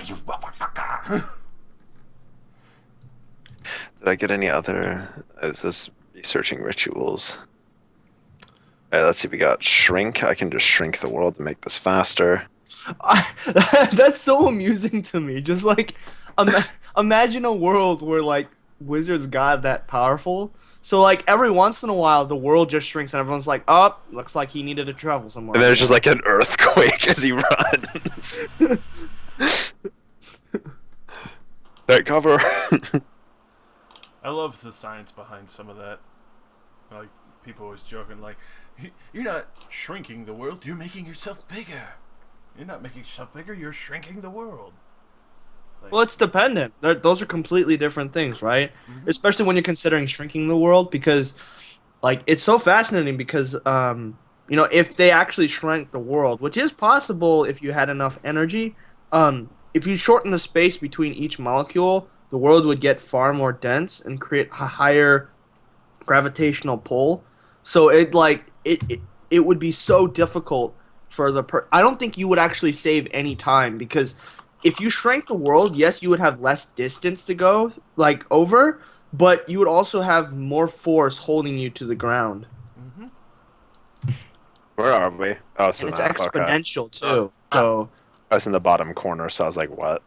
die, you motherfucker! Did I get any other? I was just researching rituals. All right, let's see. We got shrink. I can just shrink the world to make this faster. That's so amusing to me. Just like, ima imagine a world where like wizards got that powerful. So like every once in a while, the world just shrinks and everyone's like, "Oh, looks like he needed to travel And somewhere." there's just like an earthquake as he runs. Take cover. I love the science behind some of that. Like, people always joking, like, you're not shrinking the world, you're making yourself bigger. You're not making yourself bigger, you're shrinking the world. Like, Well, it's dependent. Those are completely different things, right? mhm. Especially when you're considering shrinking the world, because like it's so fascinating because if they actually shrank the world, which is possible if you had enough energy, if you shorten the space between each molecule, the world would get far more dense and create a higher gravitational pull. So it would be so difficult for I don't think you would actually save any time because if you shrank the world, yes, you would have less distance to go like over, but you would also have more force holding you to the ground. Mhm. Where are we? Oh, it's And the it's map. Okay. exponential Uh, too. So I was in the bottom corner, so I was like, what?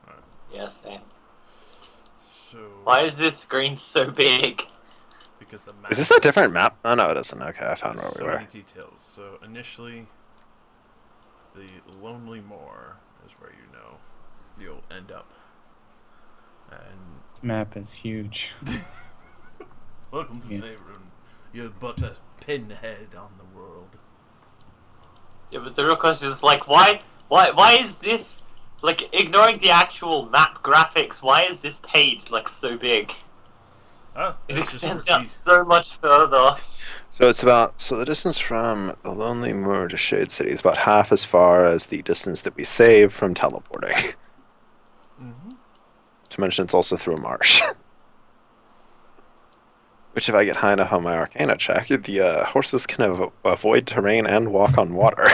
Alright, yeah, same. so, Why is this screen so big? because the map Is this a different map? Oh, no, it isn't. Okay, I found has where we so were. many details. So, initially, the Lonely Moor is where you know you'll end up. And Map is huge. welcome to Yes. Faerun. You're but a pinhead on the world. Yeah, but the real question is like, why is this like ignoring the actual map graphics? Why is this page like so big? Oh, It that's just extends for out these. so much further. So it's about, so the distance from the Lonely Moor to Shade City is about half as far as the distance that we save from teleporting. Mm-hmm. To mention it's also through a marsh. Which if I get high enough on my Arcana check, the horses can avoid terrain and walk on water.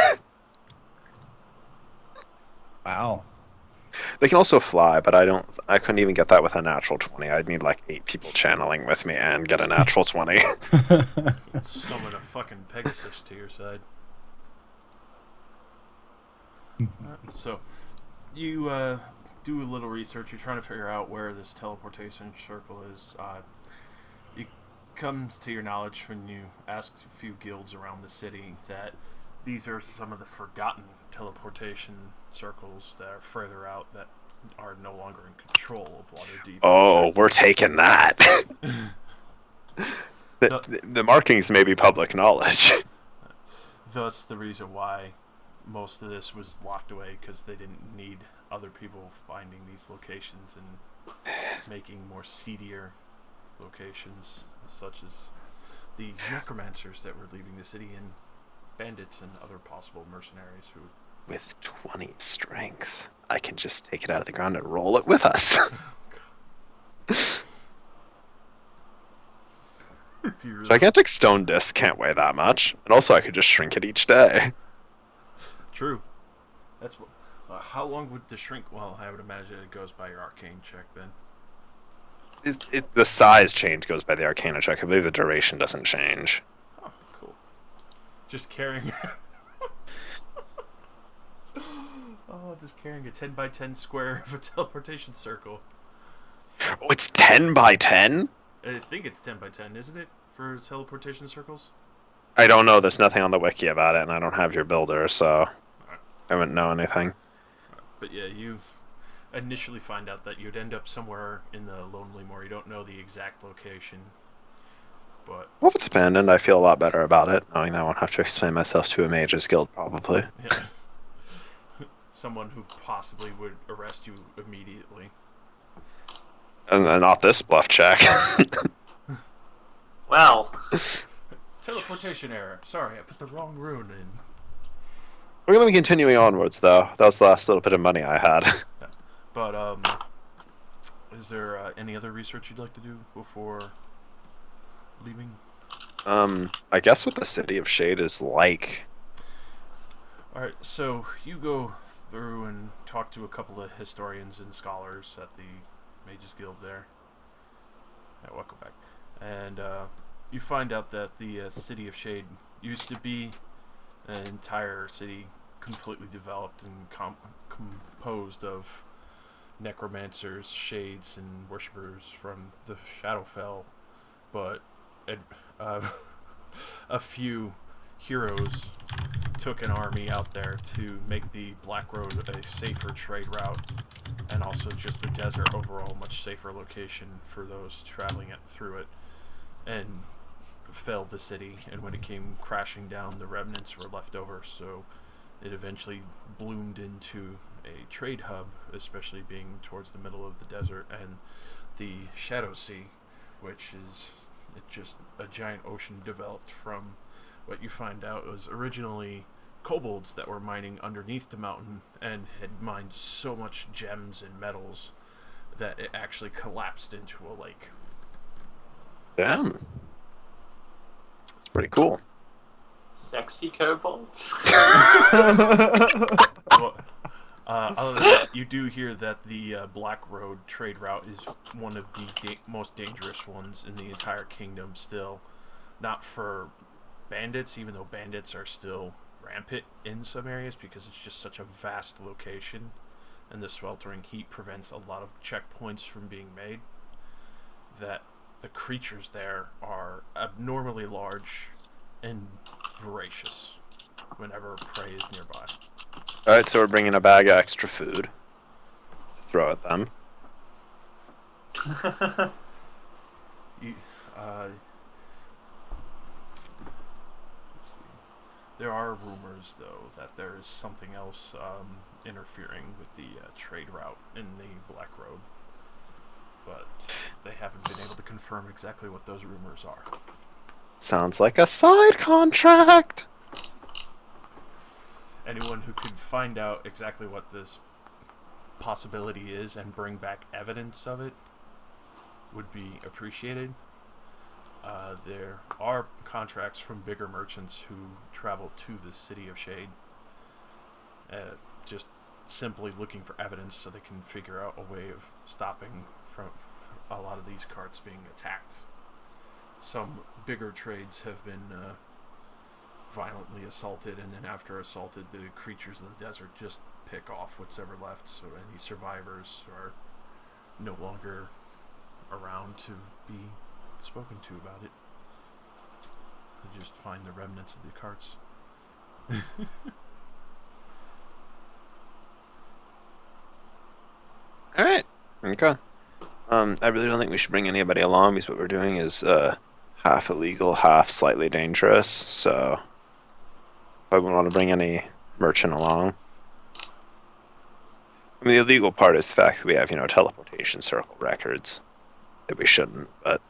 Wow. They can also fly, but I couldn't even get that with a natural 20. I'd need like 8 people channeling with me and get a natural 20. Summon a fucking Pegasus to your side. So, you do a little research. You're trying to figure out where this teleportation circle is. It comes to your knowledge when you ask a few guilds around the city that these are some of the forgotten teleportation circles that are further out that are no longer in control of Waterdeep. Oh, we're taking that. The markings may be public knowledge. Thus, the reason why most of this was locked away, because they didn't need other people finding these locations and making more seedier locations, such as the necromancers that were leaving the city and bandits and other possible mercenaries who. With 20 strength, I can just take it out of the ground and roll it with us. If you really Gigantic stone disc can't weigh that much. And also I could just shrink it each day. true. That's what. How long would the shrink? Well, I would imagine it goes by your arcane check then. The size change goes by the Arcana check. I believe the duration doesn't change. Oh, cool. Just carrying. Oh, just carrying a 10 by 10 square of a teleportation circle. Oh, it's 10 by 10? I think it's 10 by 10, isn't it, for teleportation circles? I don't know. There's nothing on the wiki about it, and I don't have your builder, so I wouldn't know anything. But yeah, you initially find out that you'd end up somewhere in the Lonely Moor. You don't know the exact location, but Well, if it's abandoned, I feel a lot better about it, knowing that I won't have to explain myself to a mage's guild, probably. yeah. Someone who possibly would arrest you immediately. And not this bluff check. Well, Teleportation error. Sorry, I put the wrong rune in. We're going to be continuing onwards, though. That was the last little bit of money I had. But is there any other research you'd like to do before leaving? I guess what the City of Shade is like. All right, so you go through and and talk to a couple of historians and scholars at the Mages Guild there. Yeah, welcome back. And you find out that the City of Shade used to be an entire city completely developed and composed of necromancers, shades, and worshippers from the Shadowfell, but a few heroes took an army out there to make the Black Road a safer trade route, and also just the desert overall much safer location for those traveling through it, and felled the city. And when it came crashing down, the remnants were left over, so it eventually bloomed into a trade hub, especially being towards the middle of the desert, and the Shadow Sea, which is just a giant ocean developed from what you find out was originally kobolds that were mining underneath the mountain and had mined so much gems and metals that it actually collapsed into a lake. Damn. It's pretty cool. Sexy kobolds. Well, other than that, you do hear that the Black Road trade route is one of the most dangerous ones in the entire kingdom still. Not for bandits, even though bandits are still rampant in some areas because it's just such a vast location, and the sweltering heat prevents a lot of checkpoints from being made, that the creatures there are abnormally large and voracious whenever prey is nearby. Alright, so we're bringing a bag of extra food to throw at them. You, let's see. There are rumors, though, that there is something else interfering with the trade route in the Black Road, but they haven't been able to confirm exactly what those rumors are. Sounds like a side contract! Anyone who could find out exactly what this possibility is and bring back evidence of it would be appreciated. There are contracts from bigger merchants who travel to the City of Shade, just simply looking for evidence so they can figure out a way of stopping from a lot of these carts being attacked. Some bigger trades have been violently assaulted, and then after assaulted, the creatures of the desert just pick off what's ever left, so any survivors are no longer around to be spoken to about it. They just find the remnants of the carts. Alright. Okay. I really don't think we should bring anybody along because what we're doing is half illegal, half slightly dangerous, so I wouldn't want to bring any merchant along. I mean, the illegal part is the fact that we have, teleportation circle records that we shouldn't, but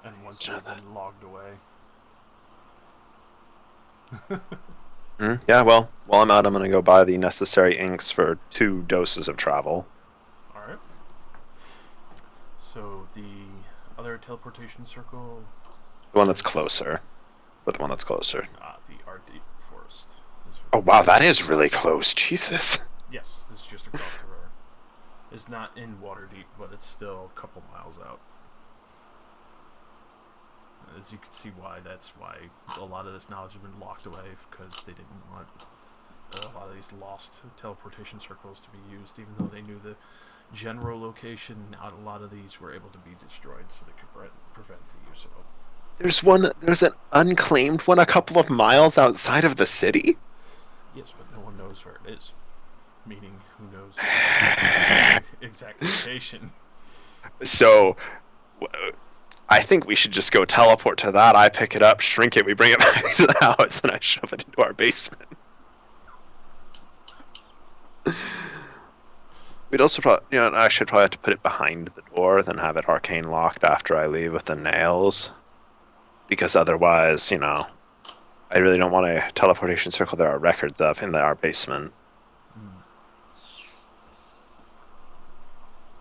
And once they've been logged away. yeah, well, while I'm out, I'm going to go buy the necessary inks for 2 doses of travel. Alright. So the other teleportation circle, The one that's closer. But the one that's closer. the Ardeep Forest. Oh, wow, that is really close. Jesus. Yes, it's just across the river. It's not in Waterdeep, but it's still a couple miles out. As you can see that's why a lot of this knowledge has been locked away, because they didn't want a lot of these lost teleportation circles to be used, even though they knew the general location. Not a lot of these were able to be destroyed, so they could prevent the use of them. There's an unclaimed one a couple of miles outside of the city? Yes, but no one knows where it is. Meaning, who knows the exact location. So, I think we should just go teleport to that. I pick it up, shrink it, we bring it back to the house, and I shove it into our basement. We'd also probably, I should probably have to put it behind the door, then have it arcane locked after I leave with the nails. Because otherwise, I really don't want a teleportation circle there are records of in our basement.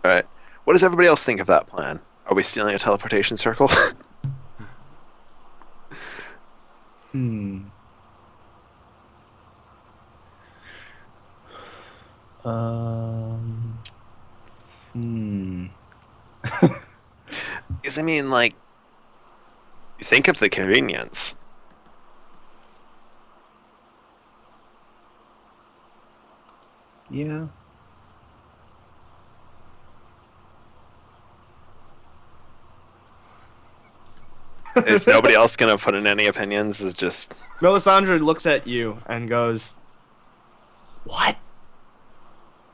Alright. What does everybody else think of that plan? Are we stealing a teleportation circle? Um. Hmm. Because I mean, like, you think of the convenience. Yeah. Is nobody else gonna put in any opinions? Is just Melisandre looks at you and goes, "What?"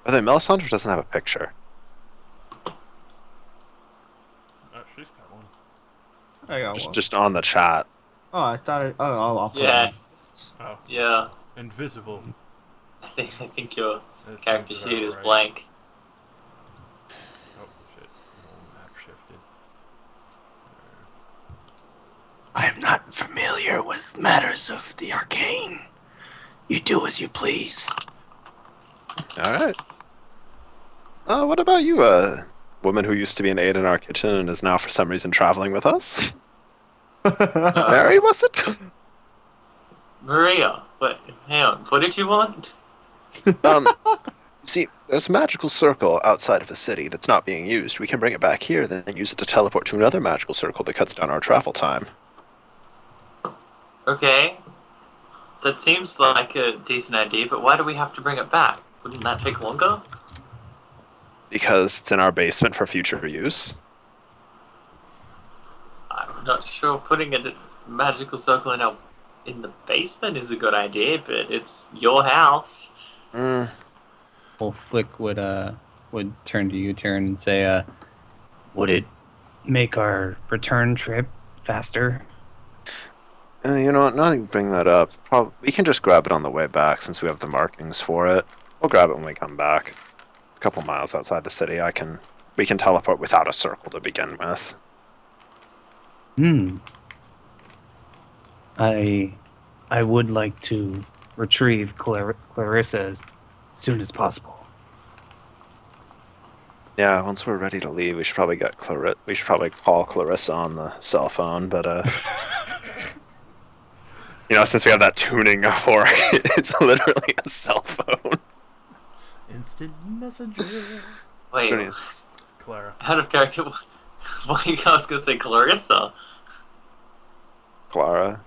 by the way, Melisandre doesn't have a picture. Oh, she's got one. I got Just one. just on the chat. Oh, I thought it. Oh, I'll put Yeah. it Oh, Yeah. invisible. I think your That character seems sheet is about right. blank. Oh shit! The map shifted. I am not familiar with matters of the arcane. You do as you please. All right. What about you, woman who used to be an aide in our kitchen and is now for some reason traveling with us? Mary, was it? Maria, hang on, what did you want? See, there's a magical circle outside of the city that's not being used. We can bring it back here, then use it to teleport to another magical circle that cuts down our travel time. Okay. That seems like a decent idea, but why do we have to bring it back? Wouldn't that take longer? Because it's in our basement for future use. I'm not sure putting a magical circle in the basement is a good idea, but it's your house. Mm, Well, Flick would turn to U-turn and say, would it make our return trip faster? you know what? Now that you bring that up, we can just grab it on the way back since we have the markings for it. We'll grab it when we come back. A couple miles outside the city, we can teleport without a circle to begin with. Hmm. I would like to retrieve Clarissa as soon as possible. Yeah, once we're ready to leave, we should probably we should probably call Clarissa on the cell phone, but you know, since we have that tuning for it, it's literally a cell phone. Instant messenger. Wait, Brilliant. Clara. out of character, why you guys gonna say Clarissa? Clara.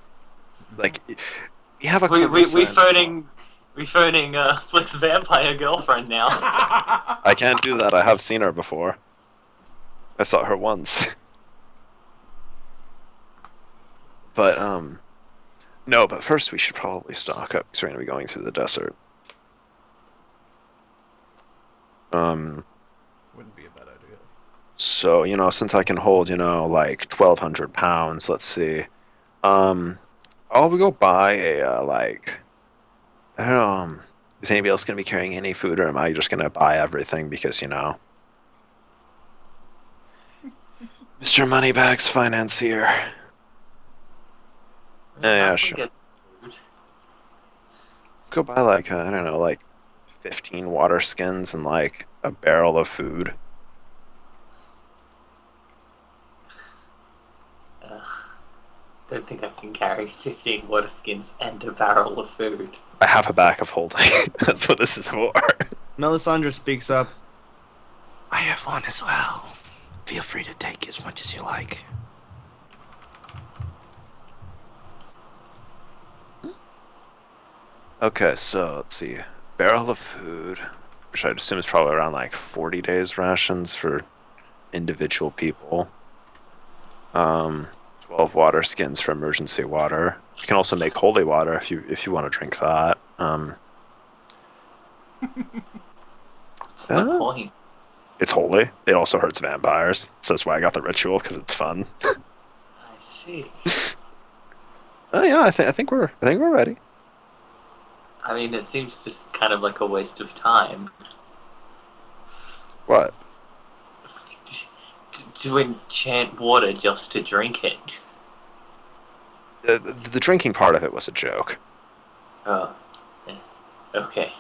Like, we have a We Clarissa. phoning Flick's vampire girlfriend now. I can't do that. I have seen her before. I saw her once. But, no, but first we should probably stock up because we're going to be going through the desert. Wouldn't be a bad idea. So, you know, since I can hold, you know, like 1,200 pounds, let's see. I'll go buy a, like, I don't know, is anybody else going to be carrying any food or am I just going to buy everything because, you know, Mr. Moneybags financier. Yeah, I sure. think it's- Let's go buy like I don't know, like 15 water skins and like a barrel of food. Don't think I can carry 15 water skins and a barrel of food. I have a bag of holding. That's what this is for. Melisandre speaks up. I have one as well. Feel free to take as much as you like. Okay, so let's see. Barrel of food, which I'd assume is probably around like 40 days rations for individual people. 12 water skins for emergency water. You can also make holy water if you want to drink that. What's the point? It's holy. It also hurts vampires, so that's why I got the ritual because it's fun. I see. Oh yeah, I think we're ready. I mean, it seems just kind of like a waste of time What? to enchant water just to drink it. The drinking part of it was a joke. Oh, yeah. Okay.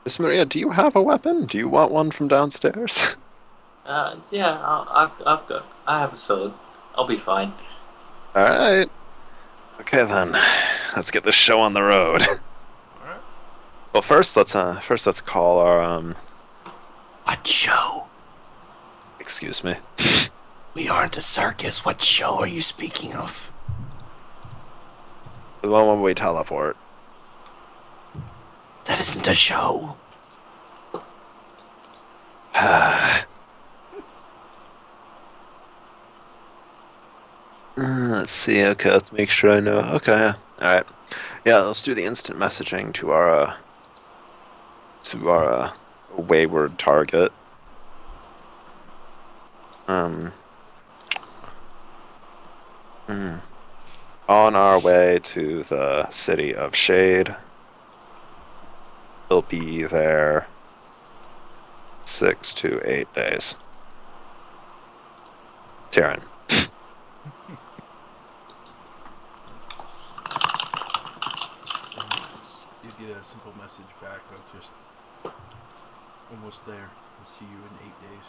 Miss Maria, do you have a weapon? Do you want one from downstairs? Yeah, I have a sword. I'll be fine. All right. Okay then. Let's get this show on the road. Alright. Well, first let's call our What show? Excuse me. We aren't a circus. What show are you speaking of? The one when we teleport. That isn't a show. Let's see. Okay, let's make sure I know. Okay, all right. Yeah, let's do the instant messaging to our wayward target. On our way to the city of Shade. We'll be there 6 to 8 days. Tyrion. You get a simple message back of just almost there. I'll see you in 8 days.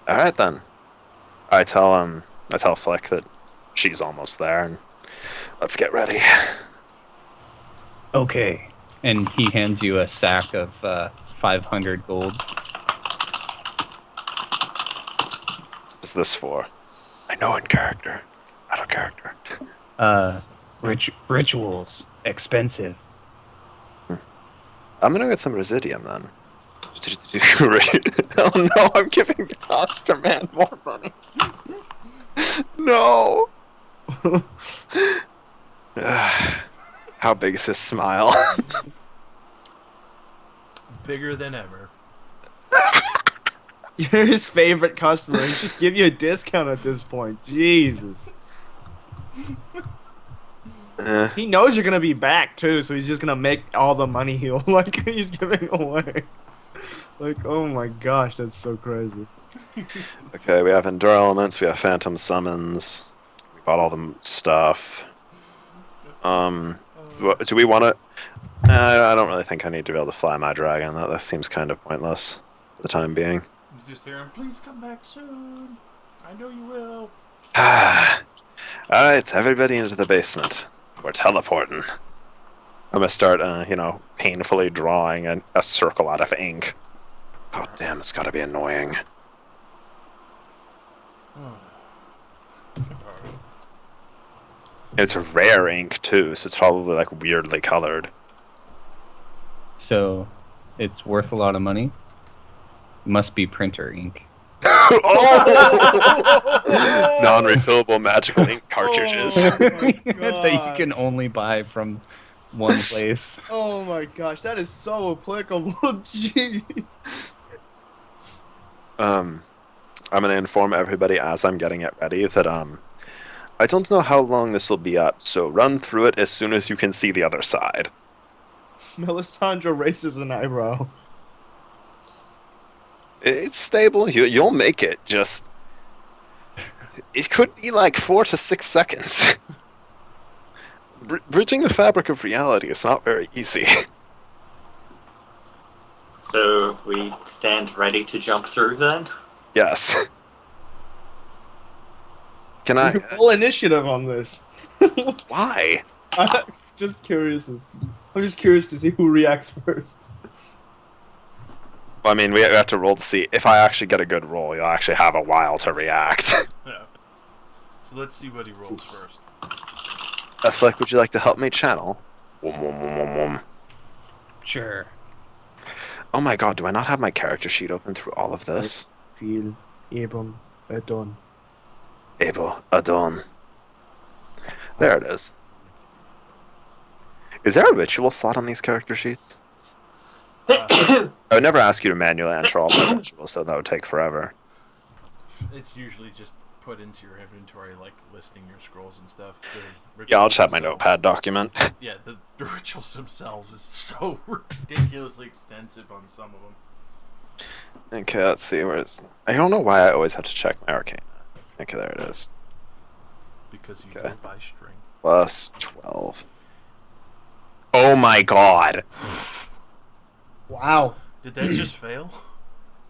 All right then. I tell Flick that she's almost there, and let's get ready. Okay. And he hands you a sack of 500 gold. What's this for? I know in character, out of character. Rituals. Expensive. I'm gonna get some Residium then. Oh no, I'm giving Oscar Man more money. No. How big is his smile? Bigger than ever. You're his favorite customer. He should give you a discount at this point. Jesus. He knows you're gonna be back too, so he's just gonna make all the money he'll he's giving away. Like, oh my gosh, that's so crazy. Okay, we have Endure Elements, we have Phantom Summons, we bought all the stuff. Do we want to... I don't really think I need to be able to fly my dragon. That seems kind of pointless for the time being. You just hear him, please come back soon. I know you will. Alright, everybody into the basement. We're teleporting. I'm gonna start, painfully drawing a circle out of ink. God damn, it's gotta be annoying. It's rare ink too, so it's probably like weirdly colored. So, it's worth a lot of money. Must be printer ink. Oh! Non-refillable magical ink cartridges. Oh my That you God. can only buy from one place. Oh my gosh, that is so applicable. Jeez. I'm gonna inform everybody as I'm getting it ready that I don't know how long this will be up, so run through it as soon as you can see the other side. Melisandre raises an eyebrow. It's stable. You'll make it. Just it could be like 4 to 6 seconds. Bridging the fabric of reality is not very easy. So we stand ready to jump through then? Yes. Can I? Full initiative on this. Why? I'm just curious to see who reacts first. Well, I mean, we have to roll to see if I actually get a good roll. You'll actually have a while to react. Yeah. So let's see what he rolls first. Fleck, would you like to help me channel? Wom, wom, wom, wom, wom. Sure. Oh my god, do I not have my character sheet open through all of this? Feel Abram Adon. Able, Adon. There it is. Is there a ritual slot on these character sheets? I would never ask you to manually enter all my rituals, so that would take forever. It's usually just put into your inventory, like listing your scrolls and stuff. The Yeah, I'll just have my rituals notepad document. Yeah, the rituals themselves is so ridiculously extensive on some of them. Okay, let's see, where's... I don't know why I always have to check my arcana. Okay, there it is. Because you Okay. go by strength. Plus 12. Oh my god! Wow. Did that just fail?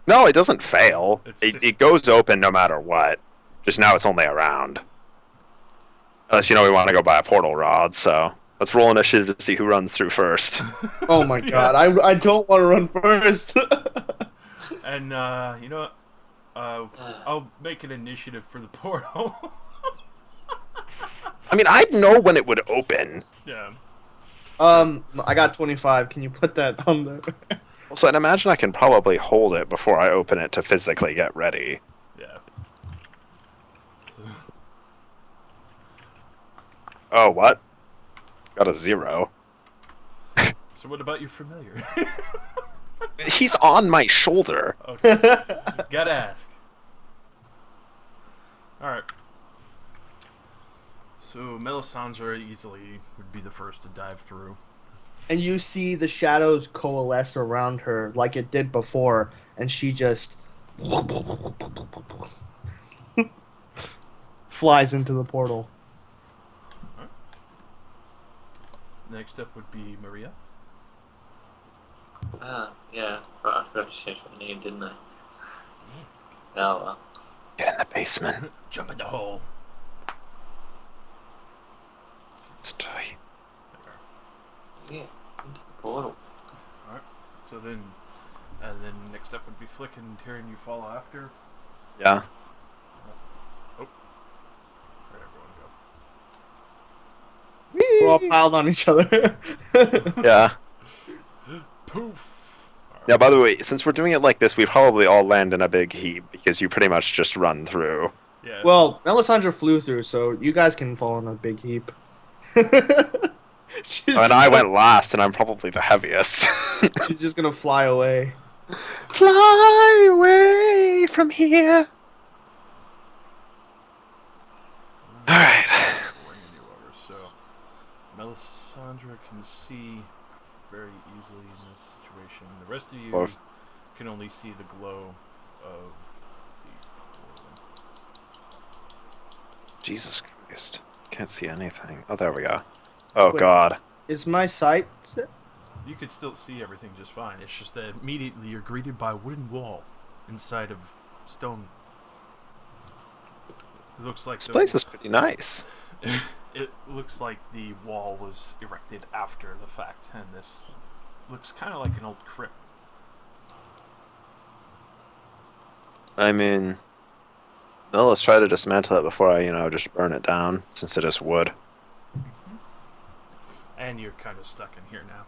No, it doesn't fail. It's It goes open no matter what. Just now it's only around. Unless we want to go buy a portal rod, so let's roll initiative to see who runs through first. Oh my Yeah. god, I don't want to run first. And you know what? I'll make an initiative for the portal. I mean, I'd know when it would open. Yeah. I got 25. Can you put that on there? So I'd imagine I can probably hold it before I open it to physically get ready. Yeah. Oh, what? Got a 0. So what about your familiar? He's on my shoulder. Okay. Gotta ask. Alright. So Melisandre easily would be the first to dive through. And you see the shadows coalesce around her like it did before, and she just flies into the portal. Next up would be Maria. Yeah. Right, I forgot to change my name, didn't I? Oh well. Get in the basement. Jump in the hole. It's tight. Yeah. Into the portal. Alright. So then next up would be Flick and Tyrion. You follow after. Yeah. Where'd everyone We're all piled on each other. Yeah. go? Poof. Yeah, by the way, since we're doing it like this, we probably all land in a big heap because you pretty much just run through. Yeah. Well, Melisandre flew through, so you guys can fall in a big heap. She's And I went last, and I'm probably the heaviest. She's just gonna fly away. Fly away from here. Alright. We're in new order. So Melisandre can see very easily in this situation. The rest of you Or- can only see the glow of the portal. Jesus Christ. Can't see anything. Oh, there we go. Oh, Wait. God. Is my sight? You can still see everything just fine. It's just that immediately you're greeted by a wooden wall inside of stone. It looks like This place is pretty nice. It looks like the wall was erected after the fact, and this looks kind of like an old crypt. I mean, well, let's try to dismantle it before I, just burn it down, since it is wood. And you're kind of stuck in here now.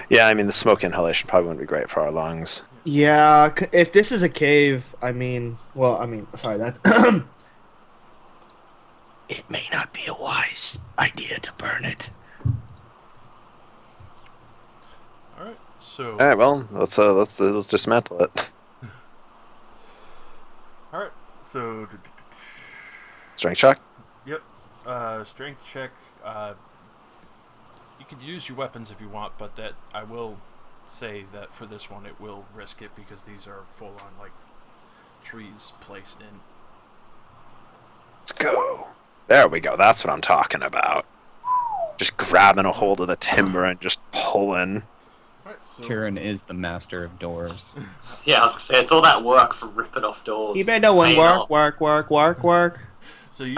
Yeah, I mean, the smoke inhalation probably wouldn't be great for our lungs. Yeah, if this is a cave, sorry, that. It may not be a wise idea to burn it. All right, so All right, well, let's dismantle it. all right, so Strength check. yep, strength check. You could use your weapons if you want, but that I will say that for this one it will risk it because these are full on like trees placed in. Let's go. There we go. That's what I'm talking about. Just grabbing a hold of the timber and just pulling. All right, so Tyrion is the master of doors. Yeah, I was gonna say it's all that work for ripping off doors. You better doing Paying work, off. so you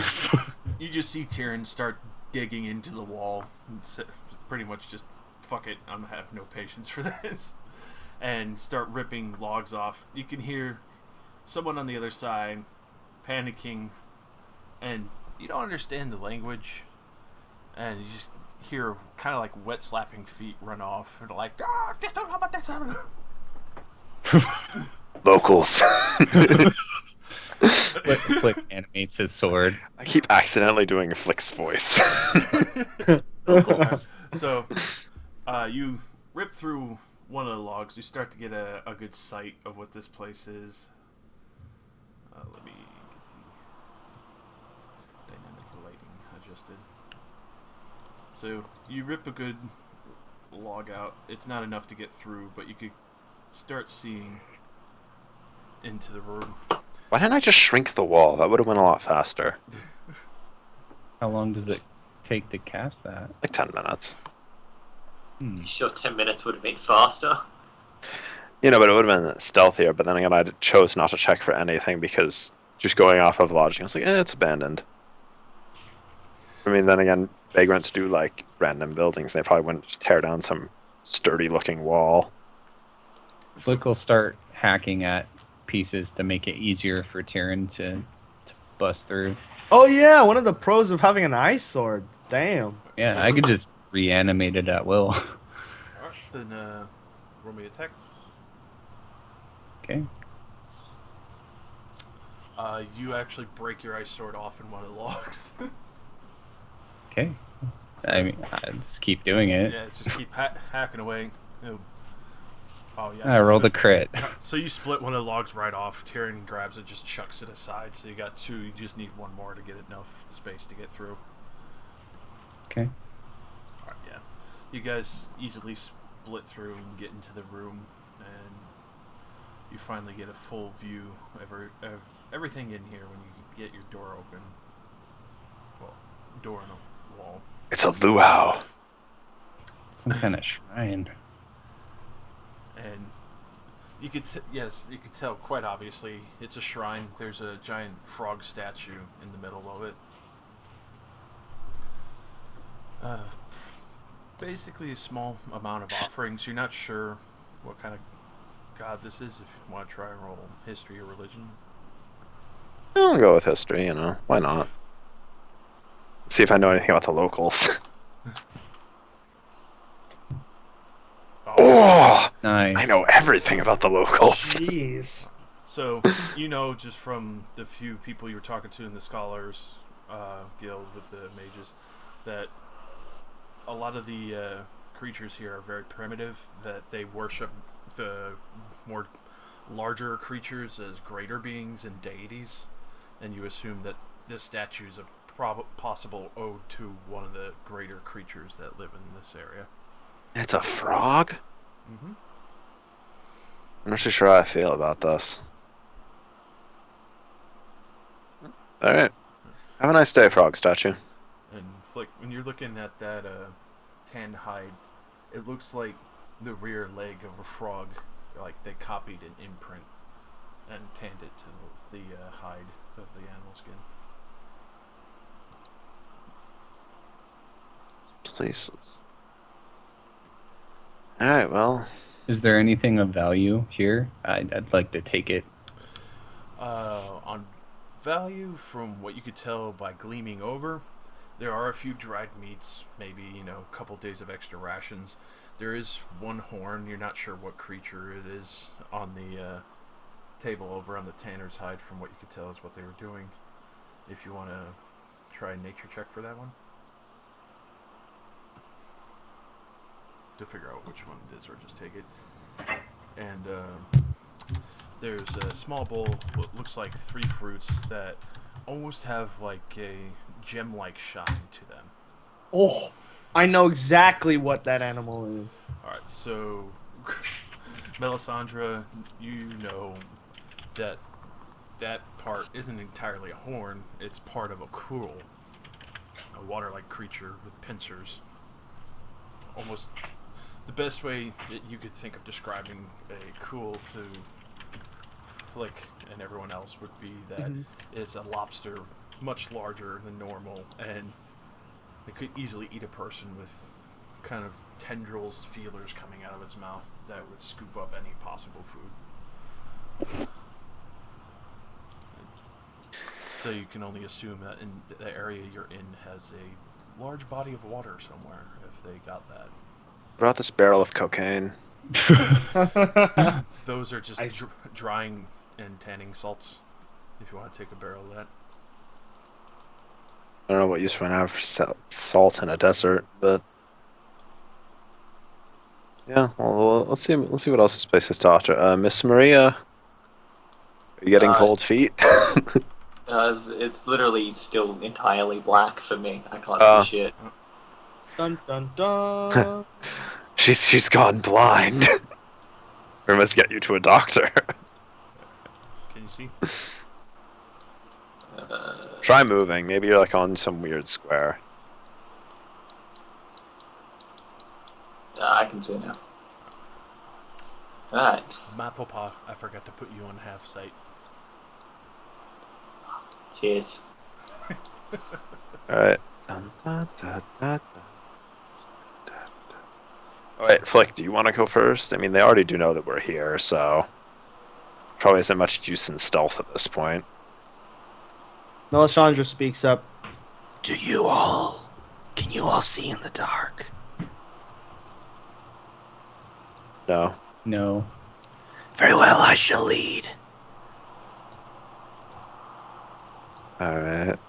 you just see Tyrion start digging into the wall, and pretty much just fuck it. I have no patience for this, and start ripping logs off. You can hear someone on the other side panicking, and you don't understand the language, and you just hear kind of like wet slapping feet run off, and like Locals. Flick animates his sword. I keep accidentally doing Flick's voice. So, you rip through one of the logs. You start to get a good sight of what this place is. Let me get the dynamic lighting adjusted. So, you rip a good log out. It's not enough to get through, but you could start seeing into the room. Why didn't I just shrink the wall? That would have went a lot faster. How long does it take to cast that? Like 10 minutes. Sure, 10 minutes would have been faster. But it would have been stealthier. But then again, I chose not to check for anything because just going off of logic, I was like, it's abandoned. I mean, then again, vagrants do like random buildings. They probably wouldn't just tear down some sturdy-looking wall. Flick will start hacking at pieces to make it easier for Tyrion to bust through. Oh yeah, one of the pros of having an ice sword. Damn. Yeah, I could just reanimate it at will. Alright, then roll me attack. Okay. You actually break your ice sword off in one of the logs. Okay. I mean, I just keep doing it. Yeah, just keep hacking away. Oh yeah. I rolled a crit. So you split one of the logs right off. Tyrion grabs it, just chucks it aside. So you got two. You just need one more to get enough space to get through. Okay. Alright, yeah. You guys easily split through and get into the room, and you finally get a full view of everything in here when you get your door open. Well, door and a wall. It's a luau. Some kind of shrine. And you could you could tell quite obviously it's a shrine. There's a giant frog statue in the middle of it. Basically a small amount of offerings. You're not sure what kind of god this is. If you want to try and roll history or religion. I'll go with history, you know. Why not? See if I know anything about the locals. Oh! Nice. I know everything about the locals. Jeez. So, you know, just from the few people you were talking to in the Scholars Guild with the mages, that a lot of the creatures here are very primitive, that they worship the more larger creatures as greater beings and deities, and you assume that this statue is a possible ode to one of the greater creatures that live in this area. It's a frog? Mm-hmm. I'm not too sure how I feel about this. Alright. Have a nice day, frog statue. And like when you're looking at that tanned hide, it looks like the rear leg of a frog. Like they copied an imprint and tanned it to the hide of the animal skin. Places. Alright, well. Is there anything of value here? I'd like to take it. On value, from what you could tell by gleaming over, there are a few dried meats, maybe, you know, a couple days of extra rations. There is one horn. You're not sure what creature it is on the table over on the tanner's hide. From what you could tell is what they were doing. If you want to try a nature check for that one. To figure out which one it is, or just take it. And there's a small bowl, what looks like 3 fruits that almost have like a gem-like shine to them. Oh, I know exactly what that animal is. Alright, so Melisandre, you know that that part isn't entirely a horn, it's part of a cool, a water-like creature with pincers. Almost the best way that you could think of describing a cool to Flick and everyone else would be that it's a lobster much larger than normal, and it could easily eat a person with kind of tendrils, feelers coming out of its mouth that would scoop up any possible food. So you can only assume that in the area you're in has a large body of water somewhere, if they got that. Brought this barrel of cocaine. Those are just Ice. drying and tanning salts, if you want to take a barrel of that. I don't know what use we're gonna have for salt in a desert, but yeah. Well, let's see what else this place has to offer. Miss Maria, are you getting cold feet? It's literally still entirely black for me. I can't see shit. Dun dun dun. she's gone blind. We must get you to a doctor. Can you see? Try moving. Maybe you're like on some weird square. I can see now. Alright. My papa, I forgot to put you on half sight. Cheers. All right. Flick, do you want to go first? I mean, they already do know that we're here, so probably isn't much use in stealth at this point. Melisandre speaks up. Can you all see in the dark? No. No. Very well, I shall lead. All right.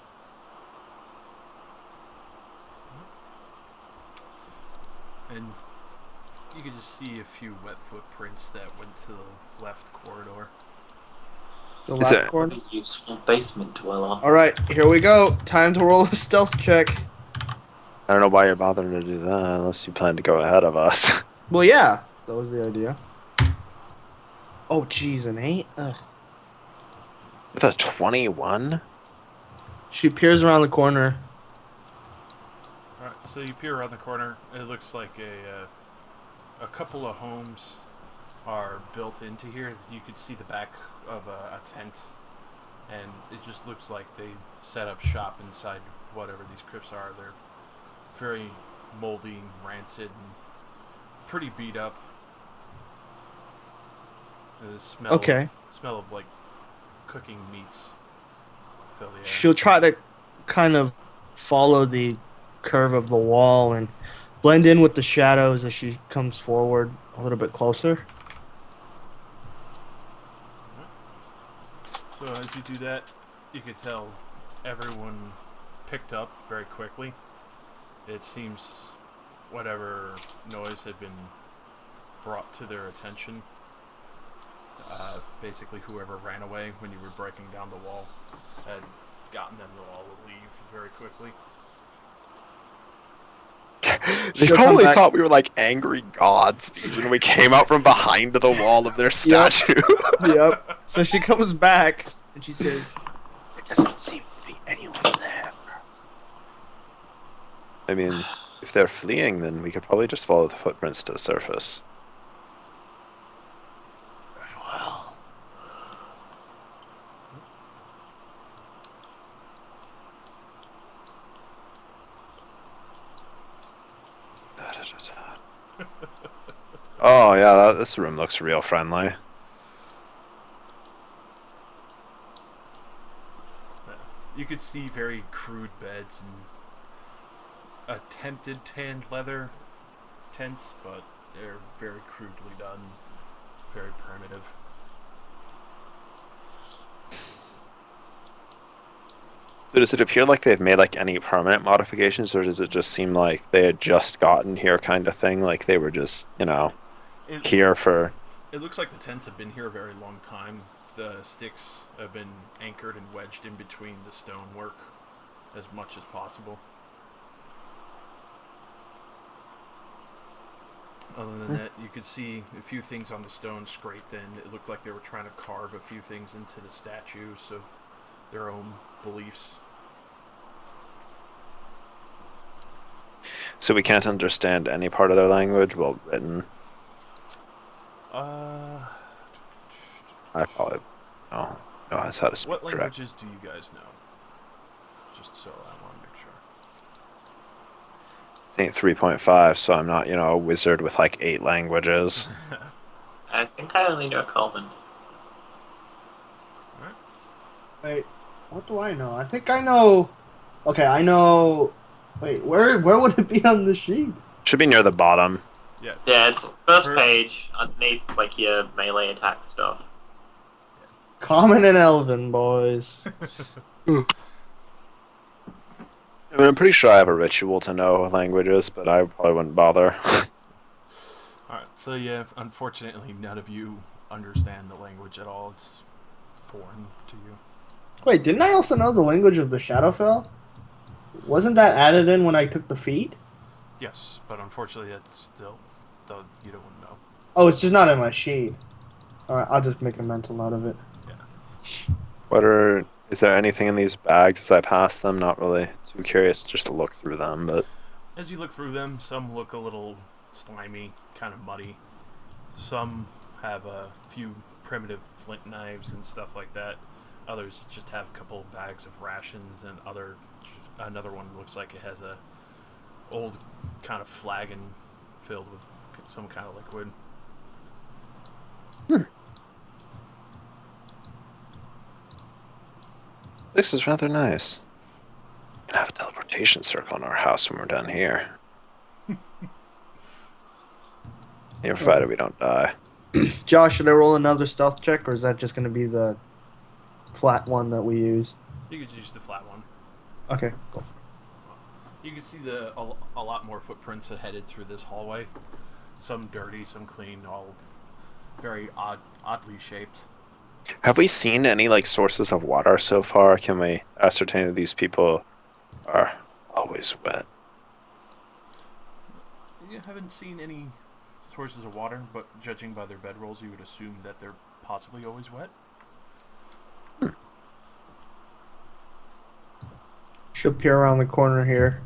And you can just see a few wet footprints that went to the left corridor. The Is last it- corner. A useful basement dweller. All right, here we go. Time to roll a stealth check. I don't know why you're bothering to do that unless you plan to go ahead of us. Well, yeah, that was the idea. Oh, jeez, an 8? Ugh. With a 21? She peers around the corner. Alright, so you peer around the corner. It looks like a couple of homes are built into here. You could see the back of a tent, and it just looks like they set up shop inside whatever these crypts are. They're very moldy, rancid, and pretty beat up. The smell Okay. smell of like cooking meats fill the air. She'll try to kind of follow the curve of the wall and blend in with the shadows as she comes forward a little bit closer. So as you do that, you can tell everyone picked up very quickly. It seems whatever noise had been brought to their attention, basically whoever ran away when you were breaking down the wall had gotten them to all leave very quickly. They She'll come probably back- thought we were like angry gods when we came out from behind the wall of their statue. Yep. So she comes back and she says, There doesn't seem to be anyone there. I mean, if they're fleeing, then we could probably just follow the footprints to the surface. Very well. Oh yeah, this room looks real friendly. You could see very crude beds and attempted tanned leather tents, but they're very crudely done, very primitive. So does it appear like they've made like any permanent modifications, or does it just seem like they had just gotten here kind of thing? Like they were just, It, here for... it looks like the tents have been here a very long time. The sticks have been anchored and wedged in between the stonework as much as possible. Other than that, you could see a few things on the stone scraped in. It looked like they were trying to carve a few things into the statues of their own beliefs. So we can't understand any part of their language, well written. I probably know how to speak What direct. languages do you guys know? Just so I want to make sure. It ain't 3.5, so I'm not, a wizard with like 8 languages. I think I only know Common. wait, what do I know? I think I know... Okay, I know... Wait, where would it be on the sheet? Should be near the bottom. Yeah. Yeah, it's first Per- page underneath like your melee attack stuff. Common and Elven, boys. I mean, I'm pretty sure I have a ritual to know languages, but I probably wouldn't bother. Alright, so yeah, unfortunately none of you understand the language at all. It's foreign to you. Wait, didn't I also know the language of the Shadowfell? Wasn't that added in when I took the feat? Yes, but unfortunately that's still, though you don't know. Oh, it's just not in my sheet. Alright, I'll just make a mental note of it. Is there anything in these bags as I pass them? Not really too curious just to look through them, but As you look through them, some look a little slimy, kind of muddy. Some have a few primitive flint knives and stuff like that. Others just have a couple of bags of rations, and another one looks like it has a old kind of flagon filled with some kind of liquid. This is rather nice. We can have a teleportation circle in our house when we're done here. Yeah, provided we don't die. Josh, should I roll another stealth check, or is that just going to be the flat one that we use? You could use the flat one. Okay, cool. You can see a lot more footprints that headed through this hallway. Some dirty, some clean, all very oddly shaped. Have we seen any like sources of water so far? Can we ascertain that these people are always wet? You haven't seen any sources of water, but judging by their bedrolls, you would assume that they're possibly always wet. Should peer around the corner here.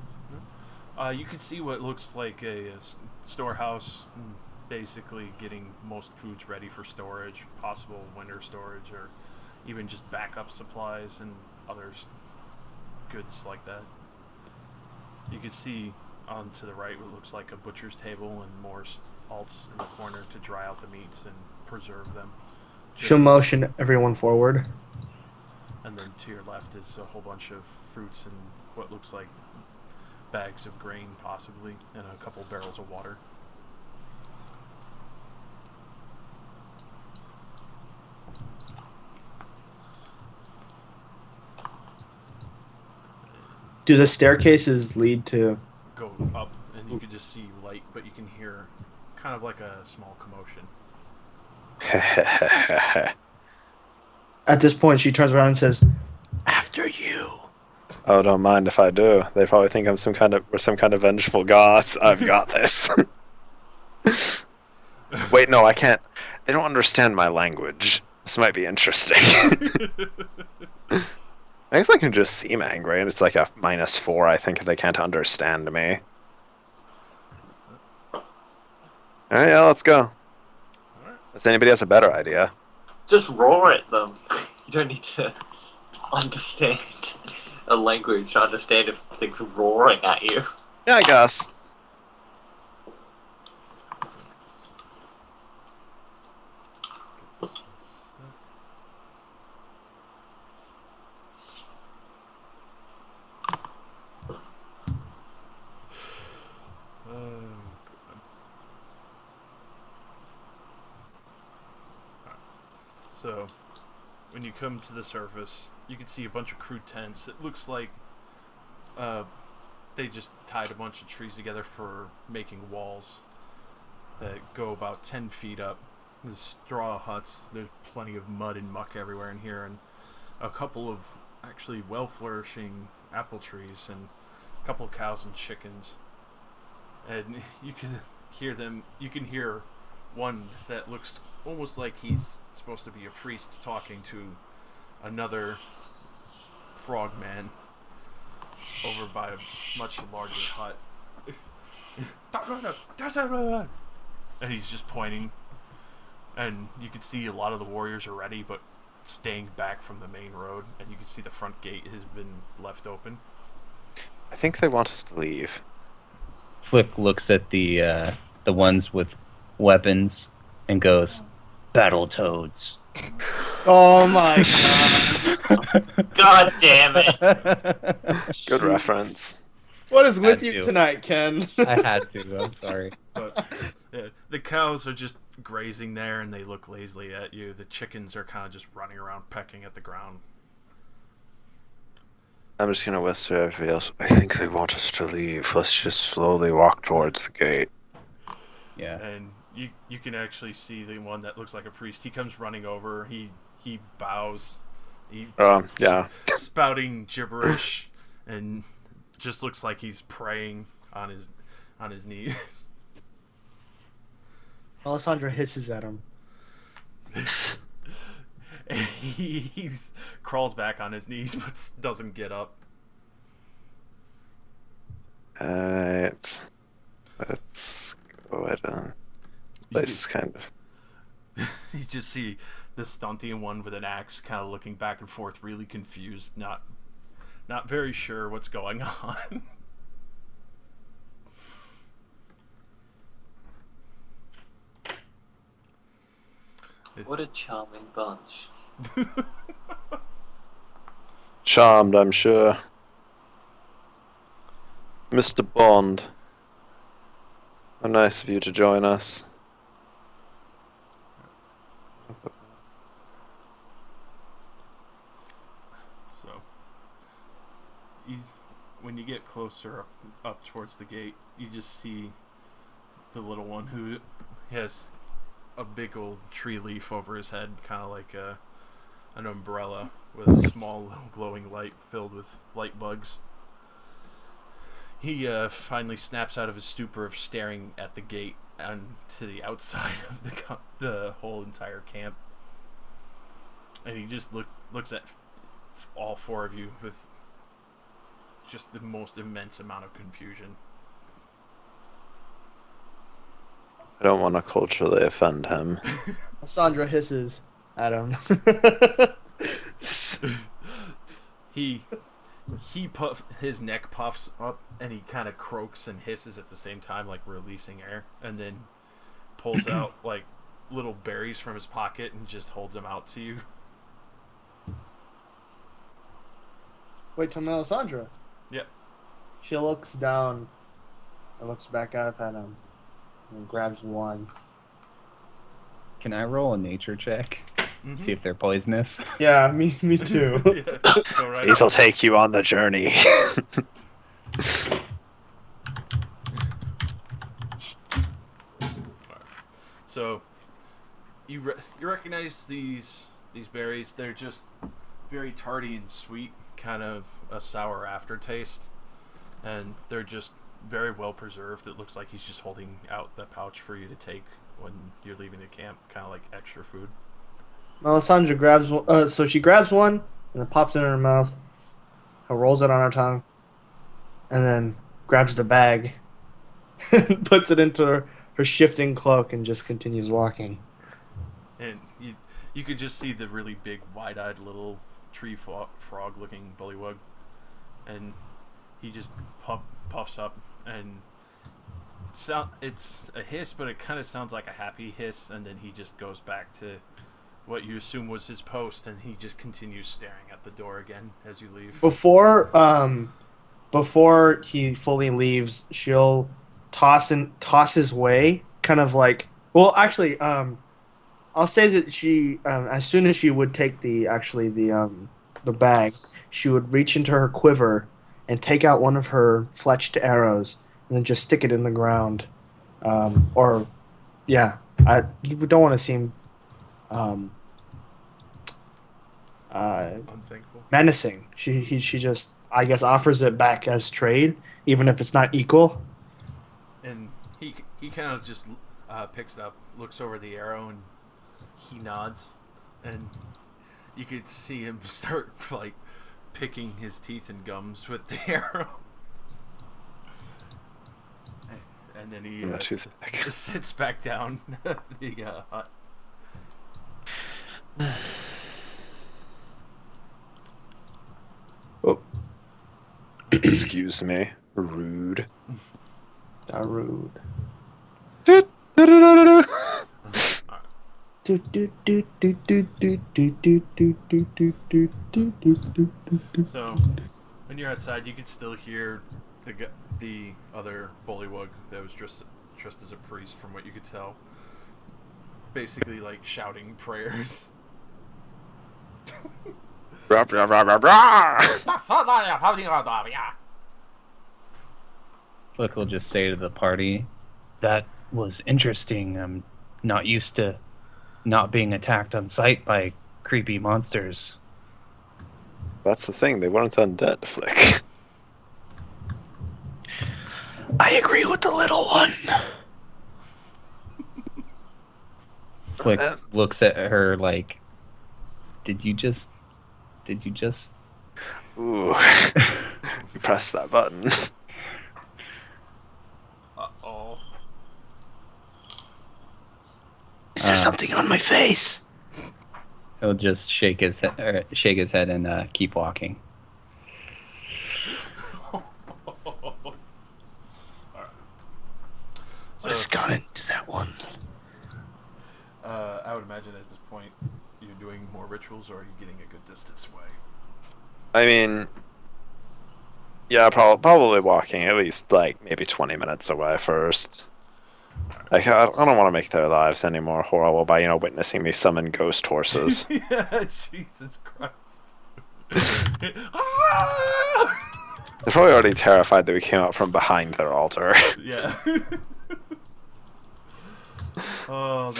You can see what looks like a storehouse, basically getting most foods ready for storage, possible winter storage, or even just backup supplies and other goods like that. You can see on to the right what looks like a butcher's table and more alts in the corner to dry out the meats and preserve them. She'll motion everyone forward. And then to your left is a whole bunch of fruits and what looks like bags of grain, possibly, and a couple barrels of water. Do the staircases lead to... Go up, and you can just see light, but you can hear kind of like a small commotion. At this point, she turns around and says, After you. Oh, don't mind if I do. They probably think I'm some kind of vengeful gods. I've got this. Wait, no, I can't. They don't understand my language. This might be interesting. I guess I can just seem angry, and it's like a -4, I think, if they can't understand me. Alright, yeah, let's go. If anybody has a better idea. Just roar at them. You don't need to understand a language to understand if something's roaring at you. Yeah, I guess. So, when you come to the surface, you can see a bunch of crude tents. It looks like they just tied a bunch of trees together for making walls that go about 10 feet up. There's straw huts. There's plenty of mud and muck everywhere in here, and a couple of actually well-flourishing apple trees, and a couple of cows and chickens. And you can hear them. You can hear one that looks almost like he's supposed to be a priest talking to another frogman over by a much larger hut. And he's just pointing, and you can see a lot of the warriors are ready, but staying back from the main road, and you can see the front gate has been left open. I think they want us to leave. Flick looks at the ones with weapons and goes, "Battletoads." "Oh my god! God damn it! Good reference. What is with Had you to. tonight, Ken?" I had to. I'm sorry. But the cows are just grazing there, and they look lazily at you. The chickens are kind of just running around pecking at the ground. I'm just gonna whisper to everybody else. I think they want us to leave. Let's just slowly walk towards the gate. Yeah. And you can actually see the one that looks like a priest. He comes running over. He bows. He Yeah. spouting gibberish, and just looks like he's praying on his knees. Alessandra hisses at him. And he crawls back on his knees, but doesn't get up. Alright. Let's go ahead and... This place is kind of... You just see the Stuntian one with an axe kind of looking back and forth, really confused, not very sure what's going on. What a charming bunch. Charmed, I'm sure. Mr. Bond. How nice of you to join us. So, when you get closer up towards the gate, you just see the little one who has a big old tree leaf over his head, kind of like an umbrella with a small little glowing light filled with light bugs. He finally snaps out of his stupor of staring at the gate and to the outside of the whole entire camp, and he just looks at all four of you with just the most immense amount of confusion. I don't want to culturally offend him. Sandra hisses at him. His neck puffs up and he kind of croaks and hisses at the same time, like releasing air, and then pulls out like little berries from his pocket and just holds them out to you. Wait till Melisandre. Yep. She looks down and looks back up at him and grabs one. Can I roll a nature check? Mm-hmm. See if they're poisonous. Yeah, me too. Yeah, go right These will take you on the journey. So you recognize these berries. They're just very tarty and sweet, kind of a sour aftertaste, and they're just very well preserved. It looks like he's just holding out the pouch for you to take when you're leaving the camp, kind of like extra food. Melisandre grabs one. So she grabs one and then pops it in her mouth, rolls it on her tongue, and then grabs the bag, puts it into her shifting cloak, and just continues walking. And you could just see the really big, wide-eyed little tree frog-looking bullywug, and he just puffs up, and it's a hiss, but it kind of sounds like a happy hiss, and then he just goes back to what you assume was his post, and he just continues staring at the door again as you leave. Before he fully leaves, she'll toss his way, kind of like. Well, actually, I'll say that she, as soon as she would take the bag, she would reach into her quiver and take out one of her fletched arrows and then just stick it in the ground. You don't want to seem Unthankful. menacing. She just, I guess, offers it back as trade, even if it's not equal. And he kind of just picks it up, looks over the arrow, and he nods, and you could see him start like picking his teeth and gums with the arrow. And then he sits back down at the hut. Oh. Excuse me. Rude. Rude. So, when you're outside, you can still hear the other bullywug that was dressed as a priest, from what you could tell, basically like shouting prayers. Rah, rah, rah, rah, rah. Flick will just say to the party, "That was interesting. I'm not used to not being attacked on sight by creepy monsters." That's the thing, they weren't undead, Flick. I agree with the little one. Flick looks at her like, Did you just Ooh. You press that button. Uh-oh. Is there something on my face? He'll just shake his head and keep walking. What has gone into that one? I would imagine imagine at this point you're doing more rituals, or are you getting a good distance away? I mean, yeah, probably walking at least like maybe 20 minutes away first. Like I don't want to make their lives any more horrible by witnessing me summon ghost horses. Yeah, Jesus Christ. Ah! They're probably already terrified that we came out from behind their altar. Yeah. Oh,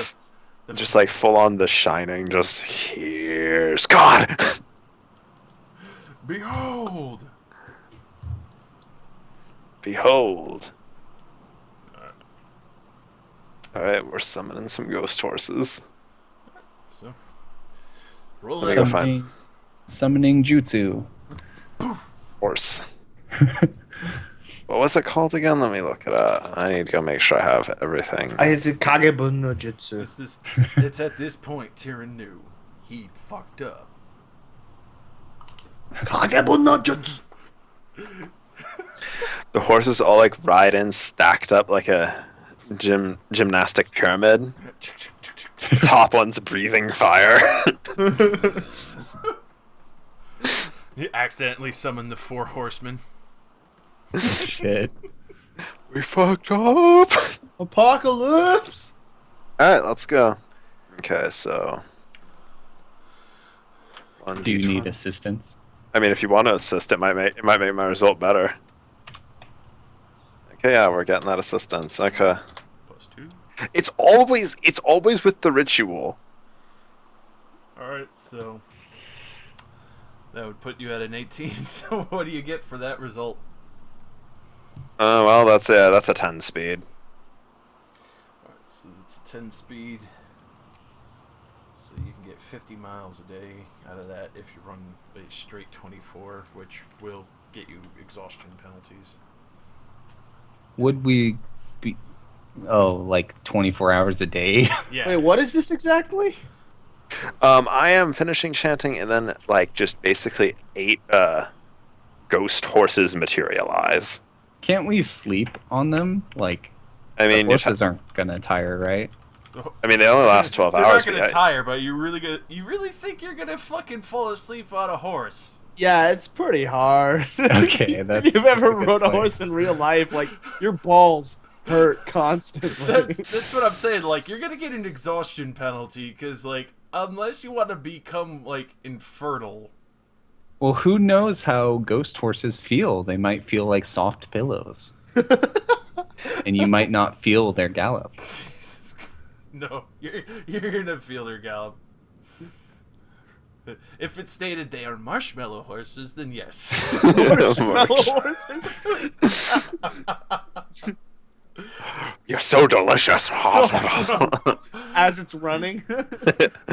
the Just like full on The Shining. Just here's God. behold. Behold. Alright, we're summoning some ghost horses. So, roll Let me it. go find Summoning jutsu. horse. What was it called again? Let me look it up. I need to go make sure I have everything. It's Kagebun no Jutsu. It's at this point Tyrion knew he fucked up. Kagebun no Jutsu. The horses all like ride in stacked up like a gymnastic pyramid. Top one's breathing fire. He accidentally summoned the 4 horsemen. Shit. We fucked up. Apocalypse. Alright, let's go. Okay, so Do you need a? assistance? I mean, if you want to assist, it might make my result better. Okay, yeah, we're getting that assistance. Okay, +2. it's always with the ritual. Alright, so that would put you at an 18. So what do you get for that result? Oh well, that's a 10 speed. Alright, so it's 10 speed. So you can get 50 miles a day out of that if you run a straight 24, which will get you exhaustion penalties. Would we be... Oh, like 24 hours a day? Yeah. Wait, what is this exactly? I am finishing chanting, and then like just basically 8 ghost horses materialize. Can't we sleep on them? Like, I mean, the horses aren't gonna tire, right? they only last 12 They're hours. not but gonna yeah, tire, but you really think you're gonna fucking fall asleep on a horse? Yeah, it's pretty hard. Okay, that's- if you've ever that's a good rode a point. horse in real life, like your balls hurt constantly. That's what I'm saying. Like, you're gonna get an exhaustion penalty because, like, unless you want to become like infertile. Well, who knows how ghost horses feel? They might feel like soft pillows. And you might not feel their gallop. Jesus, no, you're gonna feel their gallop. If it stated they are marshmallow horses, then yes. horses. You're so delicious. As it's running.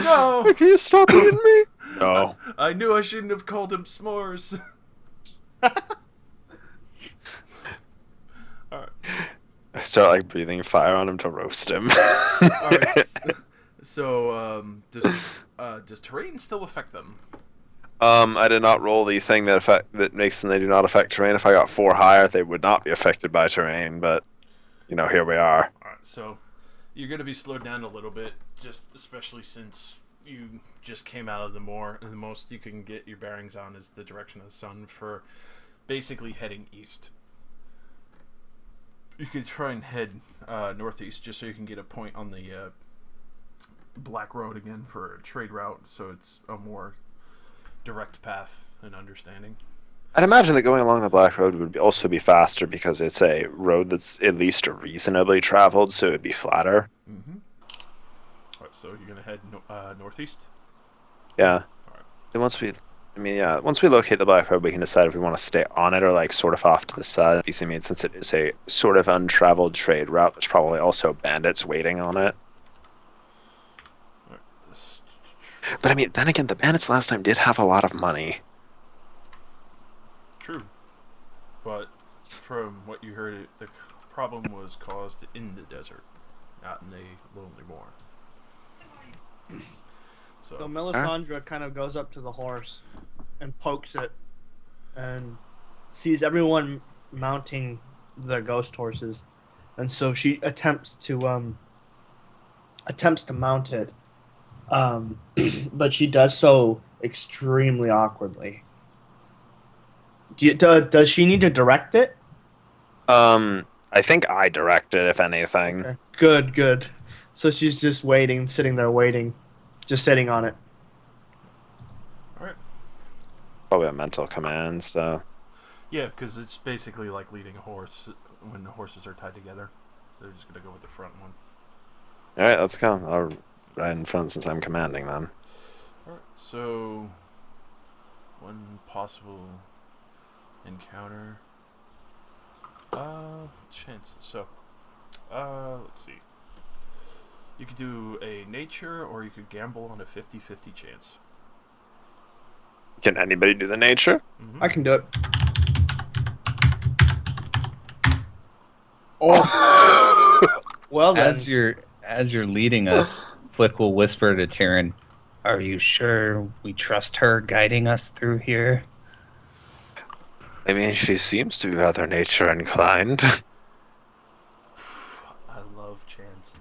No, Can you stop eating me? No. I knew I shouldn't have called them s'mores. Alright. I start like breathing fire on him to roast him. Alright. So, does terrain still affect them? I did not roll the thing that makes them they do not affect terrain. If I got 4 higher, they would not be affected by terrain. But here we are. Alright, so you're gonna be slowed down a little bit, just especially since you just came out of the moor, and the most you can get your bearings on is the direction of the sun for basically heading east. You could try and head northeast just so you can get a point on the Black Road again for a trade route, so it's a more direct path and understanding. I'd imagine that going along the Black Road would also be faster because it's a road that's at least reasonably traveled, so it'd be flatter. Mm-hmm. Alright, so you're gonna head northeast? Yeah. Alright. Then once we locate the Black Road, we can decide if we want to stay on it or like sort of off to the side. BC mean since it is a sort of untraveled trade route, there's probably also bandits waiting on it. Alright. But I mean, then again, the bandits last time did have a lot of money. True. But from what you heard, the problem was caused in the desert, not in the lonely moor. So So, Melisandre kind of goes up to the horse and pokes it and sees everyone mounting their ghost horses. And so she attempts to mount it. but she does so extremely awkwardly. Does she need to direct it? I think I directed, if anything. Okay. Good, good. So she's just waiting, sitting there waiting, just sitting on it. All right. Probably a mental command, so. Yeah, because it's basically like leading a horse when the horses are tied together. They're just gonna go with the front one. Alright, let's go. I'll ride in front since I'm commanding them. All right. So, one possible encounter. Chance. So, let's see. You could do a nature, or you could gamble on a 50-50 chance. Can anybody do the nature? I can do it. Oh, well then. As you're leading us, Flick will whisper to Tyrion, "Are you sure we trust her guiding us through here?" I mean, she seems to be rather nature inclined. I love chance.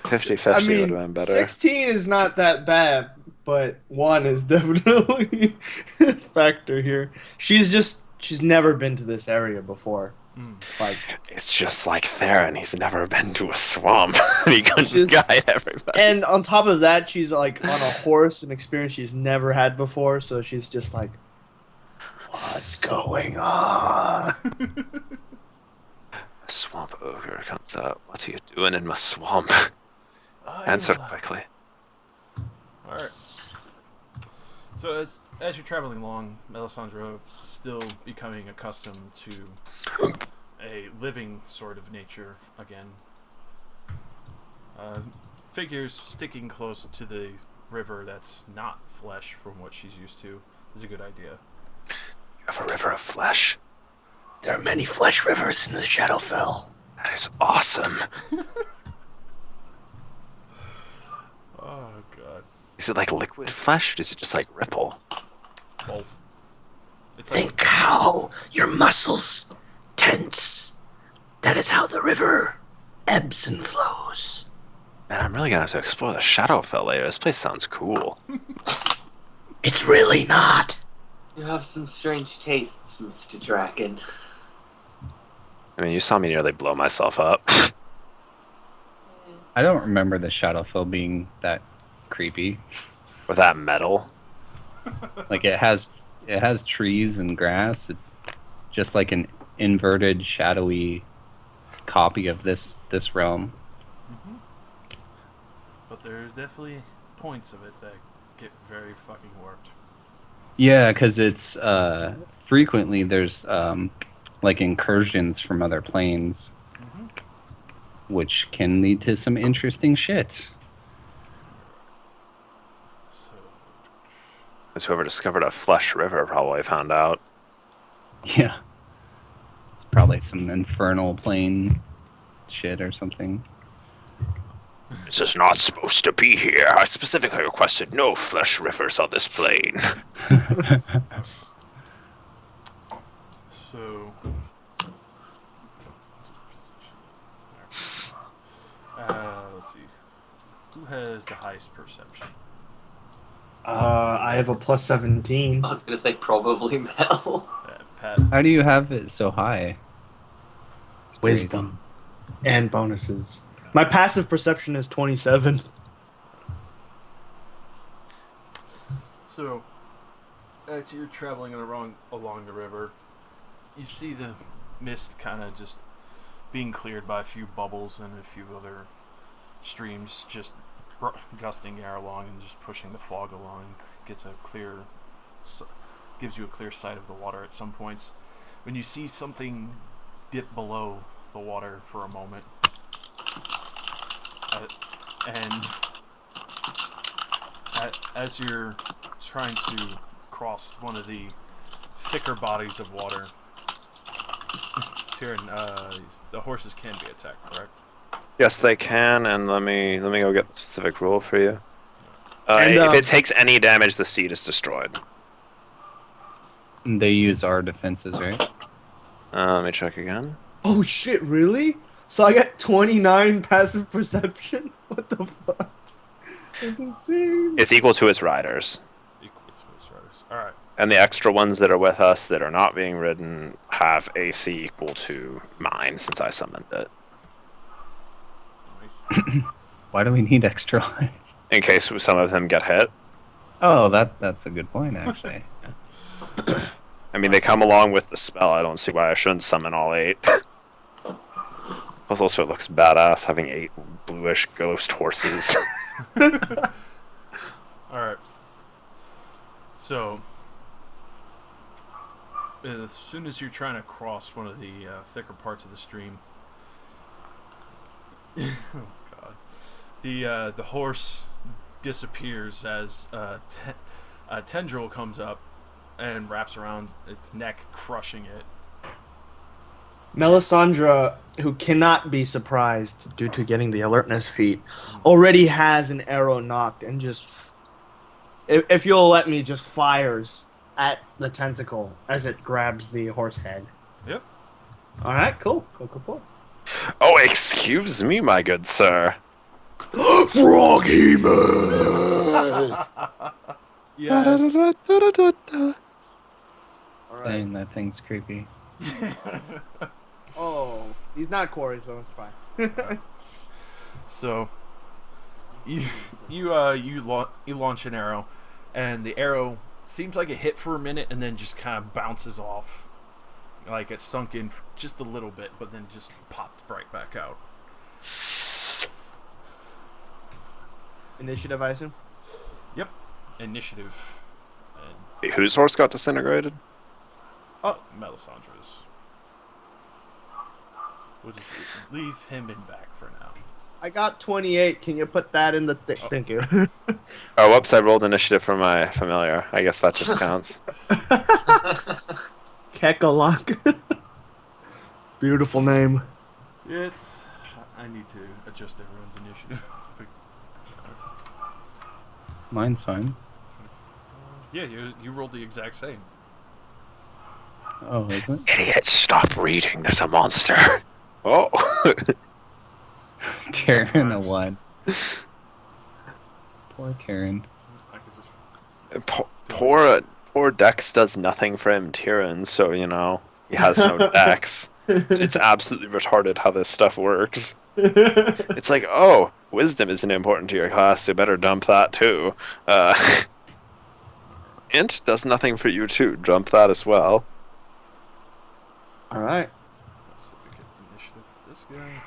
50-50 I would mean, have been better. 16 is not that bad, but 1 is definitely a factor here. She's never been to this area before. Like, It's just like Theron, he's never been to a swamp. He couldn't Just- guide everybody. and on top of that, she's like on a horse, an experience she's never had before, so she's just like, what's going on? A swamp ogre comes out. What are you doing in my swamp? I Answer love- quickly. All right. So as you're traveling along, Melisandre still becoming accustomed to a living sort of nature again. Figures sticking close to the river that's not flesh from what she's used to is a good idea. You have a river of flesh. There are many flesh rivers in the Shadowfell. That is awesome. Oh god, Is it like liquid flesh? Or is it just like ripple? both. It's like Think how your muscles tense. That is how the river ebbs and flows. Man, I'm really gonna have to explore the Shadowfell later. This place sounds cool. It's really not. You have some strange tastes, Mr. Dragon. I mean, you saw me nearly blow myself up. I don't remember the Shadowfell being that creepy. With that metal. Like it has trees and grass. It's just like an inverted, shadowy copy of this realm. but there's definitely points of it that get very fucking warped. Yeah, because it's frequently there's like incursions from other planes, which can lead to some interesting shit. So Because whoever discovered a flesh river probably found out. Yeah, it's probably some infernal plane shit or something. This is not supposed to be here. I specifically requested no flesh rivers on this plane. So, let's see. Who has the highest perception? I have a plus 17. I was gonna say probably Mel. Pat. How do you have it so high? It's crazy. Wisdom. And bonuses. My passive perception is 27. So, as you're traveling along the river, you see the mist kind of just being cleared by a few bubbles and a few other streams just gusting air along and just pushing the fog along. Gives you a clear sight of the water at some points. When you see something dip below the water for a moment, and as you're trying to cross one of the thicker bodies of water, Tyrion, the horses can be attacked, correct? Yes, they can, and let me go get the specific rule for you. And, If it takes any damage, the seed is destroyed. They use our defenses, right? Let me check again. Oh shit, really? So I got 29 passive perception? What the fuck? It's insane. It's equal to its riders. Equal to its riders. All right. And the extra ones that are with us that are not being ridden have AC equal to mine since I summoned it. Nice. Why do we need extra lines? In case some of them get hit. Oh, that's a good point, actually. I mean, they come along with the spell. I don't see why I shouldn't summon all 8. Plus, also, it looks badass having 8 bluish ghost horses. All right. So, as soon as you're trying to cross one of the thicker parts of the stream, oh god, the horse disappears as a tendril comes up and wraps around its neck, crushing it. Melisandre, who cannot be surprised due to getting the alertness feat, already has an arrow knocked and just, if you'll let me, just fires at the tentacle as it grabs the horse head. Yep. All right, cool. Cool. Oh, excuse me, my good sir. Froggy Yes. Da-da-da-da-da-da-da. All right. Dang, that thing's creepy. Oh, he's not Corey, so it's fine. So, you launch an arrow, and the arrow seems like it hit for a minute and then just kind of bounces off, like it sunk in just a little bit, but then just popped right back out. Initiative, I assume. Yep, initiative, and Wait, whose horse got disintegrated? Melisandre's. We'll just leave him in back for now. I got 28. Can you put that in the thing? Oh. Thank you. Oh, whoops, I rolled initiative for my familiar. I guess that just counts. Kekalak. Beautiful name. Yes, I need to adjust everyone's initiative. Mine's fine. Yeah, you rolled the exact same. Oh, is it? Idiot, stop reading. There's a monster. Oh. Terran a 1. Poor Terran. I could just... Poor Dex does nothing for him, Tyrion, so, you know, he has no Dex. It's absolutely retarded how this stuff works. It's like, oh, wisdom isn't important to your class, so you better dump that too. Int does nothing for you too. Dump that as well. All right. Let's look at initiative for this guy.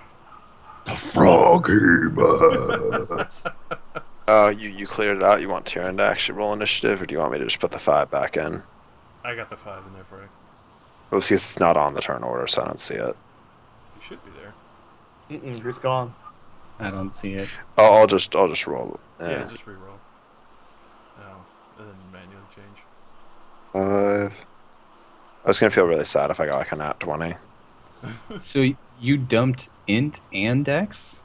The Froggy Oh, you cleared it out. You want Tyrion to actually roll initiative, or do you want me to just put the 5 back in? I got the 5 in there for you. Oopsies, it's not on the turn order, so I don't see it. You should be there. It's gone. I don't see it. Oh, I'll just roll it. Yeah, just reroll. No, and then manually change. 5. I was gonna feel really sad if I got like a nat 20. So you dumped Int and Dex?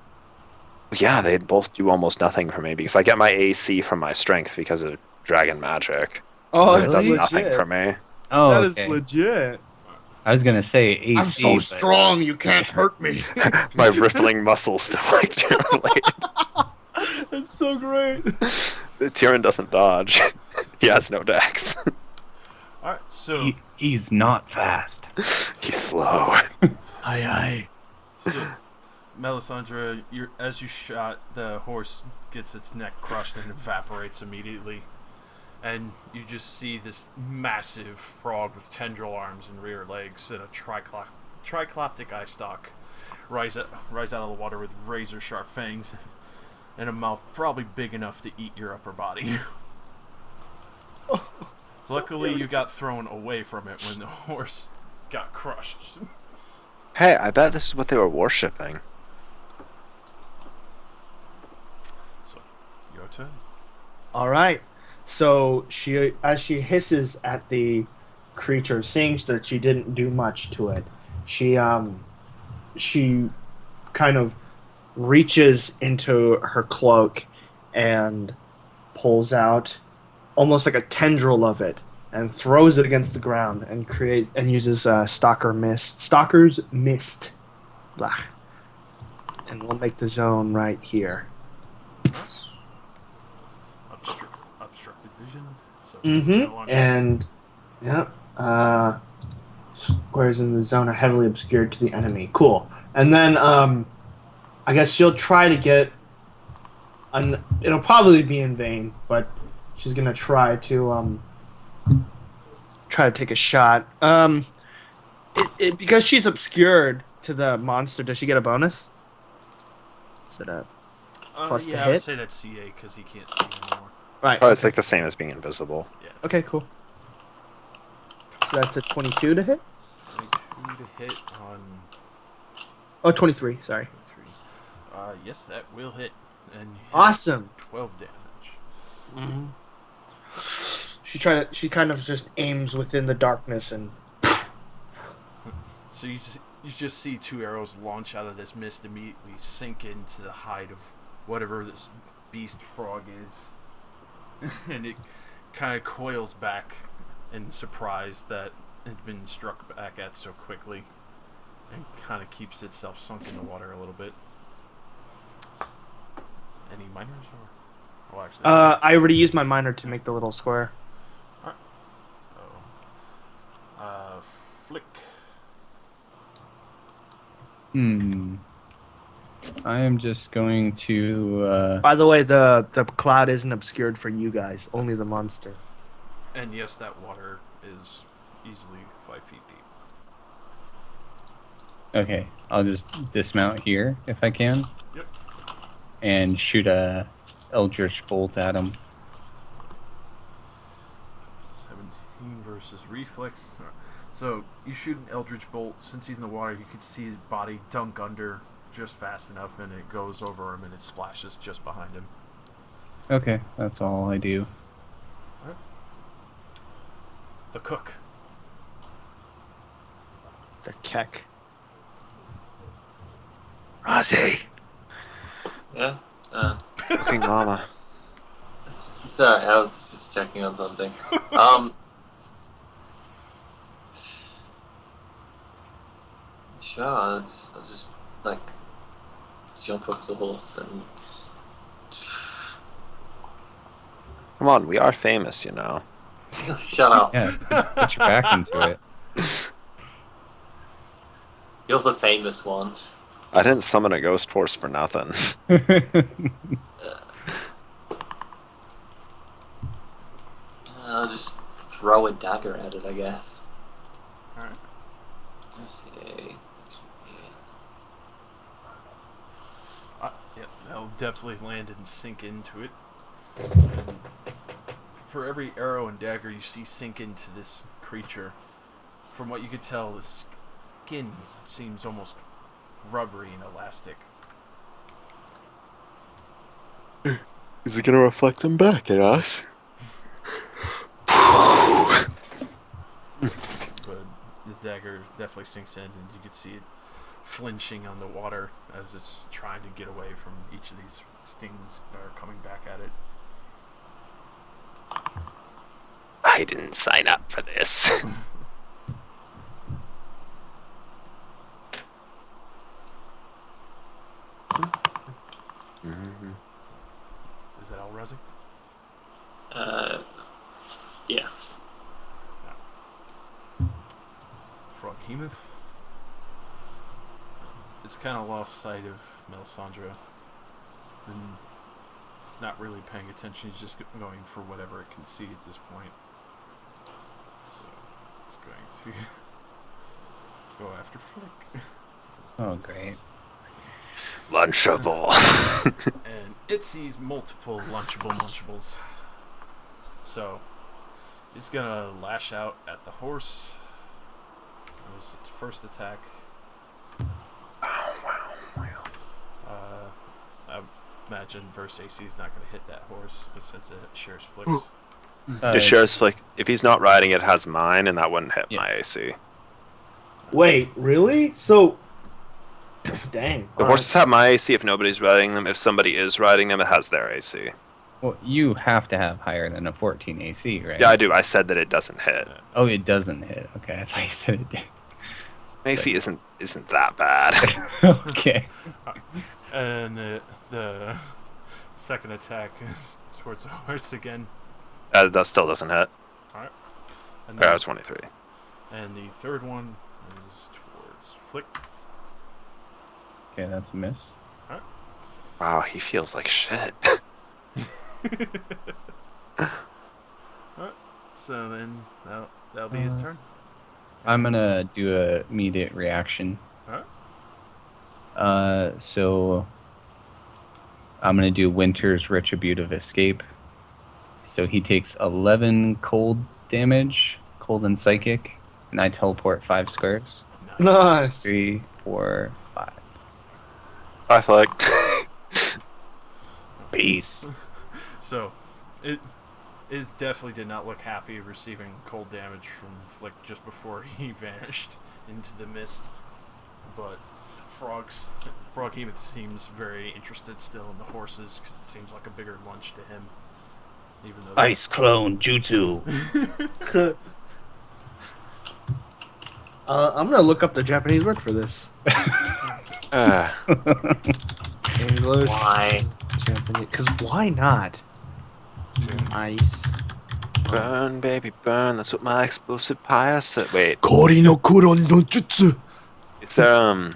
Yeah, they'd both do almost nothing for me because I get my AC from my strength because of dragon magic. Oh, It that's does legit. nothing for me. Oh, That okay. is legit. I was gonna say AC. I'm so but- strong, you can't hurt me. My rippling muscles deflect your blade. That's so great. Tyrion doesn't dodge. He has no dex. Alright, so, He's not fast. He's slow. Aye, so Melisandre, as you shot, the horse gets its neck crushed and evaporates immediately. And you just see this massive frog with tendril arms and rear legs and a tricloptic eye stalk rise out of the water with razor sharp fangs and a mouth probably big enough to eat your upper body. Luckily, you got thrown away from it when the horse got crushed. Hey, I bet this is what they were worshipping. So, your turn. All right. So as she hisses at the creature, seeing that she didn't do much to it, she kind of reaches into her cloak and pulls out almost like a tendril of it and throws it against the ground and uses Stalker's Mist. Blah. And we'll make the zone right here. Mm-hmm. long And yeah, squares in the zone are heavily obscured to the enemy. Cool. And then I guess she'll try to get it'll probably be in vain, but she's gonna try to take a shot. Because she's obscured to the monster, does she get a bonus? Is it a plus to yeah, I would hit? say that's CA because he can't see anymore. Right. Oh, it's okay. like the same as being invisible. Okay, cool. So that's a 22 to hit? 22 to hit on Oh, 23, sorry. 23. Yes, that will hit. And you hit Awesome. 12 damage. She kind of just aims within the darkness and So you just see 2 arrows launch out of this mist, immediately sink into the hide of whatever this beast frog is, and it kind of coils back in surprise that it's been struck back at so quickly, and kind of keeps itself sunk in the water a little bit. Any minors or? Oh, actually. I already used my minor to make the little square. Flick. I am just going to. By the way, the cloud isn't obscured for you guys, only the monster. And yes, that water is easily 5 feet deep. Okay, I'll just dismount here if I can. Yep. And shoot a Eldritch Bolt at him. 17 versus reflex. So you shoot an Eldritch Bolt. Since he's in the water, you can see his body dunk under just fast enough, and it goes over him and it splashes just behind him. Okay, that's all I do. The cook. The Keck. Razi, Yeah. Cooking mama. Sorry, I was just checking on something. Sure, I'll just like jump off the horse and. Come on, we are famous, you know. Shut up. Yeah, put your back into it. You're the famous ones. I didn't summon a ghost horse for nothing. I'll just throw a dagger at it, I guess. Alright. Let's see. Yeah, that'll definitely land and sink into it. And for every arrow and dagger you see sink into this creature, from what you could tell, the skin seems almost rubbery and elastic. Is it gonna reflect them back at us? But the dagger definitely sinks in, and you can see it flinching on the water as it's trying to get away from each of these stings that are coming back at it. I didn't sign up for this. Is that all, Rosie? Yeah. Froghemoth. It's kind of lost sight of Melisandre, and it's not really paying attention. He's just going for whatever it can see at this point. So it's going to go after Flick. Oh, great. Lunchable. And it sees multiple lunchables. So it's gonna lash out at the horse. That was its first attack. I imagine verse AC is not going to hit that horse, but since it shares flicks. The shares flick. If he's not riding it, has mine, and that wouldn't hit Yeah. my AC. Wait, really? So, dang. The horses have my AC if nobody's riding them. If somebody is riding them, it has their AC. Well, you have to have higher than a 14 AC, right? Yeah, I do. I said that it doesn't hit. Oh, it doesn't hit. Okay, I thought you said it did. AC isn't that bad. Okay. And the second attack is towards the horse again. That still doesn't hit. Alright. And Yeah, then, 23. and the third one is towards Flick. Okay, that's a miss. Wow, he feels like shit. Alright. So then that'll be his turn. I'm gonna do a immediate reaction. Alright. So I'm gonna do Winter's Retributive Escape. So he takes 11 cold damage, cold and psychic, and I teleport 5 squares. Nice. 3, 4, 5. I flick. Peace. So, it definitely did not look happy receiving cold damage from Flick just before he vanished into the mist. But Frog even seems very interested still in the horses because it seems like a bigger lunch to him. Even though Ice clone jutsu. I'm gonna look up the Japanese word for this. English, Why? Japanese. Because why not? Ice. Burn, baby, burn. That's what my explosive pyre said. Wait, Kori no kuro no jutsu. is there, is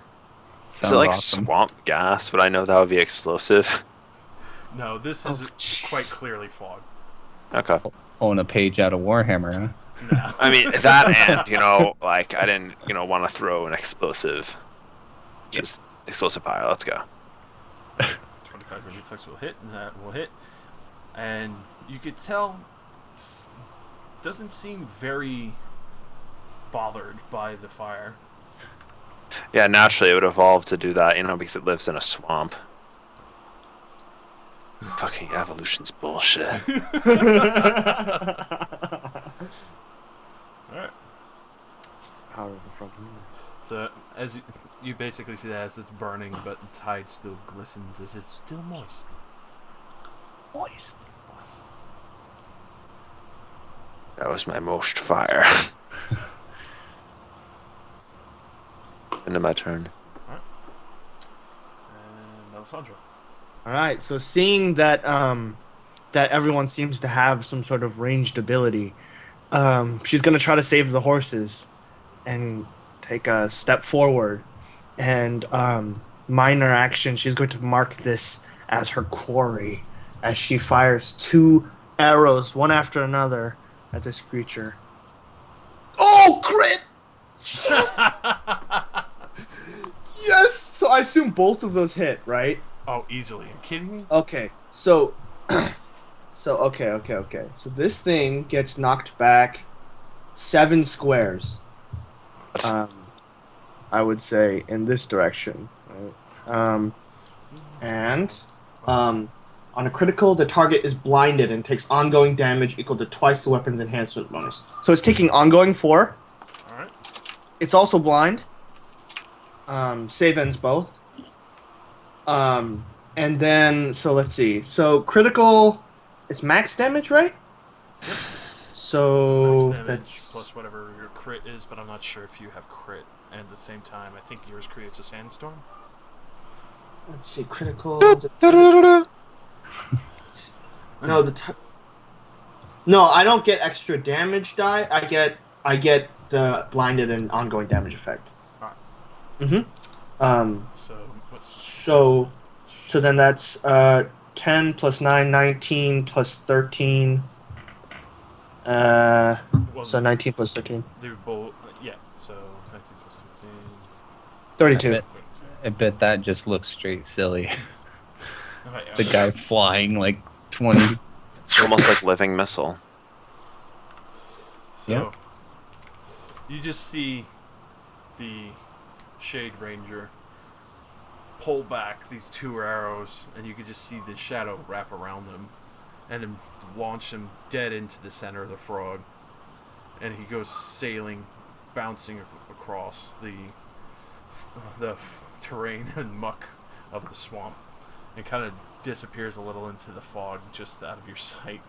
Sounds it like awesome. swamp gas? Would I know that would be explosive? No, this is jeez. quite clearly fog. Okay. Own a page out of Warhammer, huh? No. I mean, that and, like, I didn't, want to throw an explosive. Just explosive pyre. Let's go. 25 reflex will hit, and that will hit. And you could tell doesn't seem very bothered by the fire. Yeah, naturally it would evolve to do that, because it lives in a swamp. Fucking evolution's bullshit. Alright. Power of the frog. So as you basically see that as it's burning, but its hide still glistens as it's still moist. Moist. Moist. That was my most fire. Into my turn. And Alessandro. All right. So seeing that that everyone seems to have some sort of ranged ability, she's gonna try to save the horses, and take a step forward, and minor action. She's going to mark this as her quarry, as she fires 2 arrows, one after another, at this creature. Oh, crit! Yes. So I assume both of those hit, right? Oh, easily. Are you kidding me? Okay, so, okay. So this thing gets knocked back 7 squares. I would say in this direction. Right? And on a critical, the target is blinded and takes ongoing damage equal to twice the weapon's enhancement bonus. So it's taking ongoing 4. Alright. It's also blind. Save ends both. And then, so let's see. So critical is max damage, right? So Max damage that's plus whatever your crit is, but I'm not sure if you have crit. And at the same time, I think yours creates a sandstorm. let's see, critical. No, No, no, I don't get extra damage die. I get the blinded and ongoing damage effect. Alright. So what's So then that's 10 plus 9, 19 plus 13. well, So 19 plus 13. they're both yeah. So 19 plus 32. I bet that just looks straight silly. 13. Okay, The guy flying like 20. it's almost like living missile. So Yep. you just see the Shade Ranger pull back these 2 arrows, and you can just see the shadow wrap around them, and then launch him dead into the center of the frog. And he goes sailing, bouncing across the terrain and muck of the swamp, and kind of disappears a little into the fog just out of your sight.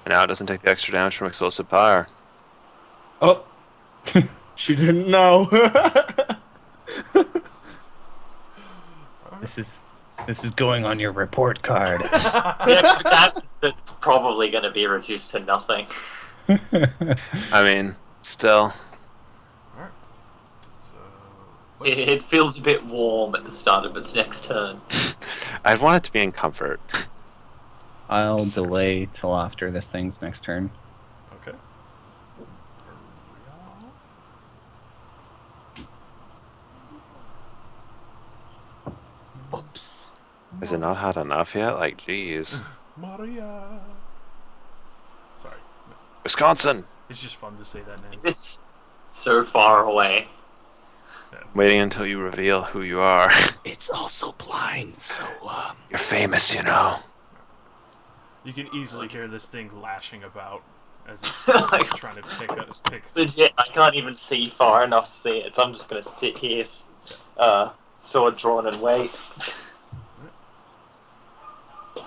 And now it doesn't take the extra damage from explosive pyre. Oh, she didn't know. This is This is going on your report card. Yeah, that's probably going to be reduced to nothing. I mean, still. Alright. So. It feels a bit warm at the start of its next turn. I'd want it to be in comfort. I'll Deserves delay till after this thing's next turn. Okay. Oops. Has it not had enough yet? Like, jeez. Maria. Sorry. Wisconsin! It's just fun to say that name. It's so far away. Waiting until you reveal who you are. It's also blind, so, You're famous, you know. You can easily hear this thing lashing about as it's Like, trying to pick. legit, I can't even see far enough to see it, so I'm just going to sit here, sword drawn, and wait.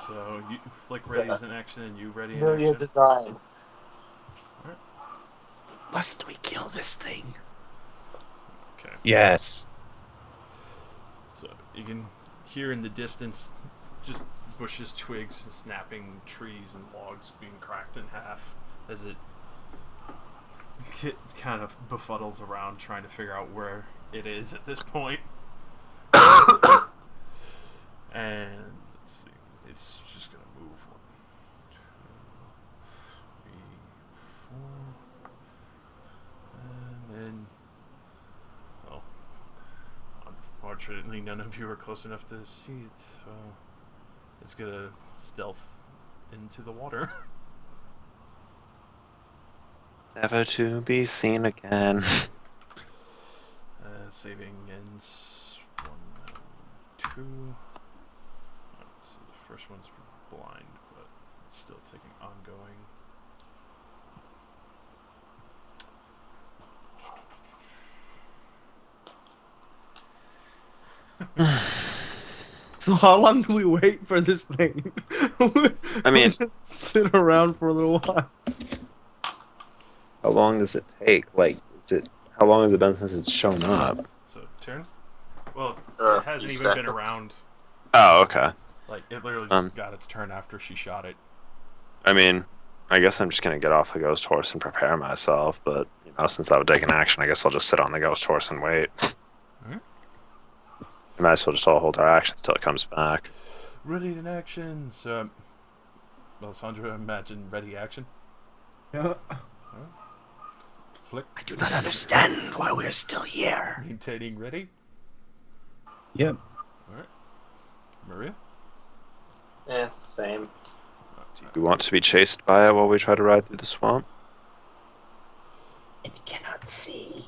So you Flick ready as an action, and you ready in Familiar action. design. must we kill this thing? Okay. Yes. So you can hear in the distance just bushes, twigs, snapping, trees, and logs being cracked in half as it kind of befuddles around trying to figure out where it is at this point. And let's see, it's just gonna move 1, 2, 3, 4, and then, well, unfortunately, none of you are close enough to see it, so it's gonna stealth into the water. Never to be seen again. Saving ends 1, 2. So the first one's for blind, but it's still taking ongoing. So how long do we wait for this thing? I mean- We'll just sit around for a little while. How long does it take? Like, how long has it been since it's shown up? So, turn? Well, A it hasn't few even been seconds. around. Oh, okay. Like, it literally Um, just got its turn after she shot it. I mean, I guess I'm just gonna get off the ghost horse and prepare myself, but, you know, since that would take an action, I guess I'll just sit on the ghost horse and wait. Alright. We might as well just all hold our actions till it comes back. Ready in action. So, Melisandre, imagine ready action. Yeah. Flick, I do not understand why we're still here. maintaining ready. Yep. Alright. Maria? Yeah, same. You want to be chased by it while we try to ride through the swamp? It cannot see.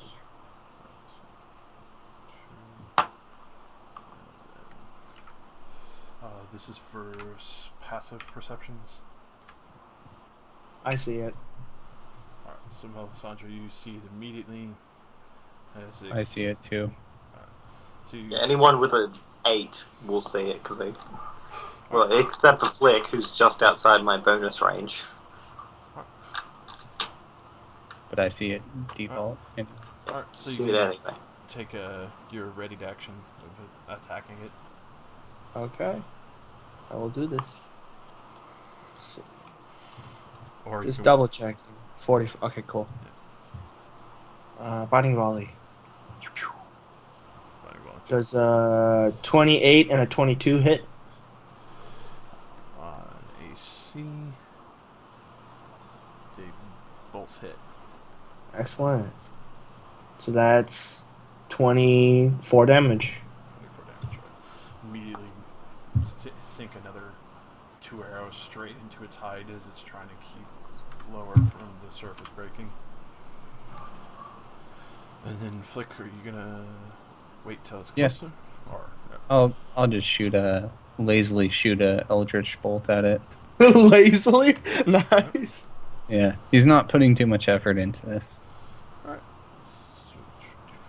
This is for passive perceptions. I see it. Alright, so Melisandre, you see it immediately. As it, I see it too. so you, Yeah, anyone with an 8 will see it, because they... Well, except for Flick, who's just outside my bonus range. But I see it default. And Alright, so you See can it anyway. take your ready to action of attacking it. Okay. I will do this. So, Or you just can, double checking. 40. Okay, cool. Biting volley. Does a 28 and a 22 hit? on AC. They both hit. Excellent. So that's 24 damage. 24 damage. Right? Immediately sink another 2 arrows straight into its hide as it's trying to keep lower from the surface breaking. And then Flick, are you gonna wait till it's Yeah. closer? Or I'll just lazily shoot a Eldritch Bolt at it. Lazily? Nice. Yeah, he's not putting too much effort into this. Alright.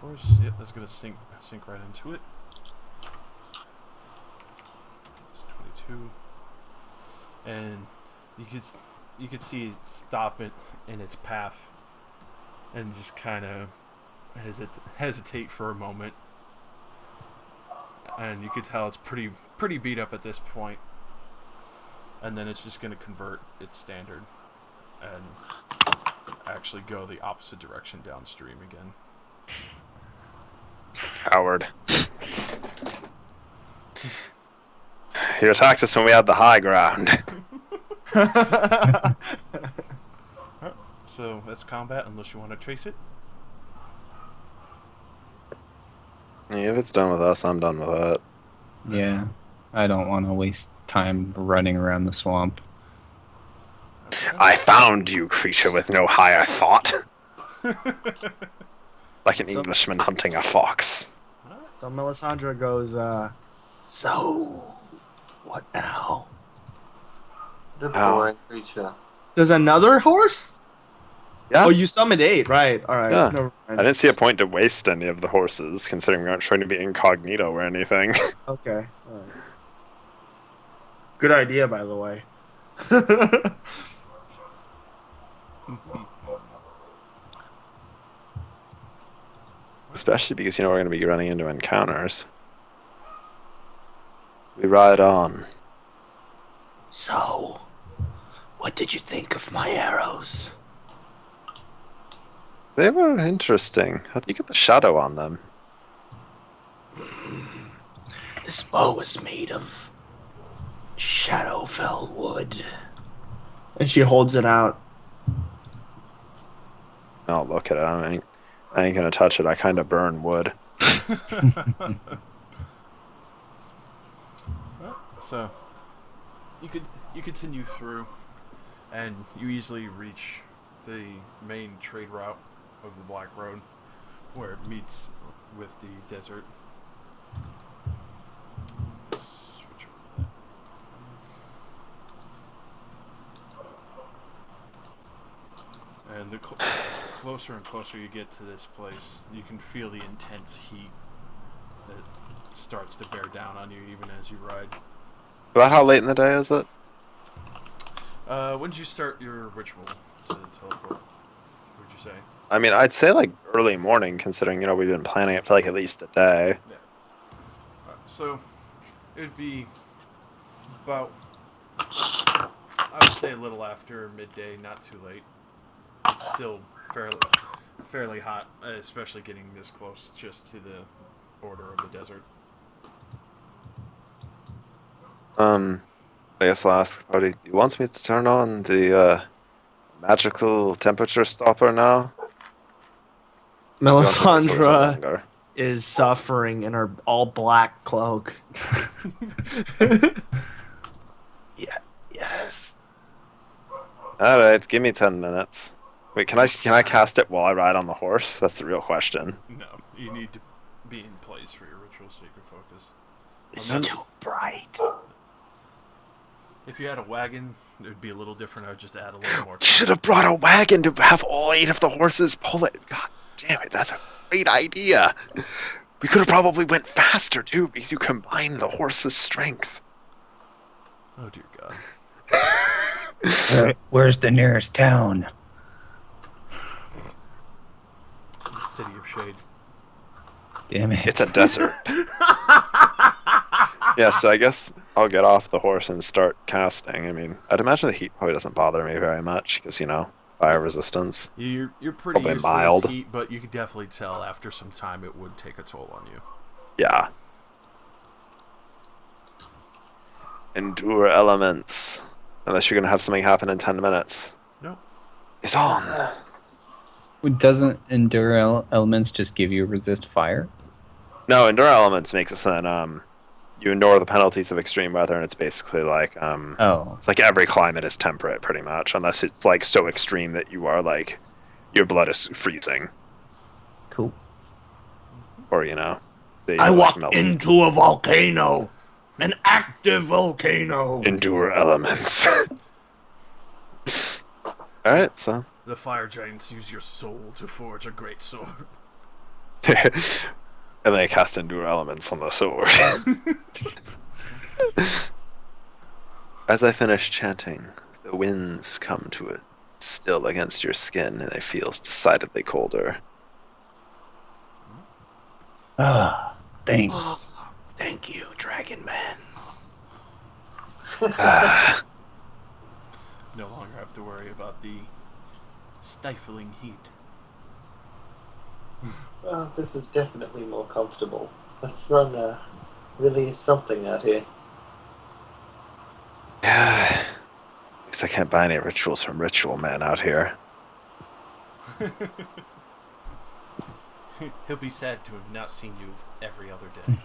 Force. Yep, that's gonna sink right into it. It's 22. And you could see it stop it in its path and just kind of hesitate for a moment and you could tell it's pretty beat up at this point. And then it's just going to convert its standard and actually go the opposite direction downstream again. Coward. You attacked us when we had the high ground. So that's combat, unless you want to trace it. If it's done with us, I'm done with it. Yeah, I don't want to waste time running around the swamp. I found you, creature with no higher thought. Like an Englishman hunting a fox. So Melisandre goes, So, what now? The boring creature. there's another horse? Yeah. Oh, you summoned 8, right. Alright. Yeah. Never I mind. didn't see a point to waste any of the horses, considering we aren't trying to be incognito or anything. Okay. Alright. Good idea, by the way. Especially because, we're going to be running into encounters. We ride on. So, what did you think of my arrows? They were interesting. How do you get the shadow on them? This bow is made of Shadowfell wood. And she holds it out. I'll look at it. I ain't gonna touch it. I kind of burn wood. So you continue through, and you easily reach the main trade route of the Black Road, where it meets with the desert. Switch over that. And the closer and closer you get to this place, you can feel the intense heat that starts to bear down on you even as you ride. About how late in the day is it? When did you start your ritual to teleport? What would you say? I mean, I'd say like early morning, considering we've been planning it for like at least a day. So, it would be about, I would say a little after midday, not too late. It's still fairly hot, especially getting this close just to the border of the desert. I guess I'll ask the party. He wants me to turn on the magical temperature stopper now. Or do you want to wait till it's Melisandre longer? is suffering in her all black cloak. Yes. All right, give me 10 minutes. Wait, can I cast it while I ride on the horse? That's the real question. No, you need to be in place for your ritual so you can focus. It's Well, too bright. If you had a wagon, it would be a little different. I would just add a little more. You should have brought a wagon to have all 8 of the horses pull it. God damn it, that's a great idea. We could have probably went faster too, because you combined the horse's strength. Oh dear God. Where's the nearest town? The City of Shade. Damn it. It's a desert. Yeah, so I guess I'll get off the horse and start casting. I mean, I'd imagine the heat probably doesn't bother me very much, because, fire resistance. You're pretty Probably used mild. to this heat, but you could definitely tell after some time it would take a toll on you. Yeah. Endure elements. Unless you're going to have something happen in 10 minutes. No. It's on. Doesn't endure elements just give you resist fire? No, endure elements makes it so that you endure the penalties of extreme weather, and it's basically like Oh. it's like every climate is temperate pretty much, unless it's like so extreme that you are like your blood is freezing, Cool. or that I you're, like, walked melting. into a volcano. An active volcano. Endure elements. All right, so The fire giants use your soul to forge a great sword. and they cast endure elements on the sword. As I finish chanting, the winds come to it, still against your skin, and it feels decidedly colder. Ah, thanks. Thank you, Dragon Man. No longer have to worry about the stifling heat. Well, this is definitely more comfortable. The sun really is something out here. Yeah. At least I can't buy any rituals from Ritual Man out here. He'll be sad to have not seen you every other day.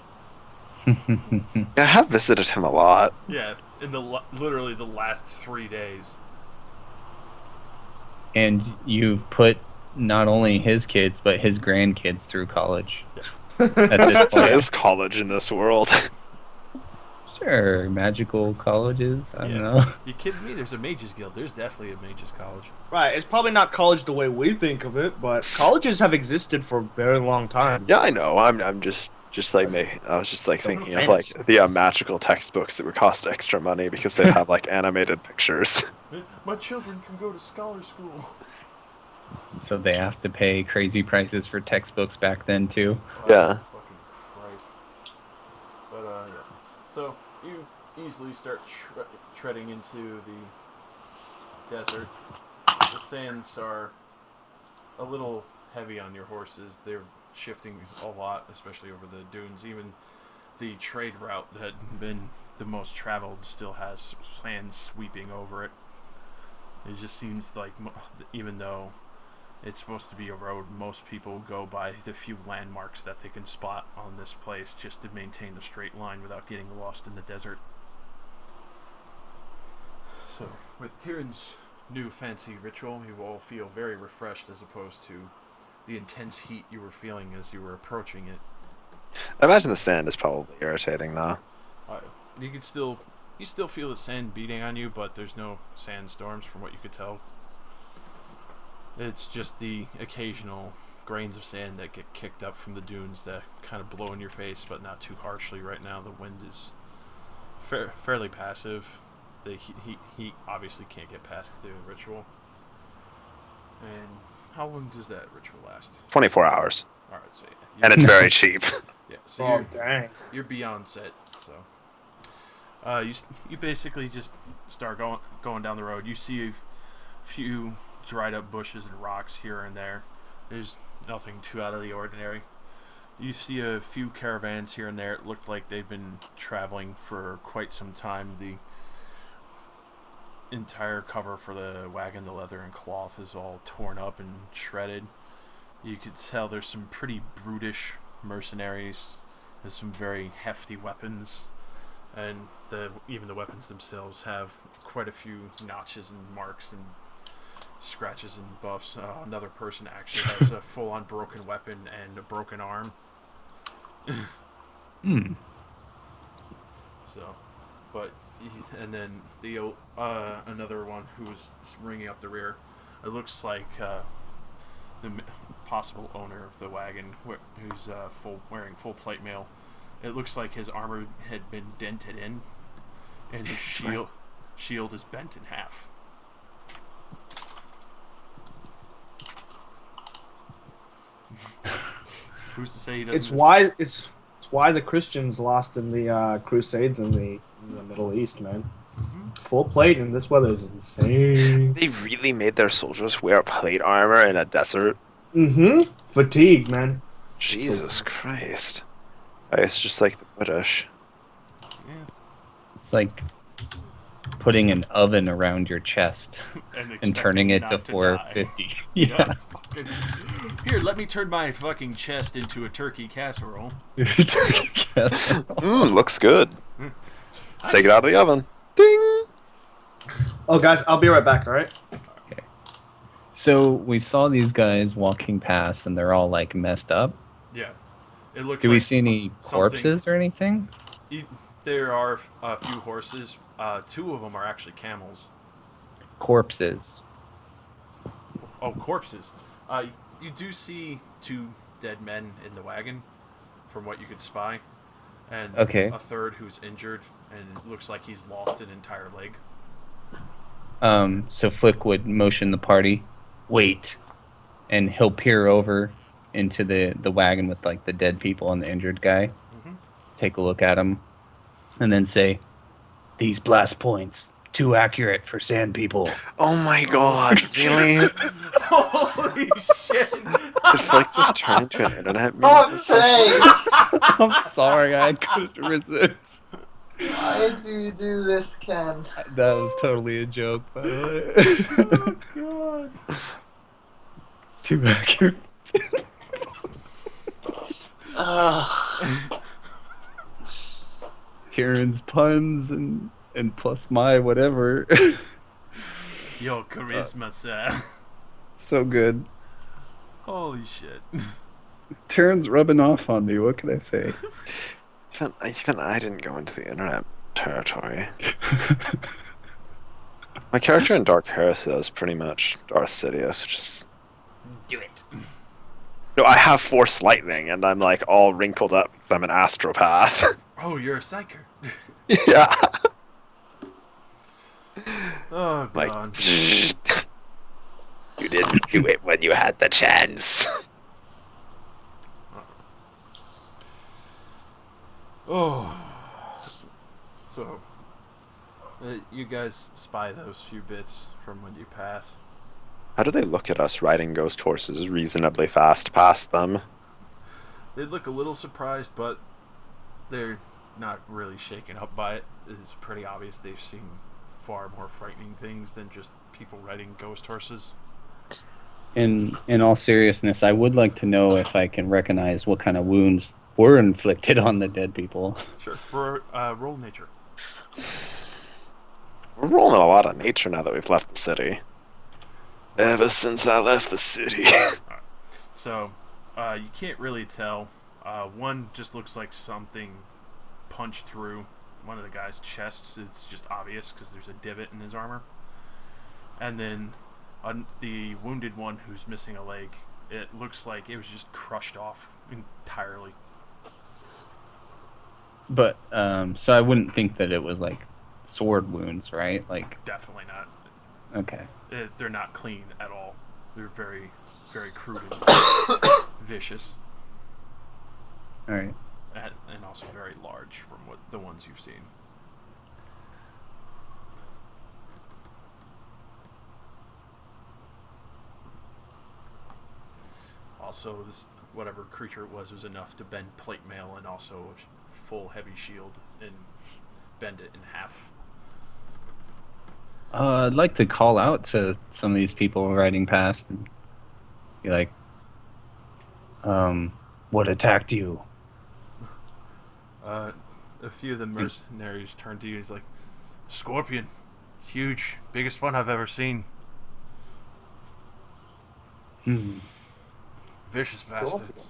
I have visited him a lot. Yeah, in literally the last 3 days. And you've put not only his kids, but his grandkids through college. At this There point. is college in this world. Sure, magical colleges. I don't Yeah. know. You kidding me? There's a mages guild. There's definitely a mages college. Right, it's probably not college the way we think of it, but colleges have existed for a very long time. Yeah, I know. I'm just like me. I was just like thinking of like the magical textbooks that would cost extra money because they'd have like animated pictures. My children can go to scholar school. So they have to pay crazy prices for textbooks back then too. Yeah. Fucking Christ. But yeah. So you easily start treading into the desert. The sands are a little heavy on your horses. They're shifting a lot, especially over the dunes. Even the trade route that had been the most traveled still has sand sweeping over it. It just seems like, even though it's supposed to be a road, most people go by the few landmarks that they can spot on this place just to maintain a straight line without getting lost in the desert. So, with Tyrion's new fancy ritual, you all feel very refreshed as opposed to the intense heat you were feeling as you were approaching it. I imagine the sand is probably irritating though. You still feel the sand beating on you, but there's no sandstorms from what you could tell. It's just the occasional grains of sand that get kicked up from the dunes that kind of blow in your face, but not too harshly right now. The wind is fairly passive. The heat obviously can't get past the ritual. And how long does that ritual last? 24 hours. Alright, so yeah. And it's very cheap. Yeah, so Oh, dang. you're beyond set, so you basically just start going down the road. You see a few dried up bushes and rocks here and there. There's nothing too out of the ordinary. You see a few caravans here and there. It looked like they've been traveling for quite some time. The entire cover for the wagon, the leather and cloth, is all torn up and shredded. You could tell there's some pretty brutish mercenaries. There's some very hefty weapons, and even the weapons themselves have quite a few notches and marks and scratches and buffs. Another person actually has a full-on broken weapon and a broken arm. So, but and then the another one who was ringing up the rear. It looks like the possible owner of the wagon, who's wearing full plate mail. It looks like his armor had been dented in, and his shield is bent in half. Who's to say he doesn't? It's why the Christians lost in the Crusades in the Middle East, man. Mm-hmm. Full plate in this weather is insane. They really made their soldiers wear plate armor in a desert. Mm-hmm. Fatigue, man. Jesus Christ. It's just like the British. Yeah. It's like putting an oven around your chest and turning it to 450. Yeah. Fucking, here, let me turn my fucking chest into a turkey casserole. Looks good. Let's take it out of the oven. Ding! Oh, guys, I'll be right back, alright? Okay. So we saw these guys walking past, and they're all like messed up. Yeah. It looked Do like we see any something- corpses or anything? There are a few horses. 2 of them are actually camels. Corpses. Oh, corpses. You do see 2 dead men in the wagon, from what you could spy, and Okay. a third who's injured, and it looks like he's lost an entire leg. So Flick would motion the party, wait, and he'll peer over into the wagon with like the dead people and the injured guy. Mm-hmm. take a look at them, and then say, "These blast points too accurate for sand people." Oh my god, really? Holy shit! Did Flake just turn into an internet meme? Fuck's sake! I'm sorry, I couldn't resist. Why do you do this, Ken? That was totally a joke, by the way. Oh god. Too accurate. Tyrion's puns and plus my whatever. Your charisma, sir. So good. Holy shit. Tyrion's rubbing off on me. What can I say? Even I didn't go into the internet territory. My character in Dark Heresy though is pretty much Darth Sidious, which is... Do it. No, I have Force Lightning, and I'm like all wrinkled up because I'm an astropath. Oh, you're a psyker. Yeah. Oh Like, god. you didn't do it when you had the chance. Oh. So, you guys spy those few bits from when you pass. How do they look at us riding ghost horses reasonably fast past them? They look a little surprised, but they're not really shaken up by it. It's pretty obvious they've seen far more frightening things than just people riding ghost horses. In all seriousness, I would like to know if I can recognize what kind of wounds were inflicted on the dead people. Sure. Roll nature. We're rolling a lot of nature now that we've left the city. Ever since I left the city. So, you can't really tell. One just looks like something punched through one of the guy's chests. It's just obvious because there's a divot in his armor. And then the wounded one who's missing a leg, it looks like it was just crushed off entirely. But so I wouldn't think that it was like sword wounds, right? Like, Definitely not. okay. They're not clean at all. They're very, very crude and vicious. All right. And also very large from what the ones you've seen. Also, this whatever creature it was enough to bend plate mail and also a full heavy shield and bend it in half. I'd like to call out to some of these people riding past and be like, what attacked you? A few of the mercenaries turn to you. He's like, Scorpion, huge, biggest one I've ever seen. Hmm. Vicious bastards.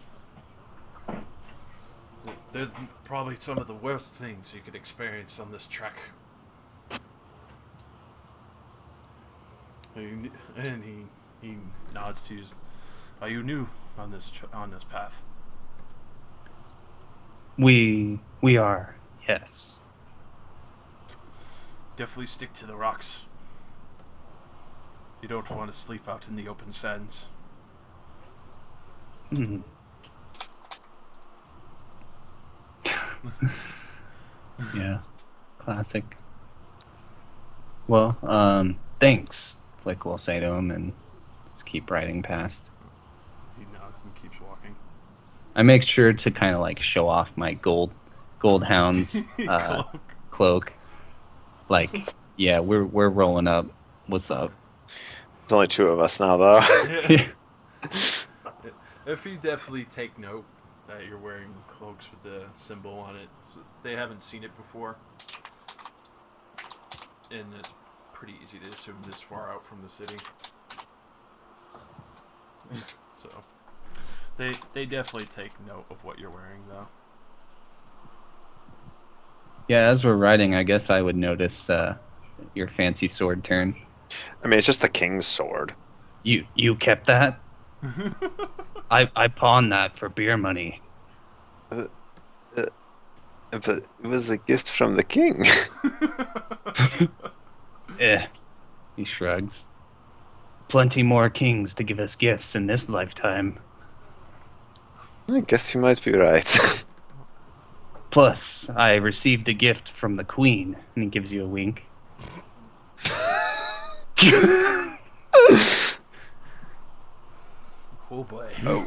They're probably some of the worst things you could experience on this trek. And he nods to you. Are you new on this path? We are, yes. Definitely stick to the rocks. You don't want to sleep out in the open sands. Hmm. Yeah, classic. Well, thanks, Flick will say to him, and let's keep riding past. He nods and keeps walking. I make sure to kind of like show off my gold hounds cloak. Like, yeah, we're rolling up. What's up? There's only two of us now, though. If you definitely take note that you're wearing cloaks with the symbol on it, they haven't seen it before, and it's pretty easy to assume this far out from the city. So they definitely take note of what you're wearing, though. Yeah, as we're riding, I guess I would notice your fancy sword turn. I mean, it's just the king's sword. You kept that? I pawned that for beer money. But it was a gift from the king. He shrugs. Plenty more kings to give us gifts in this lifetime. I guess you might be right. Plus, I received a gift from the queen, and he gives you a wink. Oh boy. Oh.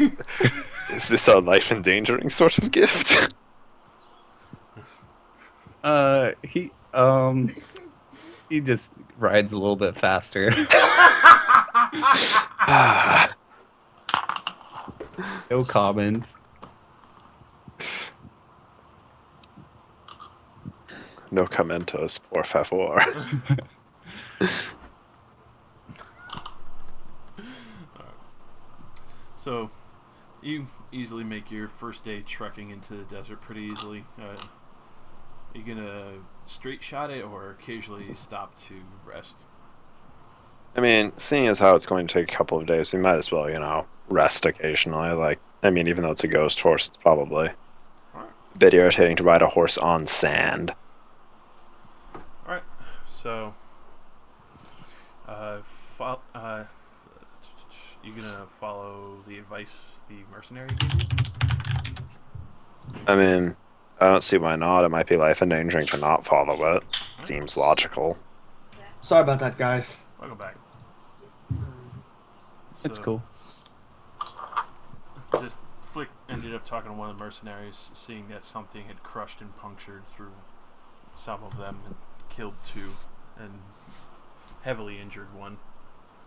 Is this a life endangering sort of gift? He just rides a little bit faster. No comments. No comentos, por favor. So, you easily make your first day trekking into the desert pretty easily. You gonna straight shot it or occasionally stop to rest? I mean, seeing as how it's going to take a couple of days, we might as well, rest occasionally. Like, I mean, even though it's a ghost horse, it's probably Alright. a bit irritating to ride a horse on sand. Alright, so you gonna follow the advice the mercenary gave you? I mean, I don't see why not. It might be life endangering to not follow it. Seems logical. Sorry about that, guys. Welcome back. It's So, cool. Just Flick ended up talking to one of the mercenaries, seeing that something had crushed and punctured through some of them and killed 2 and heavily injured 1.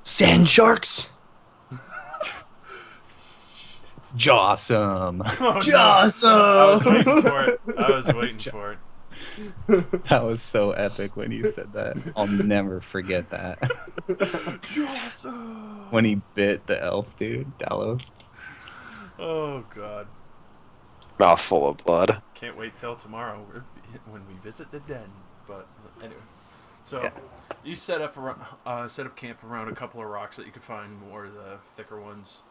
Sand sharks. Jawsome. Oh, Awesome. I was waiting for it. I was waiting for it. That was so epic when you said that. I'll never forget that. When he bit the elf dude, Dalos. Oh god. Mouthful of blood. Can't wait till tomorrow when we visit the den. But anyway, so Yeah. you set up camp around a couple of rocks that you could find more of the thicker ones.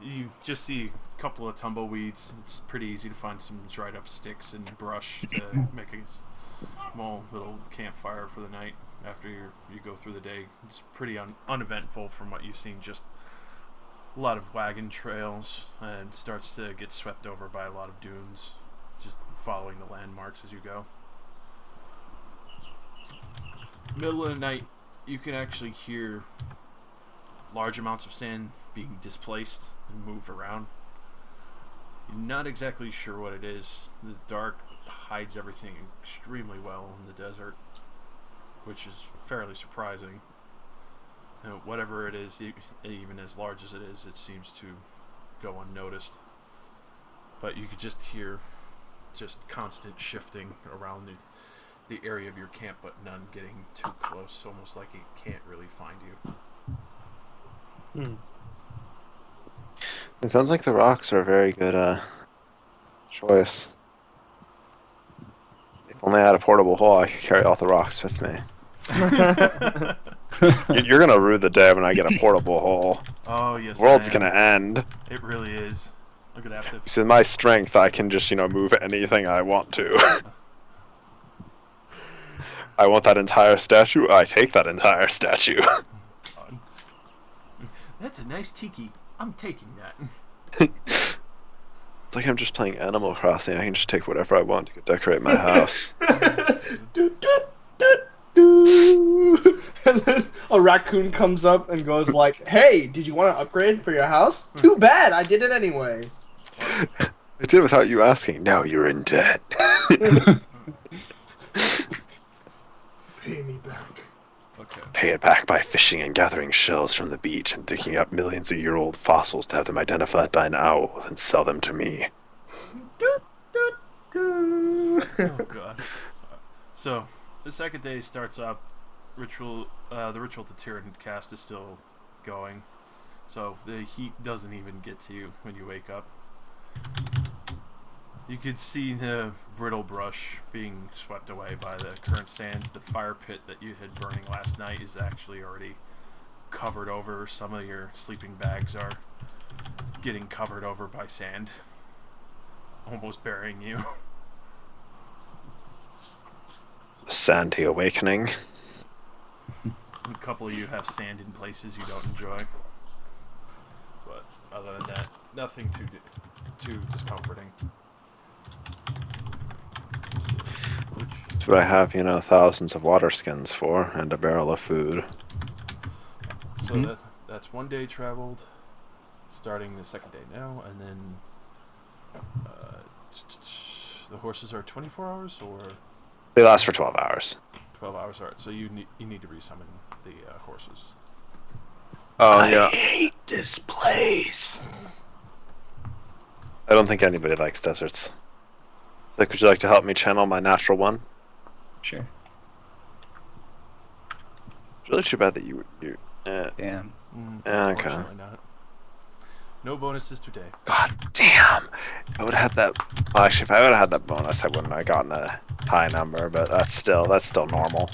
You just see a couple of tumbleweeds. It's pretty easy to find some dried up sticks and brush to make a small little campfire for the night after you go through the day. It's pretty uneventful from what you've seen. Just a lot of wagon trails, and starts to get swept over by a lot of dunes. Just following the landmarks as you go. Middle of the night, you can actually hear large amounts of sand being displaced and moved around. You're not exactly sure what it is. The dark hides everything extremely well in the desert, which is fairly surprising. Whatever it is, even as large as it is, it seems to go unnoticed. But you could just hear just constant shifting around the area of your camp, but none getting too close, almost like it can't really find you. It sounds like the rocks are a very good choice. If only I had a portable hole, I could carry all the rocks with me. You're gonna rue the day when I get a portable hole. Oh yes, The world's I am. gonna end. It really is. Look at that. So my strength, I can just move anything I want to. I want that entire statue. I take that entire statue. That's a nice tiki. I'm taking that. It's like I'm just playing Animal Crossing. I can just take whatever I want to decorate my house. And then a raccoon comes up and goes like, "Hey, did you want to upgrade for your house? Too bad, I did it anyway." I did without you asking. Now you're in debt. Pay me back. Okay. Pay it back by fishing and gathering shells from the beach and digging up millions of year old fossils to have them identified by an owl and sell them to me. Oh god. So the second day starts up. The ritual to Tyranid cast is still going, so the heat doesn't even get to you when you wake up. You could see the brittle brush being swept away by the current sands. The fire pit that you had burning last night is actually already covered over. Some of your sleeping bags are getting covered over by sand, almost burying you. Sandy awakening. A couple of you have sand in places you don't enjoy, but other than that, nothing too discomforting. That's what I have, thousands of water skins for, and a barrel of food. So that's 1 day traveled, starting the second day now, and then the horses are 24 hours or They last for 12 hours. 12 hours. All right, so you need to resummon the horses. Oh, I yeah. hate this place. I don't think anybody likes deserts. Like, would you like to help me channel my natural one? Sure. It's really too bad that you. Damn. Okay. Unfortunately not. No bonuses today. God damn! I would have had that. Well, actually, if I would have had that bonus, I wouldn't have gotten a high number. But that's still normal.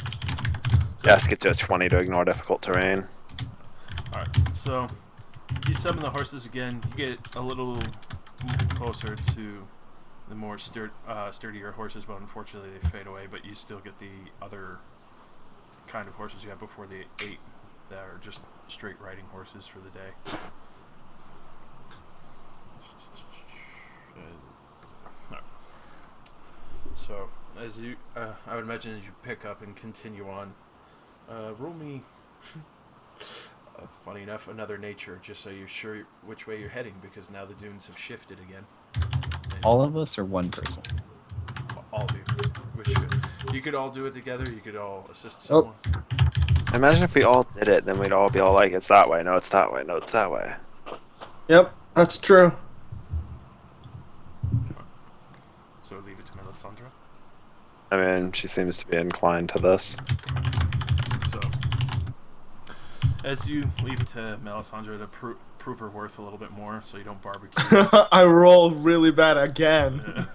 Yes, get to a 20 to ignore difficult terrain. All right, so you summon the horses again. You get a little closer to the more sturdier horses, but unfortunately they fade away. But you still get the other kind of horses you had before, the 8 that are just straight riding horses for the day. So, as you, I would imagine as you pick up and continue on, roll me, funny enough, another nature, just so you're sure which way you're heading, because now the dunes have shifted again. And All of us or one person? all of you. You could all do it together, you could all assist someone. Imagine if we all did it, then we'd all be all like, "It's that way. No, it's that way. No, it's that way." Yep, that's true. So leave it to Melisandre. I mean, she seems to be inclined to this. So, as you leave it to Melisandre to prove her worth a little bit more, so you don't barbecue. I rolled really bad again.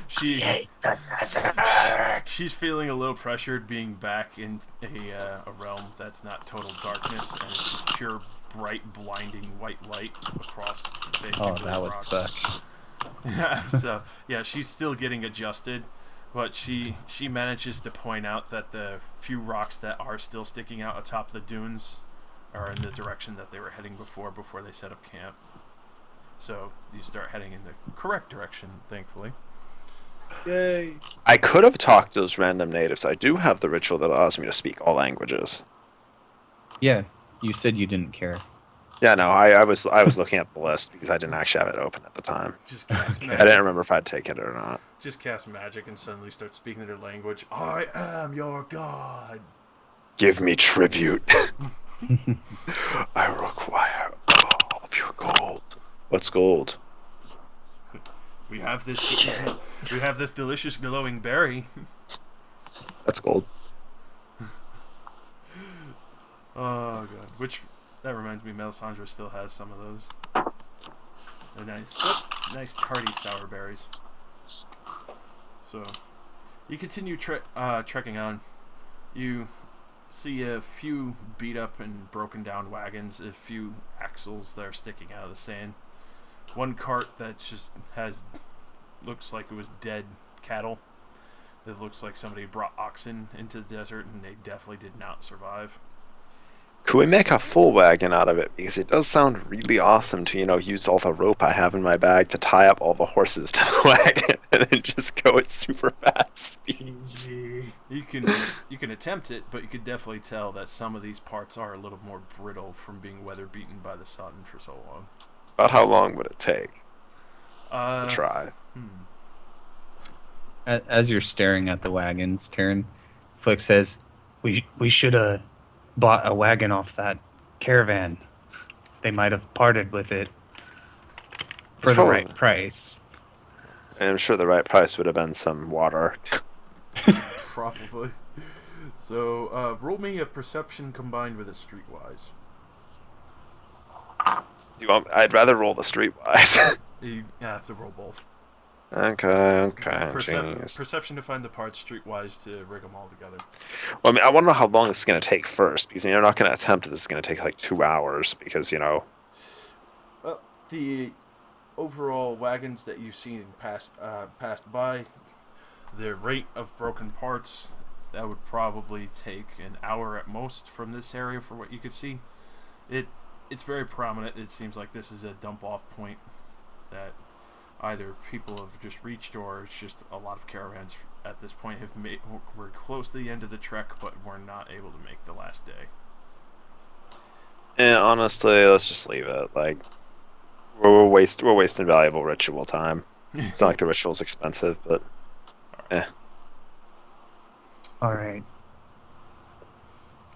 She Hate the desert. she's feeling a little pressured being back in a realm that's not total darkness and it's pure bright blinding white light across basically Oh, that would rock. suck. Yeah, so yeah, she's still getting adjusted, but she manages to point out that the few rocks that are still sticking out atop the dunes are in the direction that they were heading before they set up camp. So you start heading in the correct direction, thankfully. Yay. I could have talked to those random natives. I do have the ritual that allows me to speak all languages. Yeah, you said you didn't care. Yeah, no, I was looking at the list because I didn't actually have it open at the time. Just cast I magic. didn't remember if I'd take it or not. Just cast magic and suddenly start speaking their language. I am your god. Give me tribute. I require all of your gold. What's gold? We have this delicious glowing berry. That's gold. Oh god. Which that reminds me, Melisandre still has some of those. They're nice tardy sour berries. So you continue trekking on. You see a few beat up and broken down wagons, a few axles that are sticking out of the sand. One cart that just looks like it was dead cattle. It looks like somebody brought oxen into the desert and they definitely did not survive. Could we make a full wagon out of it? Because it does sound really awesome to, use all the rope I have in my bag to tie up all the horses to the wagon and then just go at super fast speeds. You can attempt it, but you could definitely tell that some of these parts are a little more brittle from being weather beaten by the sun for so long. About how long would it take to Uh, try? As you're staring at the wagons, Taryn, Flick says, "We should have bought a wagon off that caravan. They might have parted with it for It's the right probably- price." And I'm sure the right price would have been some water. Probably. So, roll me a perception combined with a streetwise. Do you want? I'd rather roll the streetwise. You have to roll both. okay. Genius. Perception to find the parts, streetwise to rig them all together. Well, I mean, I want to know how long this is going to take first, because I'm not going to attempt it. This is going to take like 2 hours, because Well, the overall wagons that you've seen passed by, the rate of broken parts, that would probably take an hour at most from this area for what you could see. It's very prominent. It seems like this is a dump-off point that either people have just reached or it's just a lot of caravans at this point have made. We're close to the end of the trek, but we're not able to make the last day. Yeah, honestly, let's just leave it. Like, we're wasting valuable ritual time. It's not like the ritual's expensive, but All right.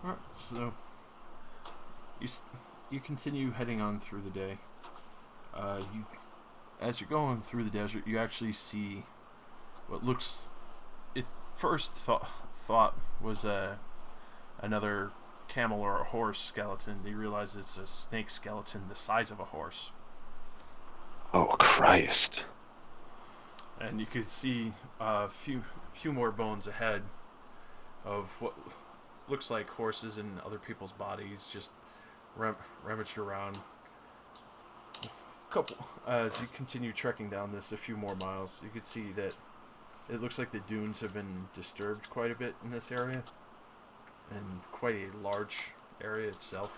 Alright, so you continue heading on through the day. As you're going through the desert, you actually see what looks, it first thought was another camel or a horse skeleton. You realize it's a snake skeleton the size of a horse. oh Christ! And you could see a few more bones ahead of what looks like horses and other people's bodies just rummaged around. As you continue trekking down this a few more miles, you could see that it looks like the dunes have been disturbed quite a bit in this area, and quite a large area itself.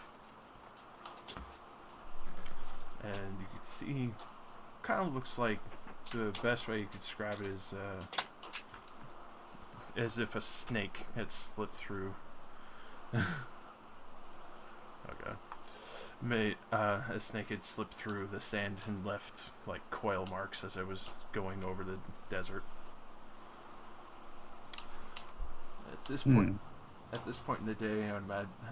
And you could see, kind of looks like, the best way you could describe it is as if a snake had slipped through. Okay. A snake had slipped through the sand and left like coil marks as it was going over the desert. At this point in the day,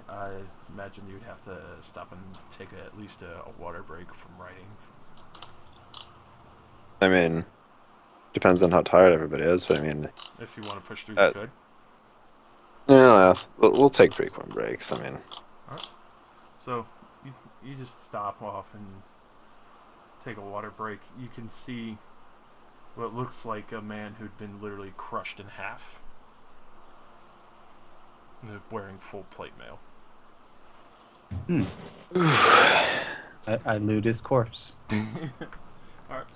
I imagine you'd have to stop and take at least a water break from writing. I mean, depends on how tired everybody is, but I mean, If you want to push through, you could. yeah, we'll take frequent breaks. I mean, So you just stop off and take a water break. You can see what looks like a man who'd been literally crushed in half, wearing full plate mail. I loot his corpse. Alright.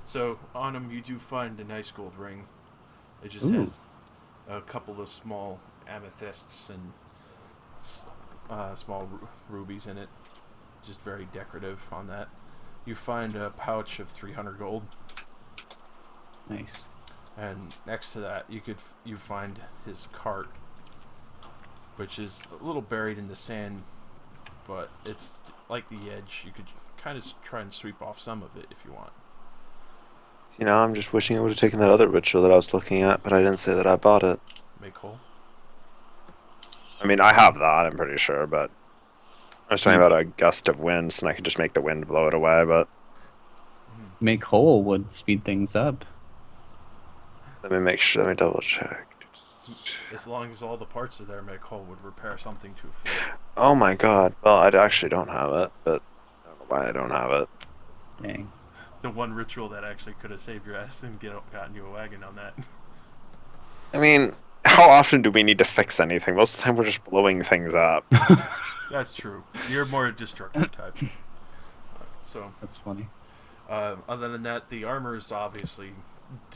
So on him you do find a nice gold ring. It just Ooh. has a couple of small amethysts and small rubies in it. Just very decorative on that. You find a pouch of 300 gold. Nice. And next to that, you find his cart, which is a little buried in the sand, but it's like the edge. You could kind of try and sweep off some of it if you want. you know, I'm just wishing I would have taken that other ritual that I was looking at, but I didn't say that I bought it. Make whole. I mean, I have that, I'm pretty sure, but I was talking about a gust of wind, and I could just make the wind blow it away, but Make whole would speed things up. let me make sure, let me double check. As long as all the parts are there, make whole would repair something to full. Oh my god, well, I actually don't have it, but I don't know why I don't have it. Dang. The one ritual that actually could have saved your ass and gotten you a wagon on that. I mean, how often do we need to fix anything? Most of the time we're just blowing things up. That's true. You're more a destructive type. So, That's funny. other than that, the armor is obviously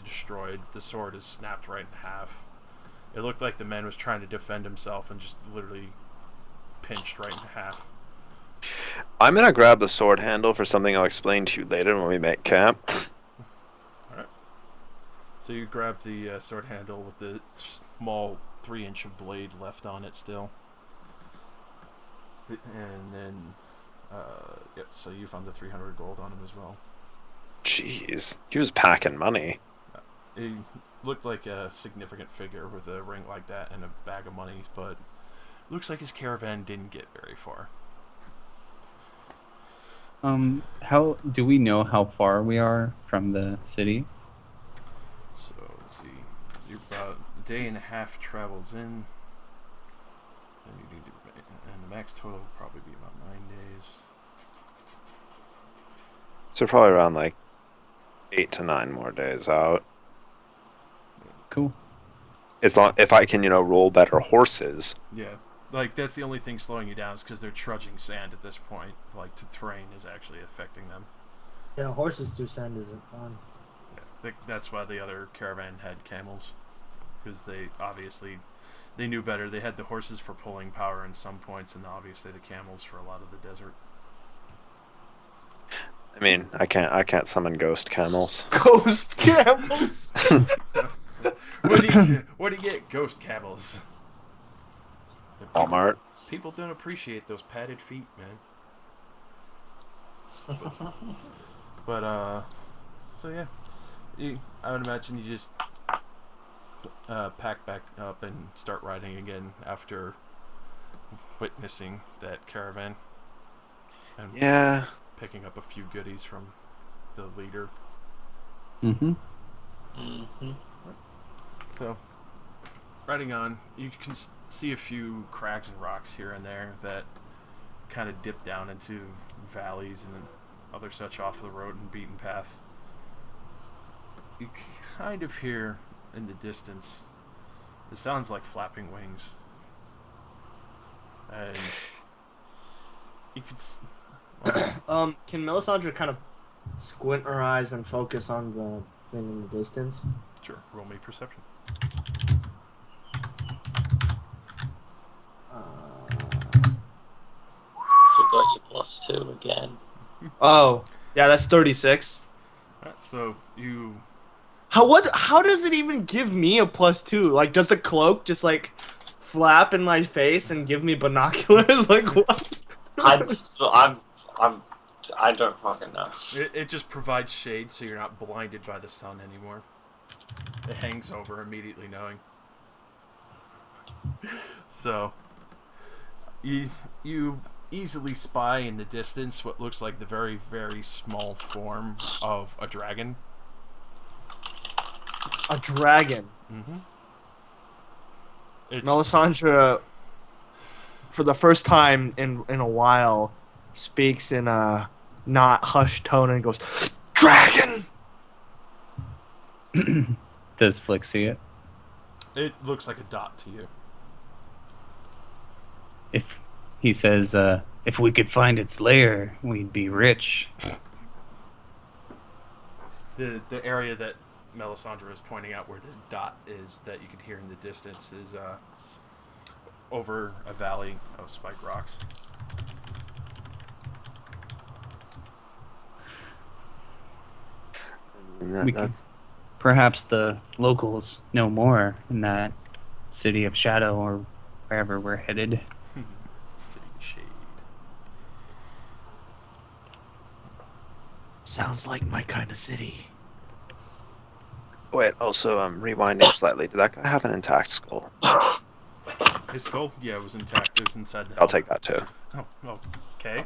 destroyed. The sword is snapped right in half. It looked like the man was trying to defend himself and just literally pinched right in half. I'm gonna grab the sword handle for something I'll explain to you later when we make camp. Alright. So you grab the sword handle with the small 3-inch of blade left on it still. And then, yep, so you found the 300 gold on him as well. Jeez, he was packing money. He looked like a significant figure with a ring like that and a bag of money, but looks like his caravan didn't get very far. How do we know how far we are from the city? So let's see, you're about a day and a half travels in, and you need to, and the max total will probably be about 9 days. So probably around like 8 to 9 more days out. Cool. As long if I can, roll better horses. Yeah, like that's the only thing slowing you down is because they're trudging sand at this point. Like the terrain is actually affecting them. Yeah, horses through sand isn't fun. Yeah, that's why the other caravan had camels, because they knew better. They had the horses for pulling power in some points, and obviously the camels for a lot of the desert. I mean, I can't summon ghost camels. Ghost camels. What do you get? Ghost camels. Walmart. People don't appreciate those padded feet, man. But so yeah, I would imagine you just pack back up and start riding again after witnessing that caravan and Yeah. picking up a few goodies from the leader. Mm-hmm. So, riding on, you can see a few crags and rocks here and there that kind of dip down into valleys and other such off the road and beaten path. You kind of hear in the distance, it sounds like flapping wings. And you could Can Melisandre kind of squint her eyes and focus on the thing in the distance? sure, roll me perception. You got your +2 again. Oh, yeah, that's 36. Alright, so you How does it even give me a +2? Like, does the cloak just like flap in my face and give me binoculars? Like what? I don't fucking know. it just provides shade so you're not blinded by the sun anymore. It hangs over immediately knowing. So you easily spy in the distance what looks like the very, very small form of a dragon. A dragon. Mm-hmm. It's Melisandre, for the first time in a while, speaks in a not hushed tone and goes, "Dragon!" Does Flick see it? It looks like a dot to you. If he says, if we could find its lair, we'd be rich. The area that Melisandre is pointing out where this dot is that you can hear in the distance is over a valley of spiked rocks. We could, perhaps the locals know more in that city of shadow or wherever we're headed. City Shade. Sounds like my kind of city. Wait, also, rewinding slightly. Did that guy have an intact skull? His skull? Yeah, it was intact. It was inside the I'll take that too. Oh, okay.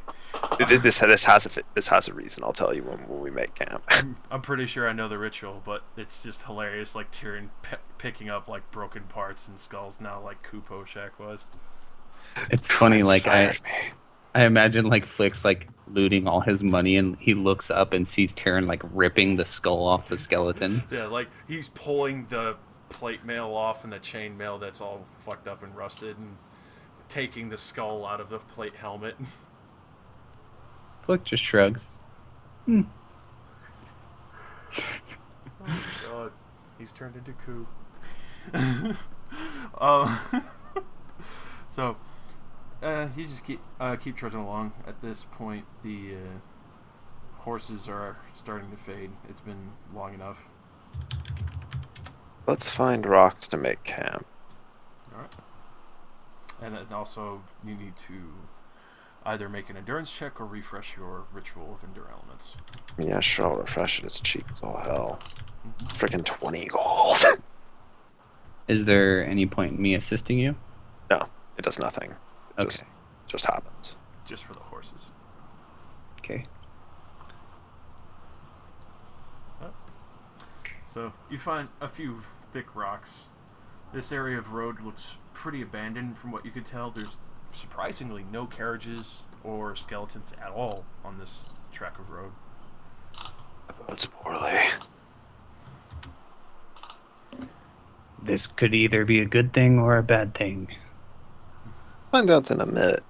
This has a reason. I'll tell you when we make camp. I'm pretty sure I know the ritual, but it's just hilarious, like Tyrion picking up like broken parts and skulls now, like Kupo Shack was. It's funny, like Inspired me. I imagine like Flick's like looting all his money and he looks up and sees Tyrion like ripping the skull off the skeleton. Yeah, like he's pulling the plate mail off and the chain mail that's all fucked up and rusted, and taking the skull out of the plate helmet. Flick just shrugs. Oh my god, he's turned into Coop. So, you just keep trudging along. At this point, the horses are starting to fade. It's been long enough. Let's find rocks to make camp. Alright. And then also, you need to either make an endurance check or refresh your ritual of endure elements. Yeah, sure, I'll refresh it. It's cheap as all hell. Freaking 20 gold. Is there any point in me assisting you? No, it does nothing. It Okay. just happens. Just for the horses. Okay. So, you find a few thick rocks. This area of road looks pretty abandoned from what you could tell. There's surprisingly no carriages or skeletons at all on this track of road. That bodes poorly. This could either be a good thing or a bad thing. Find out in a minute.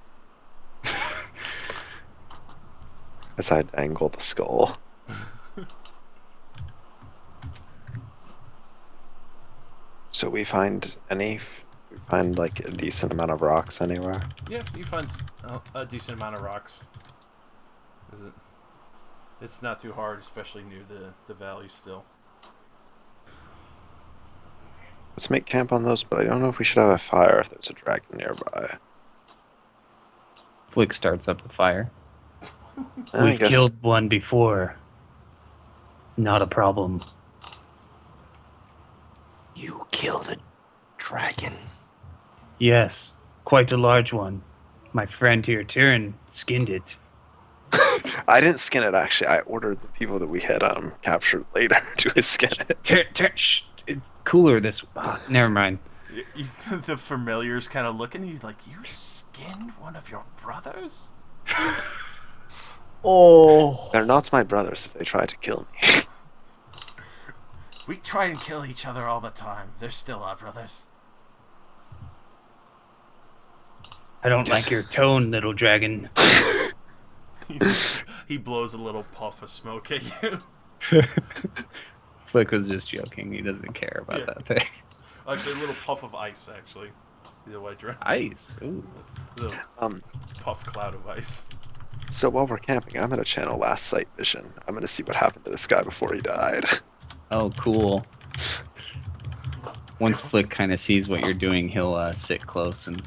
As I dangle the skull. So we find like a decent amount of rocks anywhere. Yeah, you find a decent amount of rocks. It's not too hard, especially near the valley still. Let's make camp on those, but I don't know if we should have a fire if there's a dragon nearby. Flick starts up the fire. I We've guess killed one before. Not a problem. You killed a dragon? Yes, quite a large one. My friend here, Tyrion, skinned it. I didn't skin it actually. I ordered the people that we had captured later to skin it. Shh, it's cooler this. Never mind. The familiars kind of look at you like, you skinned one of your brothers? Oh. They're not my brothers if they try to kill me. We try and kill each other all the time. They're still our brothers. I don't like your tone, little dragon. He blows a little puff of smoke at you. Flick was just joking. He doesn't care about Yeah. that thing. Actually, a little puff of ice, actually. The white dragon. Ice. Ooh. Little Um, puff cloud of ice. so while we're camping, I'm gonna channel Last Sight Vision. I'm gonna see what happened to this guy before he died. Oh, cool. Once Flick kind of sees what you're doing, he'll sit close and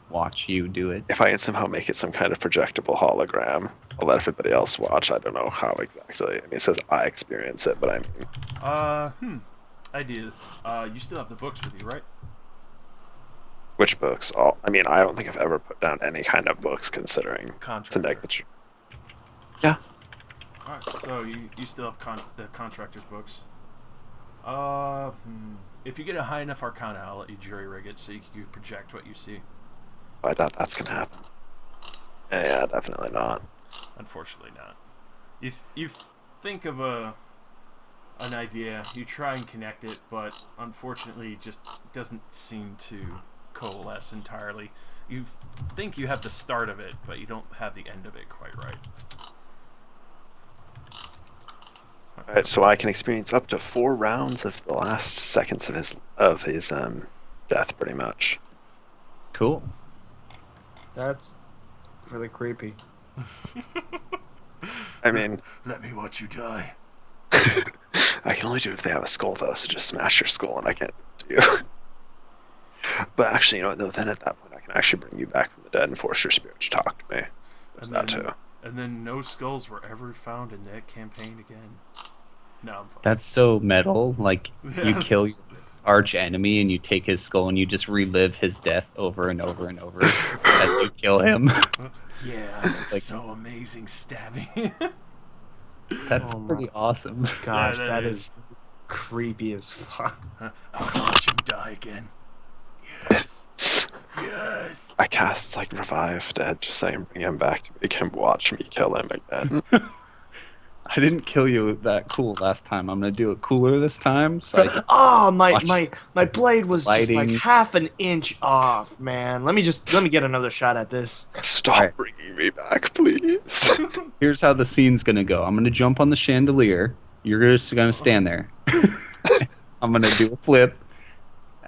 watch you do it. If I can somehow make it some kind of projectable hologram, I'll let everybody else watch. I don't know how exactly. I mean, it says I experience it, but I mean, Idea. You still have the books with you, right? which books? Oh, I mean, I don't think I've ever put down any kind of books considering it's a Contractor. negative. Alright, so you still have the contractor's books. If you get a high enough arcana, I'll let you jury rig it so you can project what you see. I doubt that's gonna happen. Yeah, definitely not. Unfortunately not. You think of an idea, you try and connect it, but unfortunately it just doesn't seem to coalesce entirely. You think you have the start of it, but you don't have the end of it quite right. Alright, so I can experience up to 4 rounds of the last seconds of his death, pretty much. Cool. That's really creepy. I mean, Let me watch you die. I can only do it if they have a skull, though, so just smash your skull and I can't do it to you. But actually, you know what, though, then at that point I can actually bring you back from the dead and force your spirit to talk to me. There's that too. And then no skulls were ever found in that campaign again. No, I'm fine. That's so metal. Like, you kill your arch enemy and you take his skull and you just relive his death over and over and over as you kill him. Yeah, it's Like- so amazing stabbing. That's Oh my pretty awesome. Gosh, that that is. is creepy as fuck. I'll watch him die again. Yes. Yes. I cast, like, Revive Dead just so I can bring him back to make him watch me kill him again. I didn't kill you that cool last time. I'm gonna do it cooler this time. So I Oh, Watch. my blade was just like Lighting. half an inch off, man. Let me get another shot at this. Stop Alright. bringing me back, please. here's how the scene's gonna go. I'm gonna jump on the chandelier. You're just gonna stand there. I'm gonna do a flip,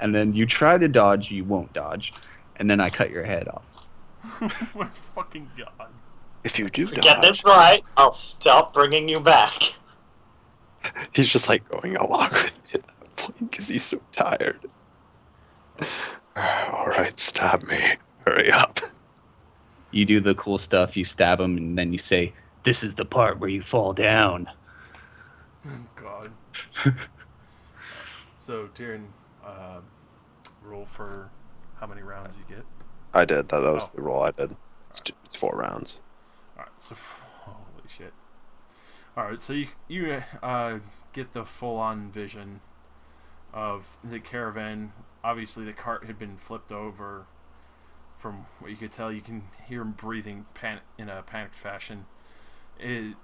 and then you try to dodge. You won't dodge, and then I cut your head off. My fucking god. If you do Get dodge, this right, I'll stop bringing you back. he's just like going along with it at that point because he's so tired. Alright, stab me. Hurry up. You do the cool stuff. You stab him, and then you say, "This is the part where you fall down." God. So, Tyrion, roll for how many rounds you get. I did. That was Oh. the roll I did. It's 4 rounds. Alright, so holy shit. Alright, so you get the full-on vision of the caravan. Obviously, the cart had been flipped over. From what you could tell, you can hear him breathing in a panicked fashion. You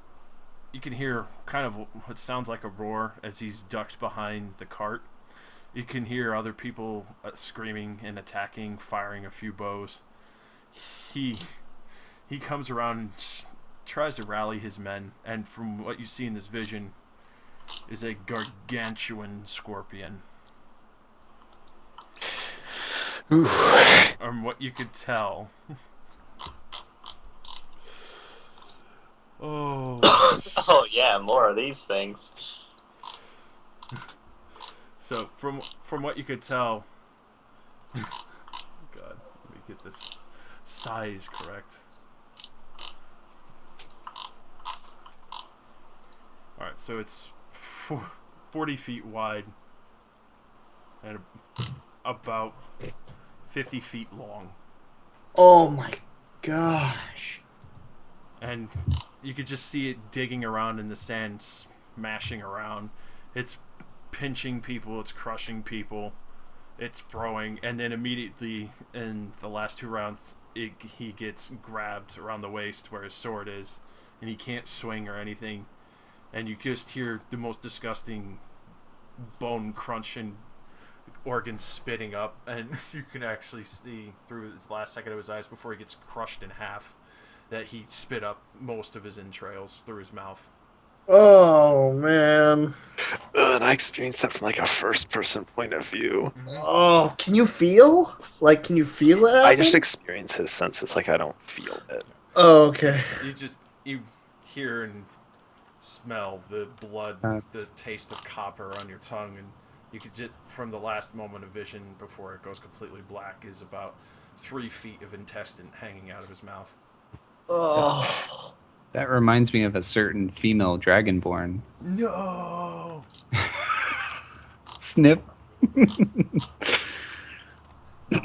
can hear kind of what sounds like a roar as he's ducked behind the cart. You can hear other people screaming and attacking, firing a few bows. He comes around and tries to rally his men, and from what you see in this vision is a gargantuan scorpion. Ooh. From what you could tell. Oh. Oh yeah, more of these things. So from what you could tell, God, let me get this size correct. All right, so it's 40 feet wide and about 50 feet long. Oh my gosh. And you could just see it digging around in the sand, smashing around. It's pinching people, it's crushing people, it's throwing, and then immediately in the last 2 rounds, he gets grabbed around the waist where his sword is, and he can't swing or anything. And you just hear the most disgusting bone crunching, organs spitting up, and you can actually see through his last second of his eyes before he gets crushed in half that he spit up most of his entrails through his mouth. Oh man. And I experienced that from like a first-person point of view. Oh, can you feel? Like, can you feel it? I just happen? experience his senses, like I don't feel it. Oh, okay. You hear and smell the blood, the taste of copper on your tongue, and you could just, from the last moment of vision before it goes completely black, is about 3 feet of intestine hanging out of his mouth. Oh. That reminds me of a certain female dragonborn. No. Snip.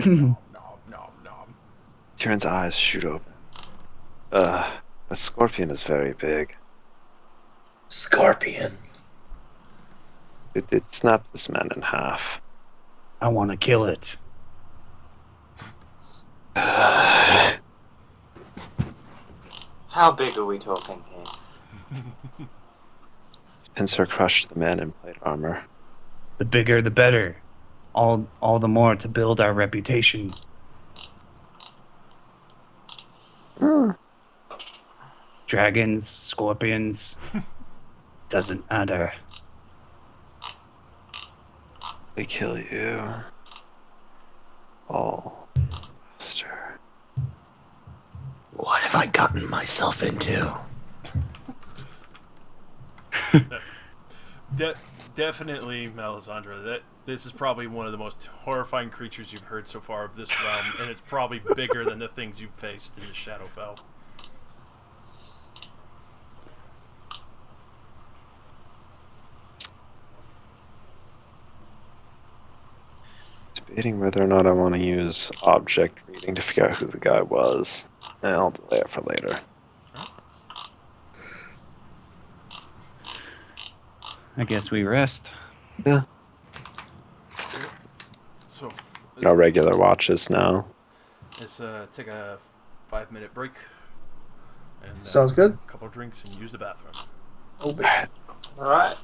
Nom. Tyrion's eyes shoot open. A scorpion is very big. Scorpion. It snapped this man in half. I want to kill it. How big are we talking here? Its pincer crushed the man in plate armor. The bigger, the better. All the more to build our reputation. Dragons, scorpions, doesn't matter. They kill you. All master. What have I gotten myself into? Definitely, Melisandre. This is probably one of the most horrifying creatures you've heard so far of this realm, and it's probably bigger than the things you've faced in the Shadowfell. Debating whether or not I want to use object reading to figure out who the guy was. I'll delay it for later. I guess we rest. Yeah. So, No regular watches now. let's take a 5-minute break. And, Sounds good. A couple of drinks and use the bathroom. Oh, Alright.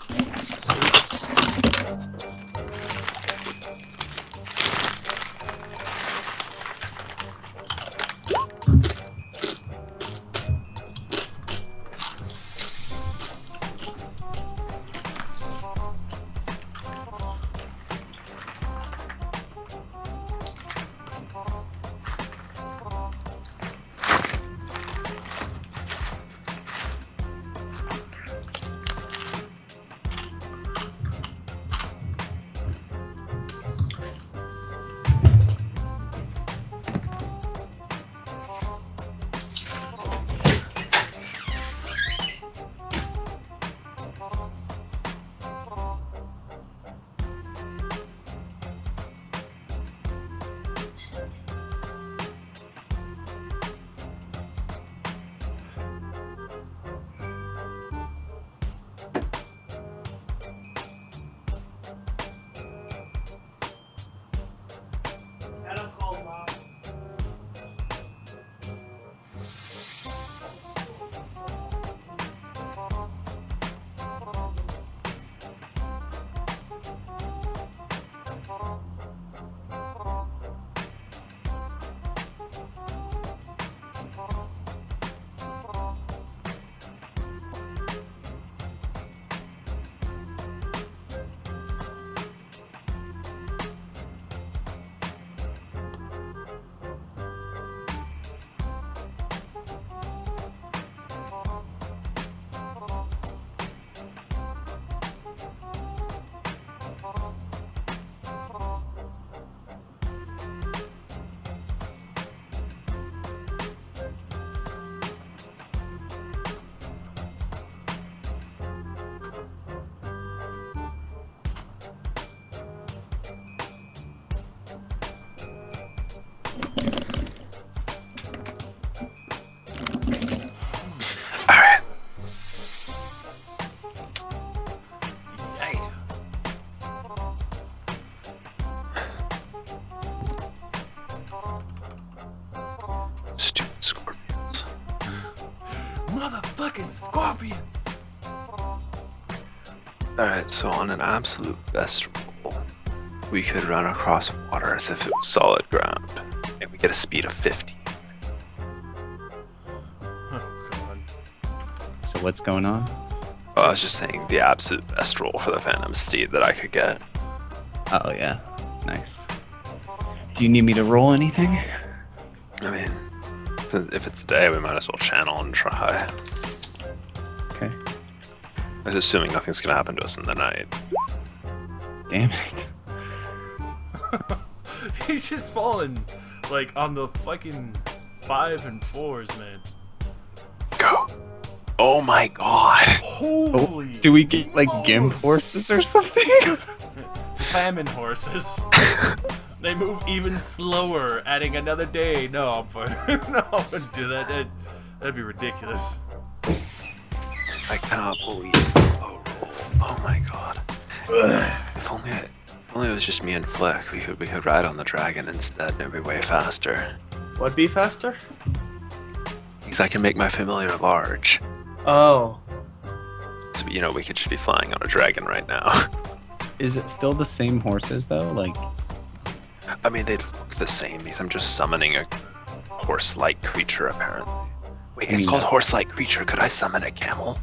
Scorpions! Alright, so on an absolute best roll, we could run across water as if it was solid ground. And we get a speed of 15. Oh, God. So what's going on? Well, I was just saying the absolute best roll for the Phantom Steed that I could get. Oh yeah, nice. Do you need me to roll anything? I mean, since if it's a day, we might as well channel and try. Okay. I was assuming nothing's gonna happen to us in the night. Damn it. He's just falling, like, on the fucking 5 and 4s, man. Go! Oh my god! Holy! Do we get like gimp horses or something? Famine horses. They move even slower, adding another day. No, I'm fine. No, I wouldn't do that. That'd be ridiculous. I cannot believe the low roll. Oh my god. If only it was just me and Fleck, we could ride on the dragon instead and it'd be way faster. Would be faster? Because I can make my familiar large. Oh. So, you know, we could just be flying on a dragon right now. Is it still the same horses though? Like, I mean, they look the same because I'm just summoning a horse-like creature, apparently. Wait, it's called horse-like creature. Could I summon a camel?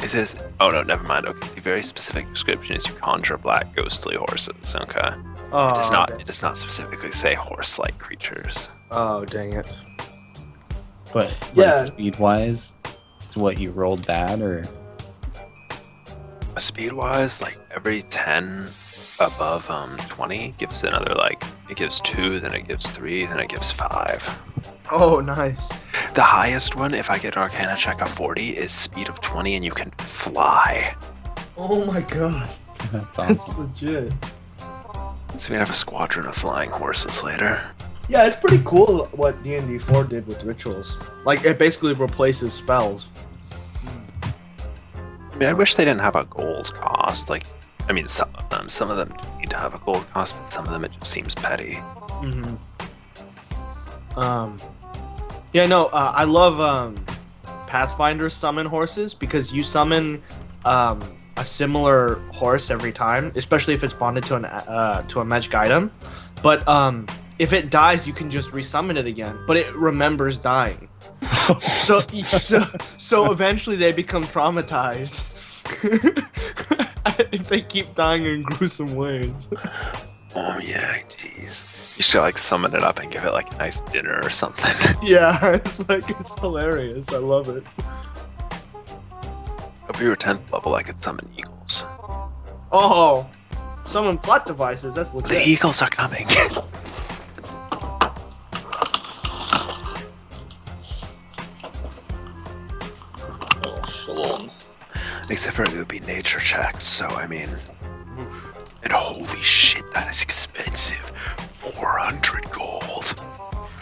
It says, oh no, never mind. Okay, the very specific description is you conjure black ghostly horses. Okay. Oh, It does not. okay. It does not specifically say horse-like creatures. Oh, dang it. but Yeah. like speed wise, is what you rolled that or? Speed-wise, like every 10 above 20 gives another like it gives 2, then it gives 3, then it gives 5. Oh, nice. The highest one, if I get an Arcana check of 40, is speed of 20, and you can fly. Oh my god. That's That's awesome. legit. So we have a squadron of flying horses later. Yeah, it's pretty cool what D&D 4 did with rituals. Like, it basically replaces spells. I mean, I wish they didn't have a gold cost. Like, I mean, some of them need to have a gold cost, but some of them it just seems petty. Mm-hmm. Yeah, no, I love Pathfinder's summon horses because you summon a similar horse every time, especially if it's bonded to a magic item. But if it dies, you can just resummon it again, but it remembers dying. So eventually they become traumatized if they keep dying in gruesome ways. Oh yeah, jeez. You should like summon it up and give it like a nice dinner or something. Yeah, it's hilarious. I love it. If we were 10th level, I could summon eagles. Oh, summon plot devices. That's The legit. eagles are coming. Oh, shalom. Except for it would be nature checks, so I mean. Oof. And holy shit, that is expensive. 400 gold.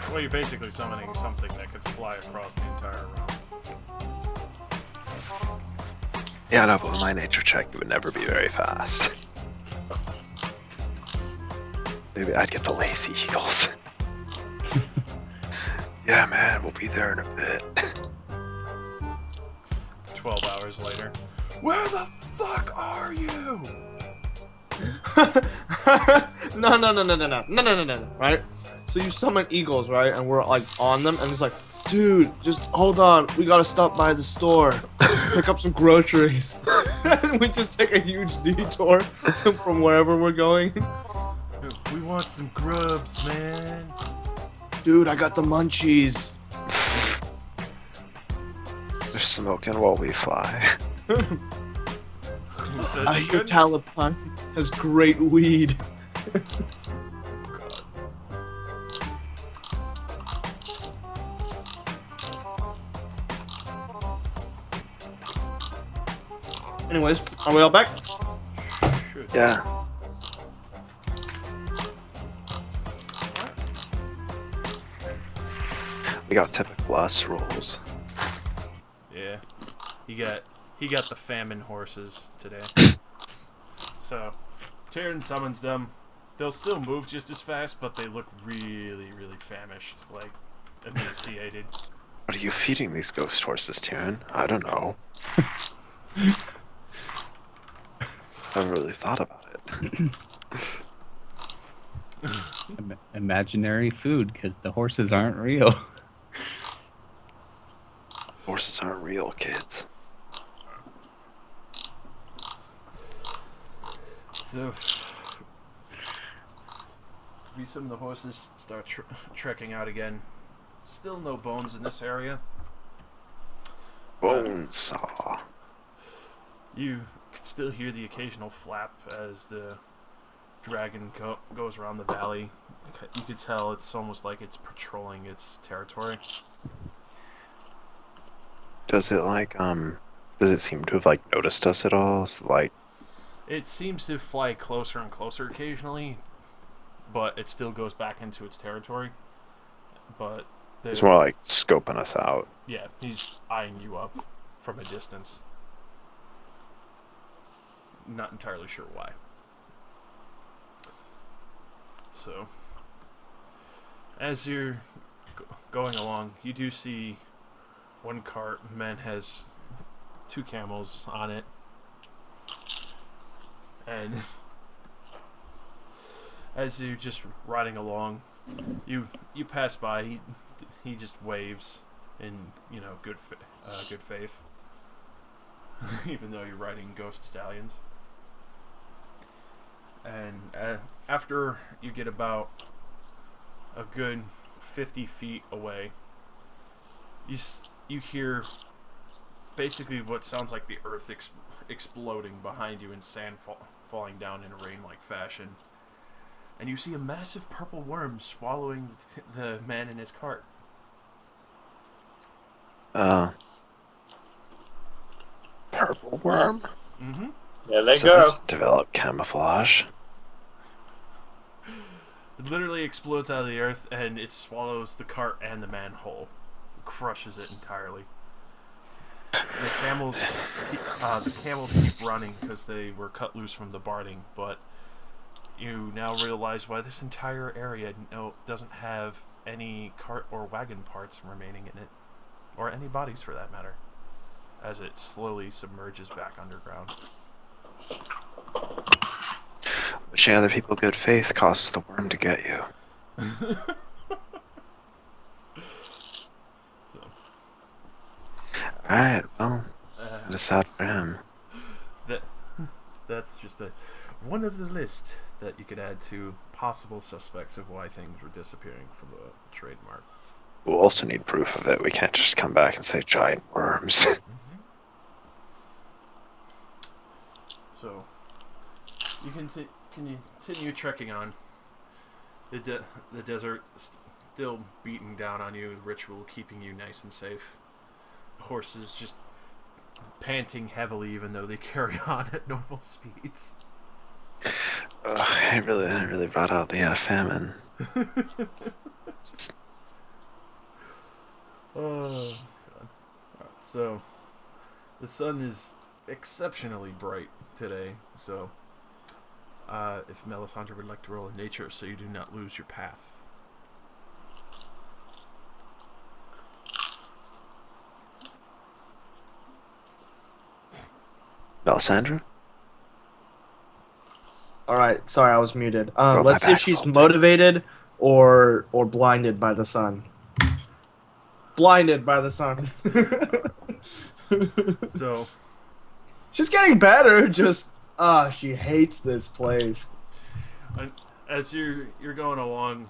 Well, you're basically summoning something that could fly across the entire realm. Yeah, no, but with my nature check, it would never be very fast. Maybe I'd get the lazy eagles. Yeah, man, we'll be there in a bit. 12 hours later. Where the fuck are you? No, right? So you summon eagles, right? And we're like on them, and it's like, dude, just hold on. We gotta stop by the store, just pick up some groceries. And we just take a huge detour from wherever we're going. We want some grubs, man. Dude, I got the munchies. They're smoking while we fly. Who said I they hear couldn't? Taliban has great weed. God. Anyways, are we all back? Should. Yeah. We got typical us rolls. Yeah. He got the famine horses today. So, Tyrion summons them. They'll still move just as fast, but they look really, really famished, like emaciated. What are you feeding these ghost horses, Tyrion? I don't know. Never really thought about it. Imaginary food, because the horses aren't real. Horses aren't real, kids. So, some of the horses start trekking out again. Still no bones in this area. Bone saw. You can still hear the occasional flap as the dragon goes around the valley. You can tell it's almost like it's patrolling its territory. Does it does it seem to have noticed us at all? It seems to fly closer and closer occasionally, but it still goes back into its territory. But it's more like scoping us out. Yeah, he's eyeing you up from a distance. Not entirely sure why. So, as you're going along, you do see one cart. Man has 2 camels on it, and as you're just riding along, you pass by. He just waves in good faith, even though you're riding ghost stallions. And after you get about a good 50 feet away, you hear basically what sounds like the earth exploding behind you and sand falling down in a rain-like fashion. And you see a massive purple worm swallowing the man in his cart. Purple worm? Mm-hmm. There they So go. it develop camouflage. It literally explodes out of the earth, and it swallows the cart and the man whole. It crushes it entirely. The camels keep running because they were cut loose from the barding, but you now realize why this entire area doesn't have any cart or wagon parts remaining in it, or any bodies for that matter, as it slowly submerges back underground. Wishing other people good faith causes the worm to get you. So, Alright, well, it's sad for him. that's just one of the list that you could add to possible suspects of why things were disappearing from the trademark. We'll also need proof of it. We can't just come back and say giant worms. So, you can continue trekking on. The desert still beating down on you, ritual keeping you nice and safe. The horses just panting heavily even though they carry on at normal speeds. I really brought out the famine. Just... Oh, God. Alright, so, the sun is exceptionally bright today, so if Melisandre would like to roll in nature so you do not lose your path. Melisandre? All right, sorry, I was muted. my Let's see if back she's fault. motivated or blinded by the sun. Blinded by the sun. So, She's getting better. Just she hates this place. as you're going along,